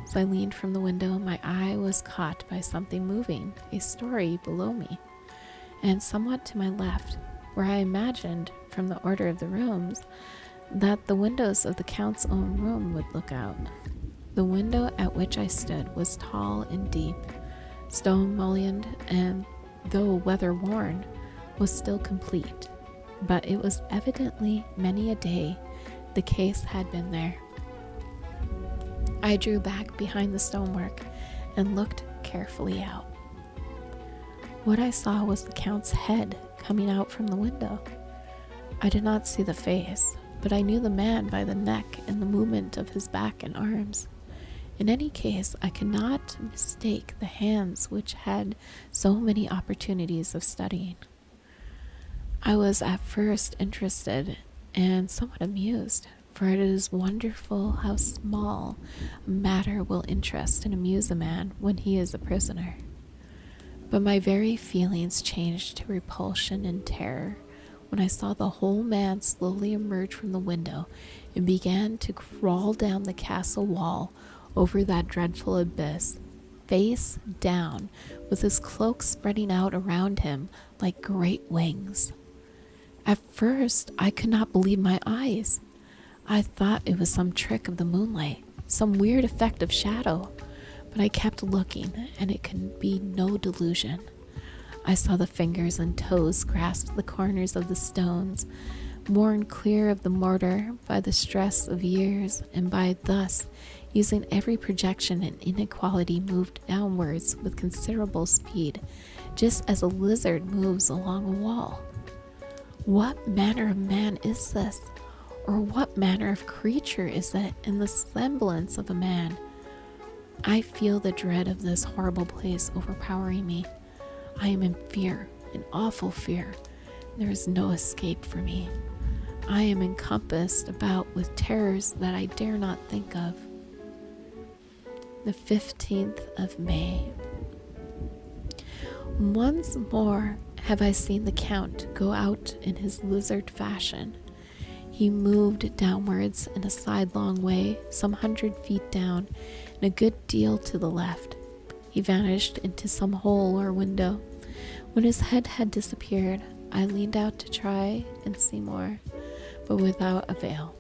As I leaned from the window, my eye was caught by something moving a story below me, and somewhat to my left, where I imagined, from the order of the rooms, that the windows of the Count's own room would look out. The window at which I stood was tall and deep, stone-mullioned, and though weather-worn, was still complete. But it was evidently many a day the case had been there. I drew back behind the stonework and looked carefully out. What I saw was the Count's head coming out from the window. I did not see the face, but I knew the man by the neck and the movement of his back and arms. In any case, I could not mistake the hands which had so many opportunities of studying. I was at first interested and somewhat amused, for it is wonderful how small a matter will interest and amuse a man when he is a prisoner. But my very feelings changed to repulsion and terror when I saw the whole man slowly emerge from the window and began to crawl down the castle wall over that dreadful abyss, face down, with his cloak spreading out around him like great wings. At first, I could not believe my eyes. I thought it was some trick of the moonlight, some weird effect of shadow, but I kept looking, and it could be no delusion. I saw the fingers and toes grasp the corners of the stones, worn clear of the mortar by the stress of years, and by thus using every projection and inequality moved downwards with considerable speed, just as a lizard moves along a wall. What manner of man is this? Or what manner of creature is it in the semblance of a man? I feel the dread of this horrible place overpowering me. I am in fear, in awful fear. There is no escape for me. I am encompassed about with terrors that I dare not think of. The 15th of May. Once more have I seen the Count go out in his lizard fashion. He moved downwards in a sidelong way, some 100 feet down, and a good deal to the left. He vanished into some hole or window. When his head had disappeared, I leaned out to try and see more, but without avail.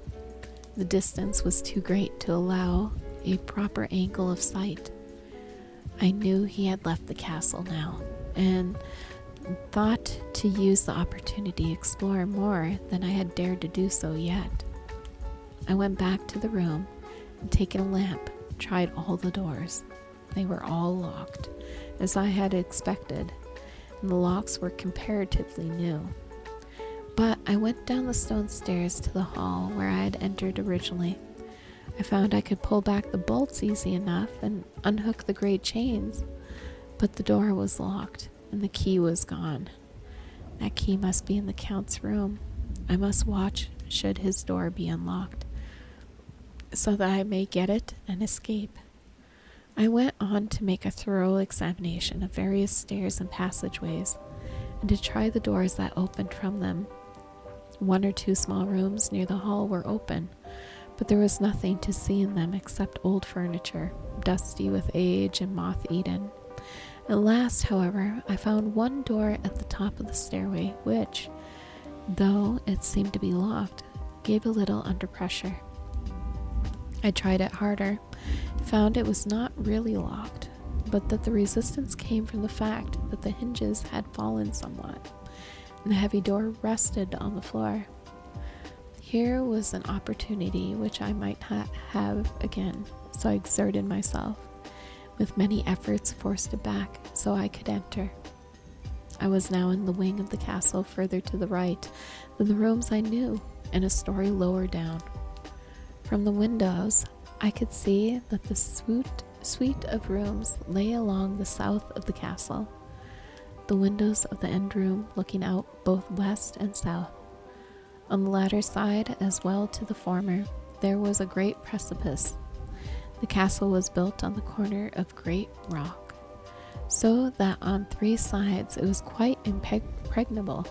The distance was too great to allow a proper angle of sight. I knew he had left the castle now, and thought to use the opportunity to explore more than I had dared to do so yet. I went back to the room and, taking a lamp, tried all the doors. They were all locked, as I had expected, and the locks were comparatively new. But I went down the stone stairs to the hall where I had entered originally. I found I could pull back the bolts easy enough and unhook the great chains, but the door was locked and the key was gone. That key must be in the Count's room. I must watch should his door be unlocked, so that I may get it and escape. I went on to make a thorough examination of various stairs and passageways, and to try the doors that opened from them. 1 or 2 small rooms near the hall were open, but there was nothing to see in them except old furniture, dusty with age and moth-eaten. At last, however, I found one door at the top of the stairway which, though it seemed to be locked, gave a little under pressure. I tried it harder, found it was not really locked, but that the resistance came from the fact that the hinges had fallen somewhat, and the heavy door rested on the floor. Here was an opportunity which I might not have again, so I exerted myself. With many efforts forced it back so I could enter. I was now in the wing of the castle further to the right than the rooms I knew, and a story lower down. From the windows, I could see that the suite of rooms lay along the south of the castle, the windows of the end room looking out both west and south. On the latter side, as well to the former, there was a great precipice. The castle was built on the corner of great rock, so that on 3 sides it was quite impregnable,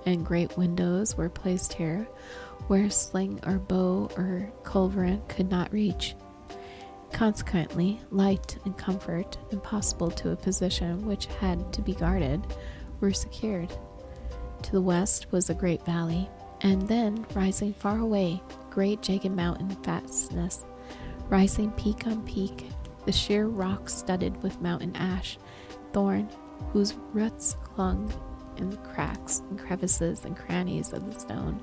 and great windows were placed here where sling or bow or culverin could not reach. Consequently, light and comfort, impossible to a position which had to be guarded, were secured. To the west was a great valley, and then, rising far away, great jagged mountain fastness, rising peak on peak, the sheer rock studded with mountain ash, thorn, whose roots clung in the cracks and crevices and crannies of the stone.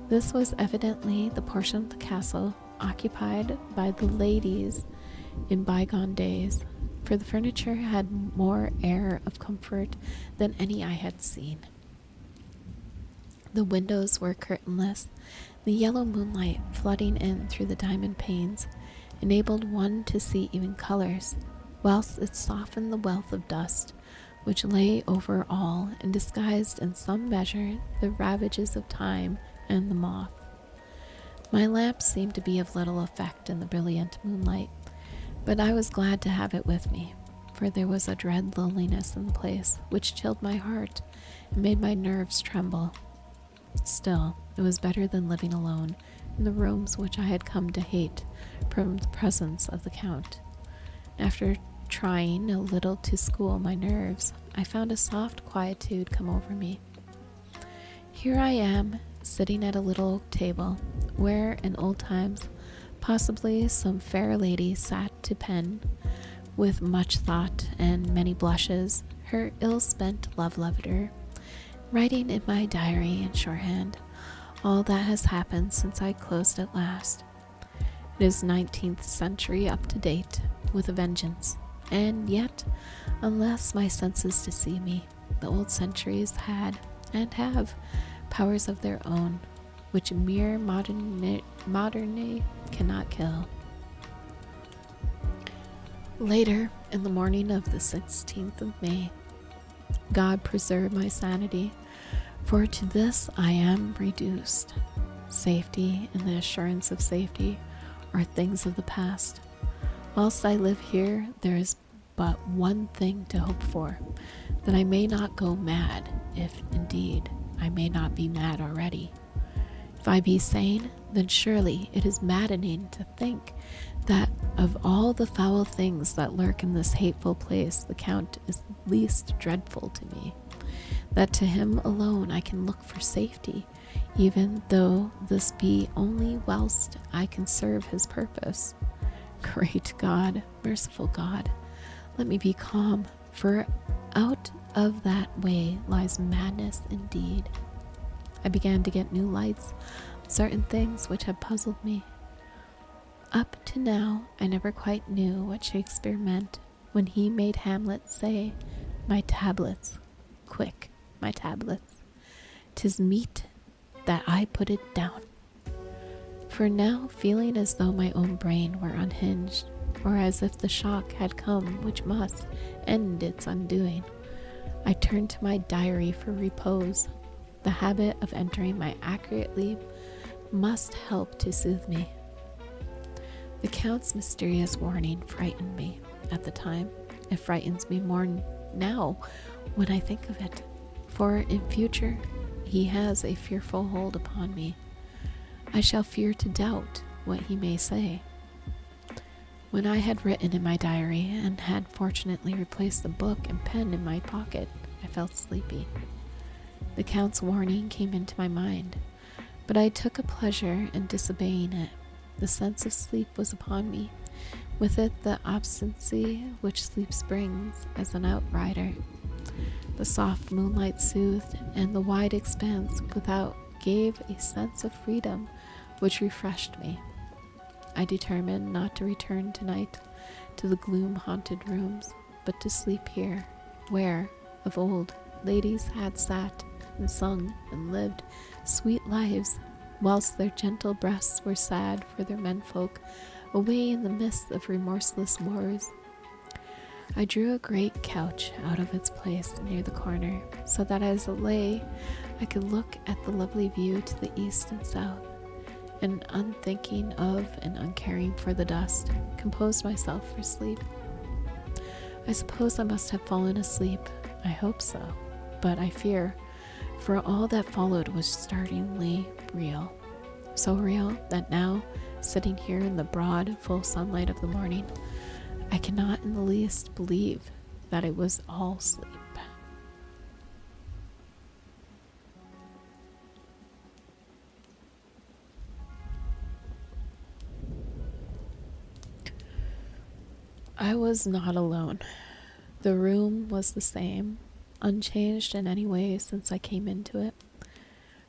This was evidently the portion of the castle occupied by the ladies in bygone days, for the furniture had more air of comfort than any I had seen. The windows were curtainless. The yellow moonlight flooding in through the diamond panes enabled one to see even colors, whilst it softened the wealth of dust which lay over all and disguised in some measure the ravages of time and the moth. My lamp seemed to be of little effect in the brilliant moonlight, but I was glad to have it with me, for there was a dread loneliness in the place which chilled my heart and made my nerves tremble. Still, it was better than living alone in the rooms which I had come to hate from the presence of the Count. After trying a little to school my nerves, I found a soft quietude come over me. Here I am, sitting at a little oak table, where in old times possibly some fair lady sat to pen, with much thought and many blushes, her ill-spent love-letter, writing in my diary in shorthand all that has happened since I closed at last. It is 19th century up to date, with a vengeance, and yet, unless my senses deceive me, the old centuries had, and have, powers of their own, which mere modernity cannot kill. Later, in the morning of the 16th of May, God preserve my sanity, for to this I am reduced. Safety and the assurance of safety are things of the past. Whilst I live here, there is but one thing to hope for, that I may not go mad, if indeed I may not be mad already. If I be sane, then surely it is maddening to think that of all the foul things that lurk in this hateful place, the Count is least dreadful to me, that to him alone I can look for safety, even though this be only whilst I can serve his purpose. Great God, merciful God, let me be calm, for out of that way lies madness indeed. I began to get new lights on certain things which had puzzled me. Up to now, I never quite knew what Shakespeare meant when he made Hamlet say, "My tablets, quick, my tablets, 'tis meet that I put it down." For now, feeling as though my own brain were unhinged, or as if the shock had come which must end its undoing, I turned to my diary for repose. The habit of entering my accurate leave must help to soothe me. The Count's mysterious warning frightened me at the time. It frightens me more now when I think of it, for in future he has a fearful hold upon me. I shall fear to doubt what he may say. When I had written in my diary and had fortunately replaced the book and pen in my pocket, I felt sleepy. The Count's warning came into my mind, but I took a pleasure in disobeying it. The sense of sleep was upon me, with it the obstinacy which sleep brings as an outrider. The soft moonlight soothed, and the wide expanse without gave a sense of freedom which refreshed me. I determined not to return tonight to the gloom-haunted rooms, but to sleep here, where, of old, ladies had sat and sung and lived sweet lives, whilst their gentle breasts were sad for their menfolk away in the midst of remorseless wars. I drew a great couch out of its place near the corner, so that as I lay, I could look at the lovely view to the east and south, and unthinking of and uncaring for the dust, composed myself for sleep. I suppose I must have fallen asleep. I hope so, but I fear, for all that followed was startlingly real. So real that now, sitting here in the broad, full sunlight of the morning, I cannot in the least believe that it was all sleep. I was not alone. The room was the same, unchanged in any way since I came into it.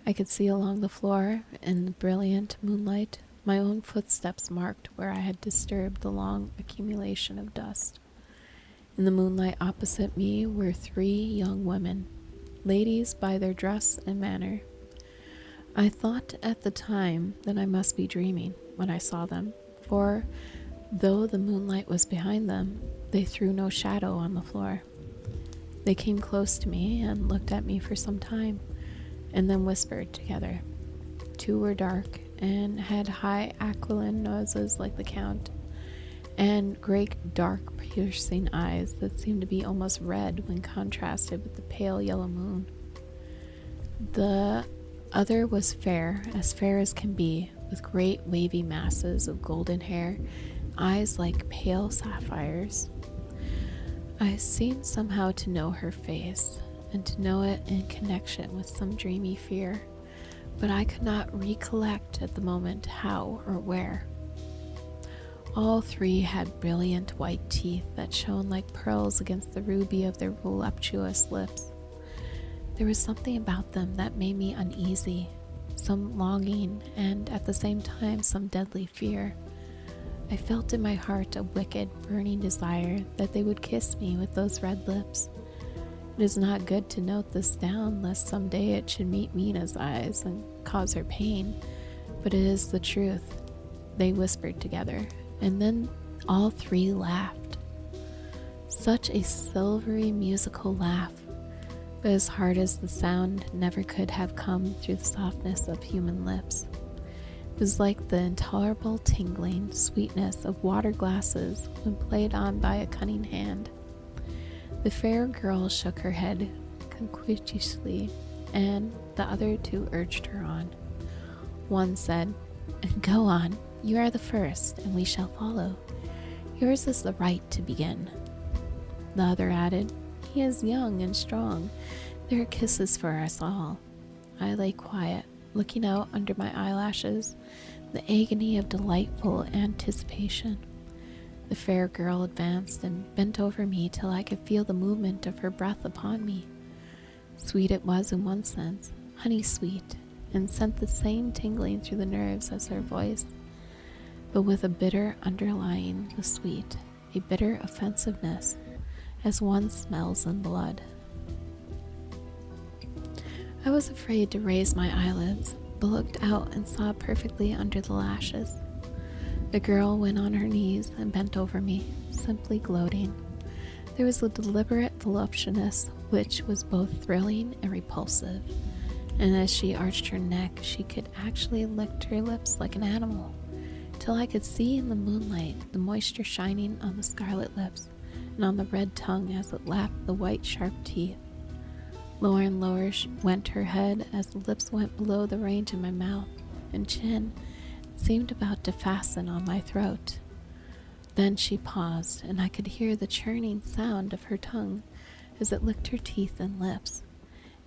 I could see along the floor, in the brilliant moonlight, my own footsteps marked where I had disturbed the long accumulation of dust. In the moonlight opposite me were 3 young women, ladies by their dress and manner. I thought at the time that I must be dreaming when I saw them, for though the moonlight was behind them, they threw no shadow on the floor. They came close to me and looked at me for some time, and then whispered together. 2 were dark and had high aquiline noses like the Count, and great dark piercing eyes that seemed to be almost red when contrasted with the pale yellow moon. The other was fair as can be, with great wavy masses of golden hair, eyes like pale sapphires. I seemed somehow to know her face, and to know it in connection with some dreamy fear, but I could not recollect at the moment how or where. All 3 had brilliant white teeth that shone like pearls against the ruby of their voluptuous lips. There was something about them that made me uneasy, some longing, and at the same time some deadly fear. I felt in my heart a wicked, burning desire that they would kiss me with those red lips. It is not good to note this down, lest some day it should meet Mina's eyes and cause her pain, but it is the truth. They whispered together, and then all 3 laughed. Such a silvery, musical laugh, but as hard as the sound never could have come through the softness of human lips. It was like the intolerable tingling sweetness of water glasses when played on by a cunning hand. The fair girl shook her head conquisitiously, and the other 2 urged her on. One said, "Go on, you are the first, and we shall follow. Yours is the right to begin." The other added, "He is young and strong. There are kisses for us all." I lay quiet, looking out under my eyelashes, the agony of delightful anticipation. The fair girl advanced and bent over me till I could feel the movement of her breath upon me. Sweet it was in one sense, honey sweet, and sent the same tingling through the nerves as her voice, but with a bitter underlying the sweet. a bitter offensiveness, as one smells in blood. I was afraid to raise my eyelids, but looked out and saw perfectly under the lashes. The girl went on her knees and bent over me, simply gloating. There was a deliberate voluptuousness which was both thrilling and repulsive, and as she arched her neck, she could actually lick her lips like an animal, till I could see in the moonlight the moisture shining on the scarlet lips and on the red tongue as it lapped the white sharp teeth. Lower and lower went her head as the lips went below the range of my mouth and chin, seemed about to fasten on my throat. Then she paused, and I could hear the churning sound of her tongue as it licked her teeth and lips.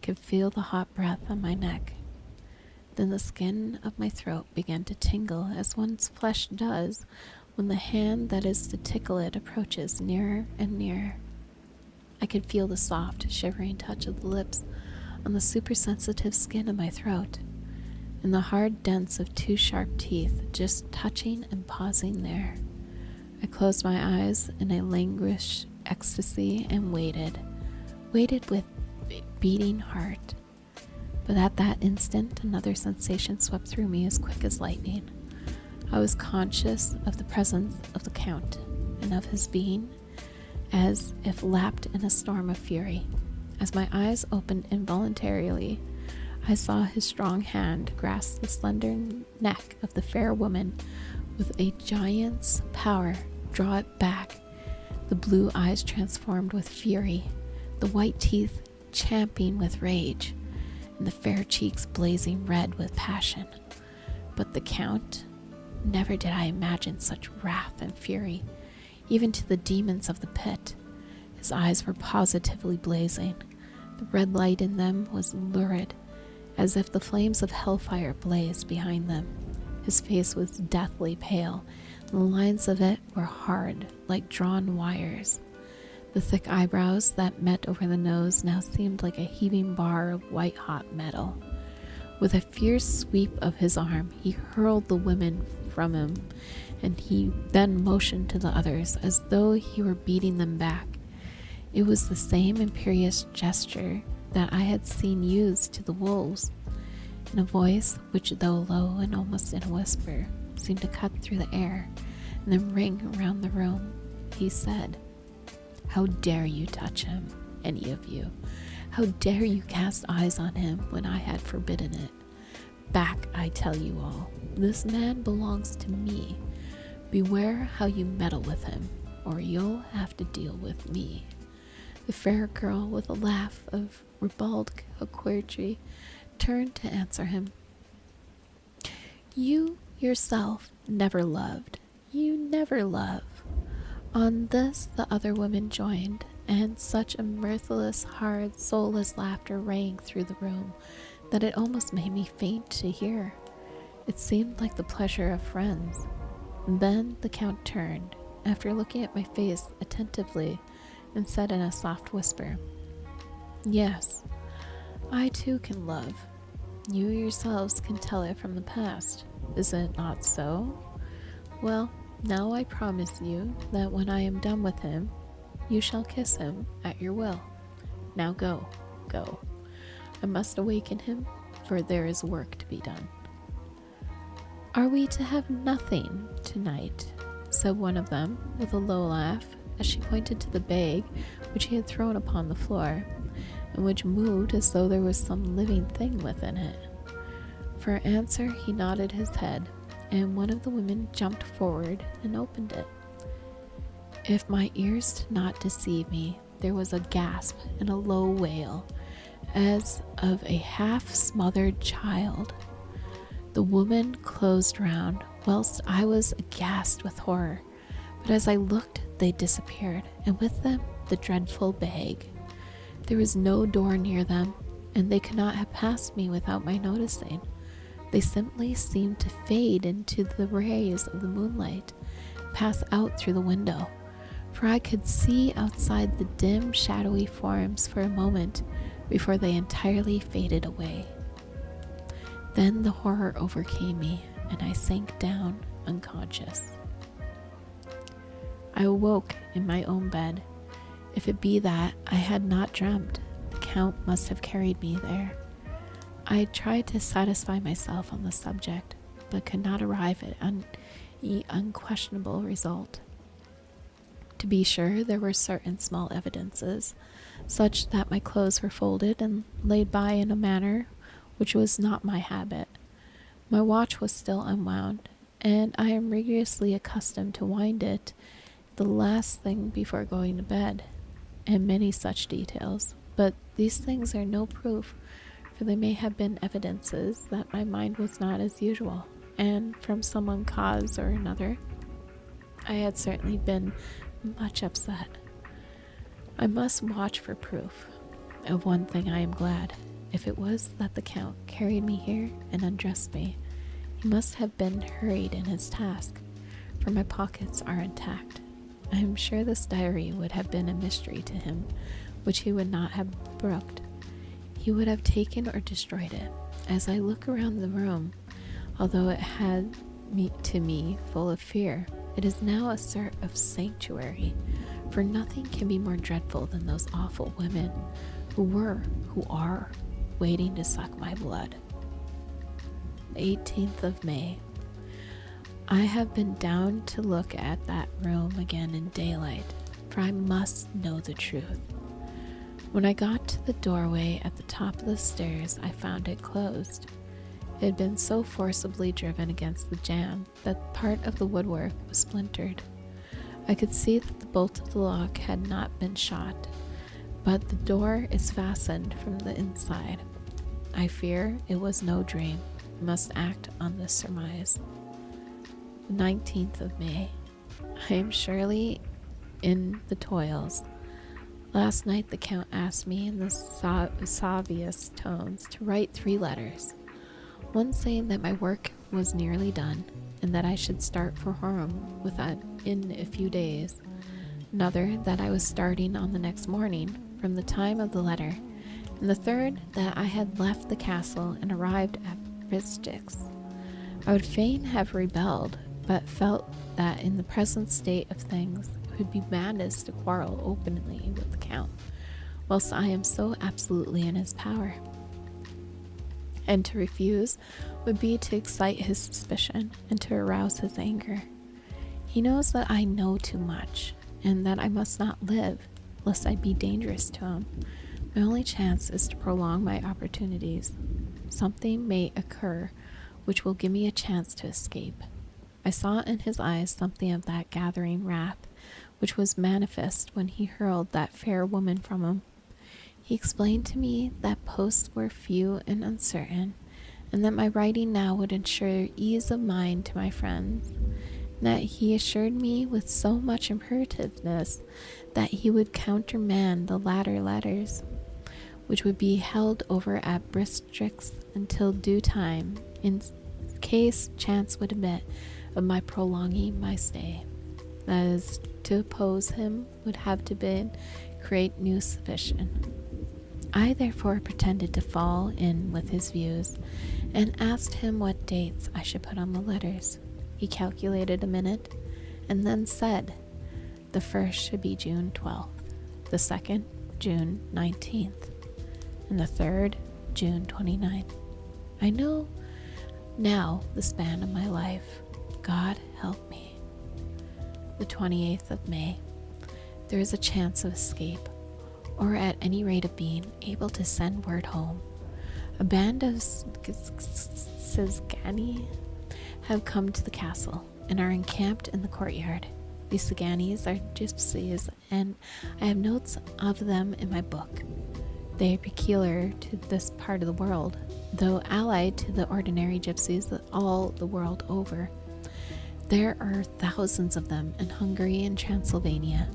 I could feel the hot breath on my neck. Then the skin of my throat began to tingle as one's flesh does when the hand that is to tickle it approaches nearer and nearer. I could feel the soft, shivering touch of the lips on the supersensitive skin of my throat, and the hard dents of two sharp teeth just touching and pausing there. I closed my eyes in a languished ecstasy and waited with beating heart. But at that instant, another sensation swept through me as quick as lightning. I was conscious of the presence of the Count, and of his being as if lapped in a storm of fury. As my eyes opened involuntarily, I saw his strong hand grasp the slender neck of the fair woman with a giant's power, draw it back, the blue eyes transformed with fury, the white teeth champing with rage, and the fair cheeks blazing red with passion. But the Count, never did I imagine such wrath and fury, even to the demons of the pit. His eyes were positively blazing. The red light in them was lurid, as if the flames of hellfire blazed behind them. His face was deathly pale, and the lines of it were hard, like drawn wires. The thick eyebrows that met over the nose now seemed like a heaving bar of white-hot metal. With a fierce sweep of his arm, he hurled the women from him, and he then motioned to the others as though he were beating them back. It was the same imperious gesture that I had seen used to the wolves. In a voice which, though low and almost in a whisper, seemed to cut through the air and then ring around the room, he said, "How dare you touch him, any of you? How dare you cast eyes on him when I had forbidden it? Back, I tell you all. This man belongs to me. Beware how you meddle with him, or you'll have to deal with me." The fair girl, with a laugh of ribald coquetry, turned to answer him. "You yourself never loved. You never love." On this the other women joined, and such a mirthless, hard, soulless laughter rang through the room that it almost made me faint to hear. It seemed like the pleasure of friends. Then the Count turned, after looking at my face attentively, and said in a soft whisper, "Yes, I too can love. You yourselves can tell it from the past. Is it not so? Well, now I promise you that when I am done with him, you shall kiss him at your will. Now go, go. I must awaken him, for there is work to be done." "Are we to have nothing tonight?" said one of them with a low laugh, as she pointed to the bag which he had thrown upon the floor, and which moved as though there was some living thing within it. For answer he nodded his head, and one of the women jumped forward and opened it. If my ears did not deceive me, there was a gasp and a low wail, as of a half-smothered child. The woman closed round, whilst I was aghast with horror, but as I looked, they disappeared, and with them the dreadful bag. There was no door near them, and they could not have passed me without my noticing. They simply seemed to fade into the rays of the moonlight, pass out through the window, for I could see outside the dim, shadowy forms for a moment before they entirely faded away. Then the horror overcame me, and I sank down unconscious. I awoke in my own bed. If it be that I had not dreamt, the Count must have carried me there. I tried to satisfy myself on the subject, but could not arrive at an unquestionable result. To be sure, there were certain small evidences, such that my clothes were folded and laid by in a manner which was not my habit. My watch was still unwound, and I am rigorously accustomed to wind it the last thing before going to bed, and many such details. But these things are no proof, for they may have been evidences that my mind was not as usual, and from some one cause or another, I had certainly been much upset. I must watch for proof. Of one thing I am glad. If it was that the Count carried me here and undressed me, he must have been hurried in his task, for my pockets are intact. I am sure this diary would have been a mystery to him, which he would not have brooked. He would have taken or destroyed it. As I look around the room, although it had to me full of fear, it is now a sort of sanctuary, for nothing can be more dreadful than those awful women who are, waiting to suck my blood. 18th of May. I have been down to look at that room again in daylight, for I must know the truth. When I got to the doorway at the top of the stairs, I found it closed. It had been so forcibly driven against the jamb that part of the woodwork was splintered. I could see that the bolt of the lock had not been shot, but the door is fastened from the inside. I fear it was no dream. I must act on this surmise. 19th of May. I am surely in the toils. Last night the Count asked me in the suavest tones to write 3 letters. One saying that my work was nearly done, and that I should start for home in a few days. Another that I was starting on the next morning from the time of the letter, and the third that I had left the castle and arrived at Ristix. I would fain have rebelled, but felt that in the present state of things it would be madness to quarrel openly with the Count, whilst I am so absolutely in his power. And to refuse would be to excite his suspicion and to arouse his anger. He knows that I know too much, and that I must not live, lest I be dangerous to him. My only chance is to prolong my opportunities. Something may occur which will give me a chance to escape. I saw in his eyes something of that gathering wrath which was manifest when he hurled that fair woman from him. He explained to me that posts were few and uncertain, and that my writing now would ensure ease of mind to my friends, and that he assured me with so much imperativeness that he would countermand the latter letters, which would be held over at Bristrix until due time, in case chance would admit of my prolonging my stay. That is, to oppose him would have to create new suspicion. I therefore pretended to fall in with his views, and asked him what dates I should put on the letters. He calculated a minute, and then said, the first should be June 12th, the second, June 19th, and the third, June 29th. I know now the span of my life. God help me. The 28th of May. There is a chance of escape, or at any rate of being able to send word home. A band of Szgany have come to the castle and are encamped in the courtyard. These Szganys are gypsies, and I have notes of them in my book. They are peculiar to this part of the world, though allied to the ordinary gypsies all the world over. There are thousands of them in Hungary and Transylvania,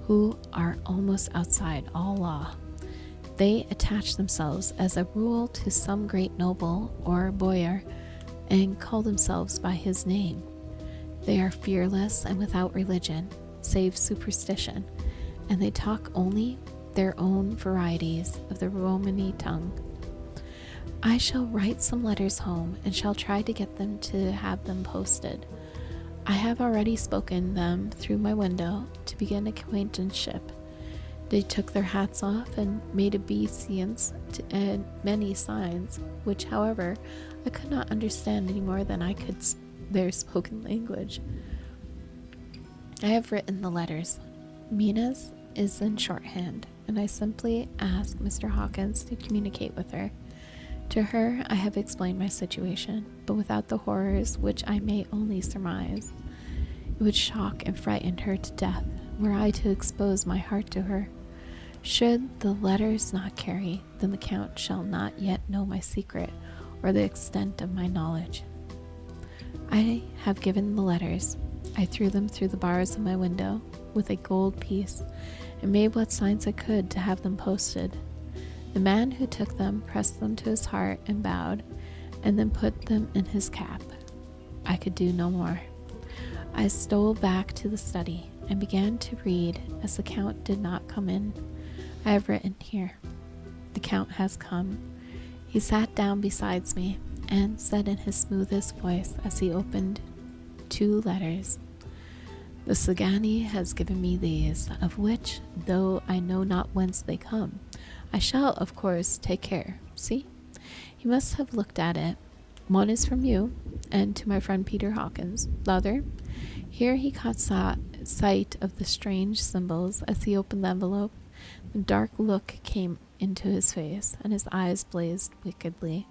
who are almost outside all law. They attach themselves as a rule to some great noble or boyar and call themselves by his name. They are fearless and without religion, save superstition, and they talk only their own varieties of the Romany tongue. I shall write some letters home and shall try to get them to have them posted. I have already spoken them through my window to begin acquaintanceship. They took their hats off and made obeisance and many signs, which, however, I could not understand any more than I could their spoken language. I have written the letters. Mina's is in shorthand, and I simply ask Mr. Hawkins to communicate with her. To her, I have explained my situation, but without the horrors which I may only surmise. It would shock and frighten her to death were I to expose my heart to her. Should the letters not carry, then the Count shall not yet know my secret or the extent of my knowledge. I have given the letters. I threw them through the bars of my window with a gold piece and made what signs I could to have them posted. The man who took them pressed them to his heart and bowed, and then put them in his cap. I could do no more. I stole back to the study and began to read as the Count did not come in. I have written here. The Count has come. He sat down beside me and said in his smoothest voice as he opened 2 letters, "The Sagani has given me these, of which, though I know not whence they come, I shall, of course, take care. See?" He must have looked at it. "One is from you, and to my friend Peter Hawkins. The other," here he caught sight of the strange symbols as he opened the envelope. The dark look came into his face, and his eyes blazed wickedly.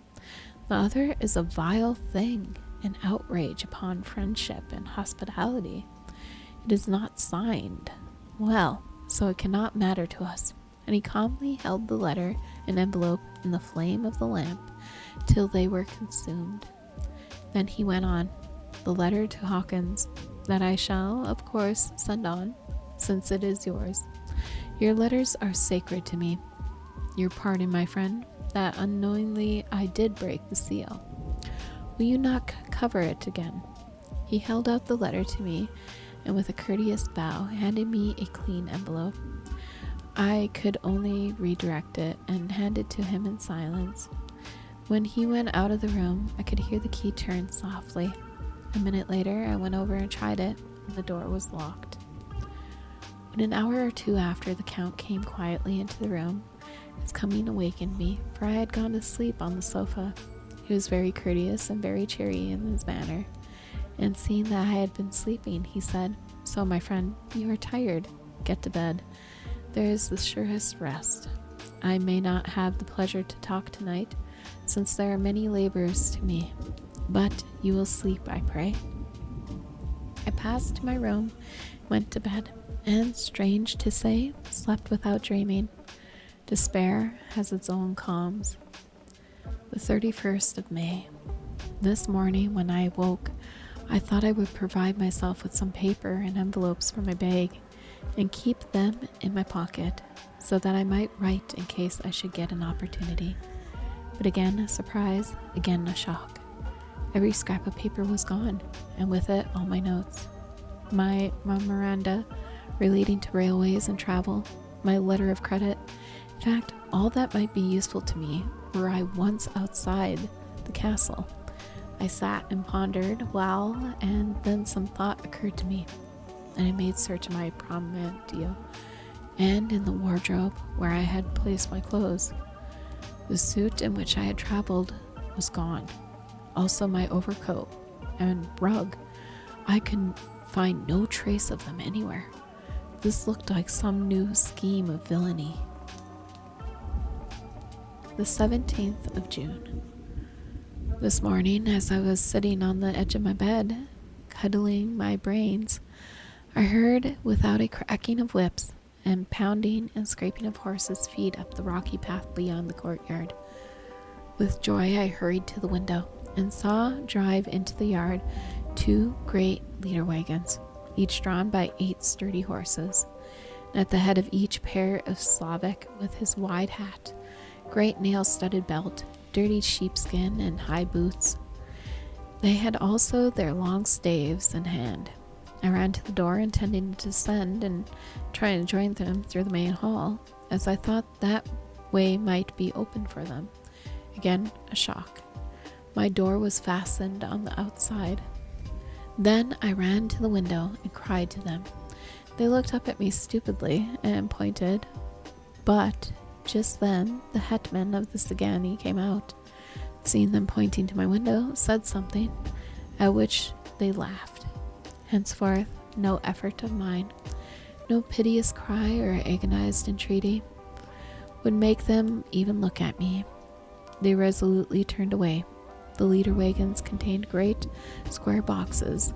"The other is a vile thing, an outrage upon friendship and hospitality. It is not signed. Well, so it cannot matter to us." And he calmly held the letter and envelope in the flame of the lamp till they were consumed. Then he went on, "The letter to Hawkins, that I shall, of course, send on, since it is yours. Your letters are sacred to me. Your pardon, my friend, that unknowingly I did break the seal. Will you not cover it again?" He held out the letter to me, and with a courteous bow handed me a clean envelope. I could only redirect it and hand it to him in silence. When he went out of the room, I could hear the key turn softly. A minute later, I went over and tried it, and the door was locked. When an hour or 2 after, the Count came quietly into the room. His coming awakened me, for I had gone to sleep on the sofa. He was very courteous and very cheery in his manner, and seeing that I had been sleeping, he said, "So, my friend, you are tired. Get to bed. There is the surest rest. I may not have the pleasure to talk tonight, since there are many labors to me, but you will sleep, I pray." I passed to my room, went to bed, and, strange to say, slept without dreaming. Despair has its own calms. The 31st of May. This morning, when I awoke, I thought I would provide myself with some paper and envelopes for my bag, and keep them in my pocket, so that I might write in case I should get an opportunity. But again a surprise, again a shock. Every scrap of paper was gone, and with it all my notes. My memoranda relating to railways and travel, my letter of credit, in fact, all that might be useful to me were I once outside the castle. I sat and pondered while, and then some thought occurred to me, and I made search of my portmanteau, and in the wardrobe where I had placed my clothes. The suit in which I had traveled was gone, also my overcoat and rug. I could find no trace of them anywhere. This looked like some new scheme of villainy. The 17th of June. This morning, as I was sitting on the edge of my bed, cuddling my brains, I heard, without a cracking of whips and pounding and scraping of horses' feet up the rocky path beyond the courtyard. With joy, I hurried to the window and saw drive into the yard 2 great leader wagons, each drawn by 8 sturdy horses, and at the head of each pair of Slavic with his wide hat, great nail-studded belt, dirty sheepskin, and high boots. They had also their long staves in hand. I ran to the door, intending to descend and try to join them through the main hall, as I thought that way might be open for them. Again, a shock. My door was fastened on the outside. Then I ran to the window and cried to them. They looked up at me stupidly and pointed, but just then the hetman of the Sagani came out. Seeing them pointing to my window, said something, at which they laughed. Henceforth, no effort of mine, no piteous cry or agonized entreaty, would make them even look at me. They resolutely turned away. The leader wagons contained great square boxes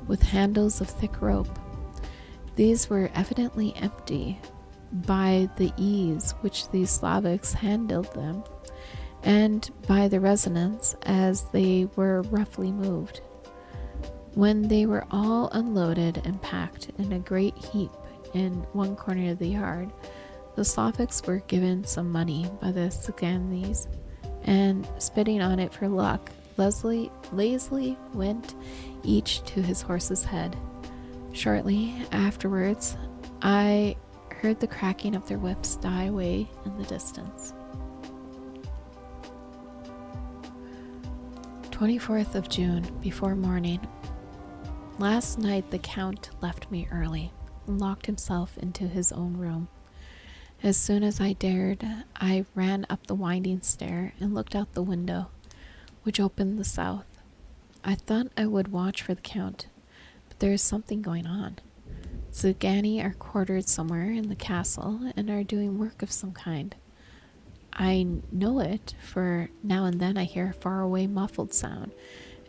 with handles of thick rope. These were evidently empty by the ease which these Slavics handled them, and by the resonance as they were roughly moved. When they were all unloaded and packed in a great heap in one corner of the yard, the Slavics were given some money by the Saganis, and spitting on it for luck, lazily went each to his horse's head. Shortly afterwards, I heard the cracking of their whips die away in the distance. 24th of June, before morning. Last night the Count left me early and locked himself into his own room. As soon as I dared, I ran up the winding stair and looked out the window, which opened the south. I thought I would watch for the Count, but there is something going on. Zagani are quartered somewhere in the castle and are doing work of some kind. I know it, for now and then I hear a faraway muffled sound,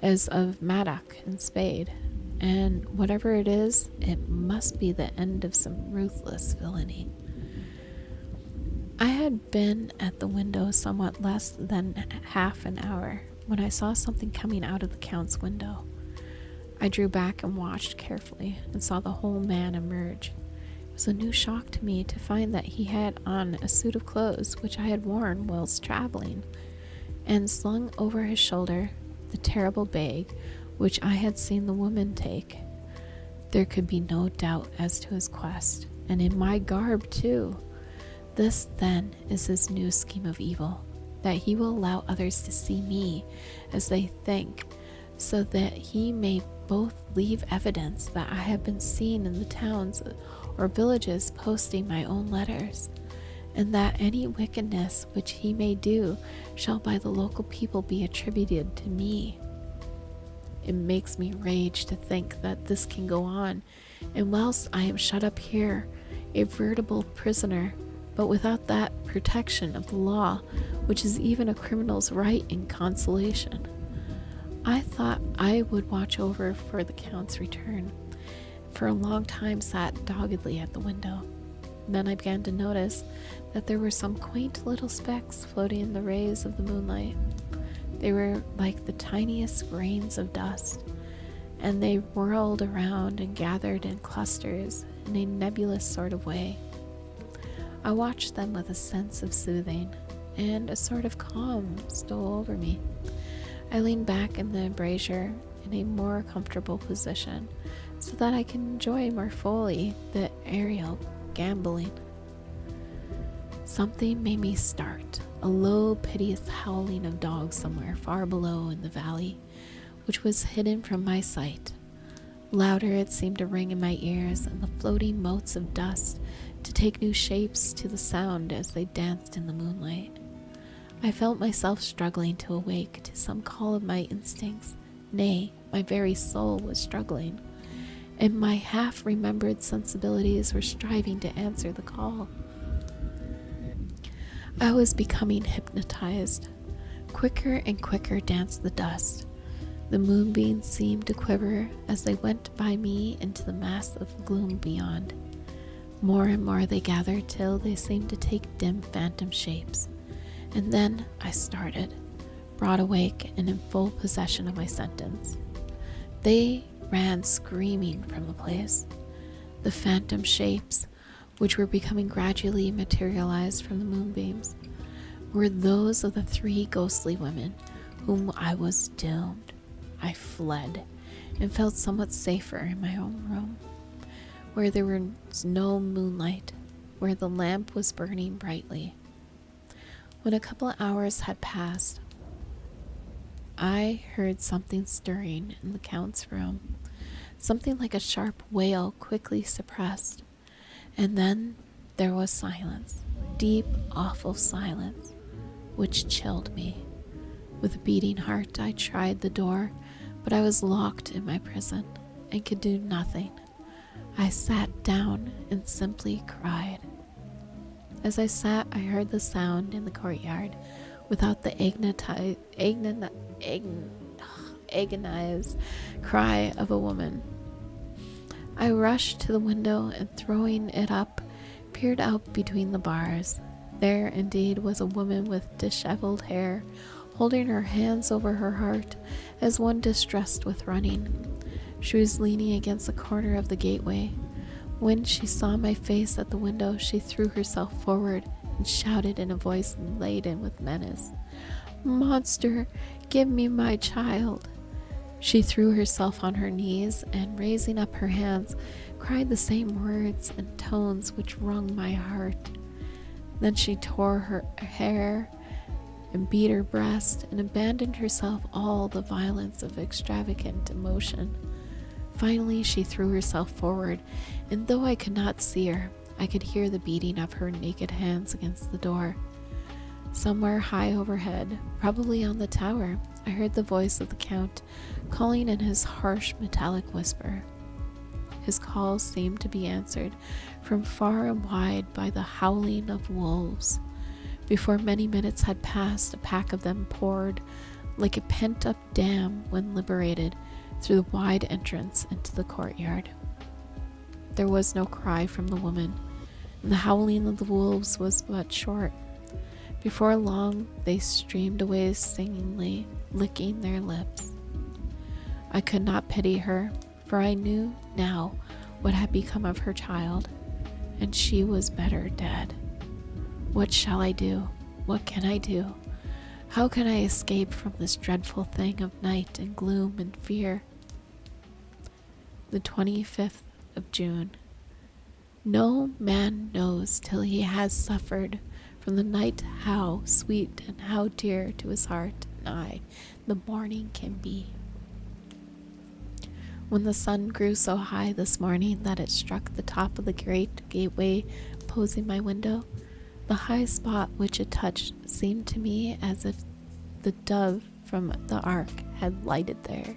as of mattock and spade, and whatever it is, it must be the end of some ruthless villainy. I had been at the window somewhat less than half an hour when I saw something coming out of the Count's window. I drew back and watched carefully and saw the whole man emerge. It was a new shock to me to find that he had on a suit of clothes which I had worn whilst traveling, and slung over his shoulder the terrible bag which I had seen the woman take. There could be no doubt as to his quest, and in my garb too. This, then, is his new scheme of evil, that he will allow others to see me as they think, so that he may both leave evidence that I have been seen in the towns or villages posting my own letters, and that any wickedness which he may do shall by the local people be attributed to me. It makes me rage to think that this can go on, and whilst I am shut up here, a veritable prisoner, but without that protection of the law which is even a criminal's right and consolation. I thought I would watch over for the Count's return. For a long time sat doggedly at the window. Then I began to notice that there were some quaint little specks floating in the rays of the moonlight. They were like the tiniest grains of dust, and they whirled around and gathered in clusters in a nebulous sort of way. I watched them with a sense of soothing, and a sort of calm stole over me. I leaned back in the embrasure in a more comfortable position, so that I can enjoy more fully the aerial gambling. Something made me start, a low, piteous howling of dogs somewhere far below in the valley, which was hidden from my sight. Louder it seemed to ring in my ears, and the floating motes of dust to take new shapes to the sound as they danced in the moonlight. I felt myself struggling to awake to some call of my instincts. Nay, my very soul was struggling, and my half-remembered sensibilities were striving to answer the call. I was becoming hypnotized. Quicker and quicker danced the dust. The moonbeams seemed to quiver as they went by me into the mass of gloom beyond. More and more they gathered till they seemed to take dim phantom shapes. And then I started, broad awake and in full possession of my sentence. They ran screaming from the place. The phantom shapes, which were becoming gradually materialized from the moonbeams, were those of the three ghostly women whom I was doomed. I fled and felt somewhat safer in my own room, where there was no moonlight, where the lamp was burning brightly. When a couple of hours had passed, I heard something stirring in the Count's room. something like a sharp wail quickly suppressed. And then there was silence, deep, awful silence, which chilled me. With a beating heart, I tried the door, but I was locked in my prison and could do nothing. I sat down and simply cried. As I sat, I heard the sound in the courtyard without the agonized cry of a woman. I rushed to the window and, throwing it up, peered out between the bars. There indeed was a woman with disheveled hair, holding her hands over her heart as one distressed with running. She was leaning against the corner of the gateway. When she saw my face at the window, she threw herself forward and shouted in a voice laden with menace, "Monster, give me my child." She threw herself on her knees and, raising up her hands, cried the same words and tones which wrung my heart. Then she tore her hair and beat her breast and abandoned herself all the violence of extravagant emotion. Finally, she threw herself forward, and though I could not see her, I could hear the beating of her naked hands against the door. Somewhere high overhead, probably on the tower, I heard the voice of the Count calling in his harsh metallic whisper. His calls seemed to be answered from far and wide by the howling of wolves. Before many minutes had passed, a pack of them poured like a pent-up dam when liberated through the wide entrance into the courtyard. There was no cry from the woman, and the howling of the wolves was but short. Before long, they streamed away singingly, licking their lips. I could not pity her, for I knew now what had become of her child, and she was better dead. What shall I do? What can I do? How can I escape from this dreadful thing of night and gloom and fear? The 25th of June. No man knows till he has suffered from the night how sweet and how dear to his heart and eye the morning can be. When the sun grew so high this morning that it struck the top of the great gateway opposing my window, the high spot which it touched seemed to me as if the dove from the ark had lighted there.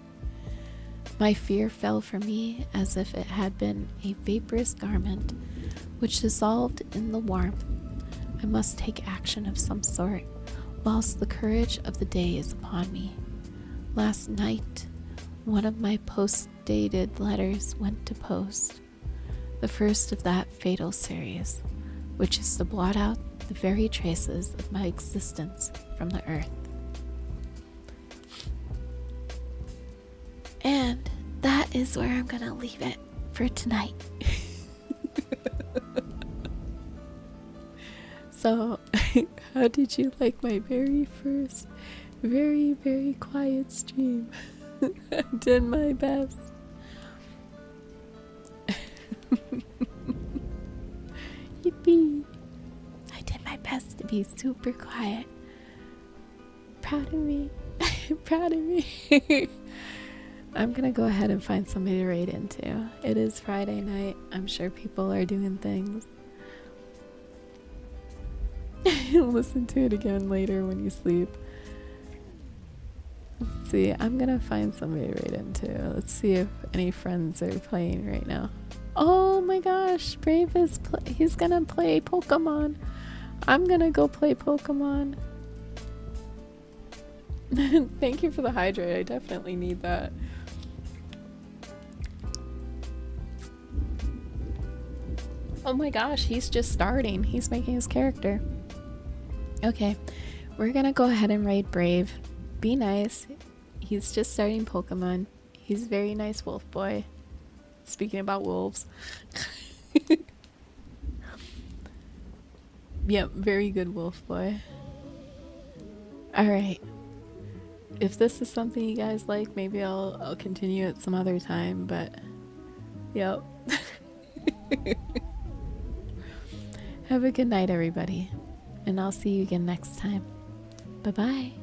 My fear fell from me as if it had been a vaporous garment which dissolved in the warmth. I must take action of some sort, whilst the courage of the day is upon me. Last night, one of my post-dated letters went to post, the first of that fatal series, which is to blot out the very traces of my existence from the earth. And that is where I'm gonna leave it for tonight. So, how did you like my very first, very, very quiet stream? I did my best. Yippee! I did my best to be super quiet. Proud of me. Proud of me. I'm gonna go ahead and find somebody to raid into. It is Friday night. I'm sure people are doing things. Listen to it again later when you sleep. Let's see. I'm gonna find somebody to raid into. Let's see if any friends are playing right now. Oh my gosh, Brave is he's gonna play Pokemon. I'm gonna go play Pokemon. Thank you for the hydrate. I definitely need that. Oh my gosh, he's just starting. He's making his character. Okay, we're gonna go ahead and raid Brave. Be nice. He's just starting Pokemon. He's a very nice wolf boy. Speaking about wolves. Yep, very good wolf boy. Alright. If this is something you guys like, maybe I'll continue it some other time, but yep. Have a good night, everybody. And I'll see you again next time. Bye-bye.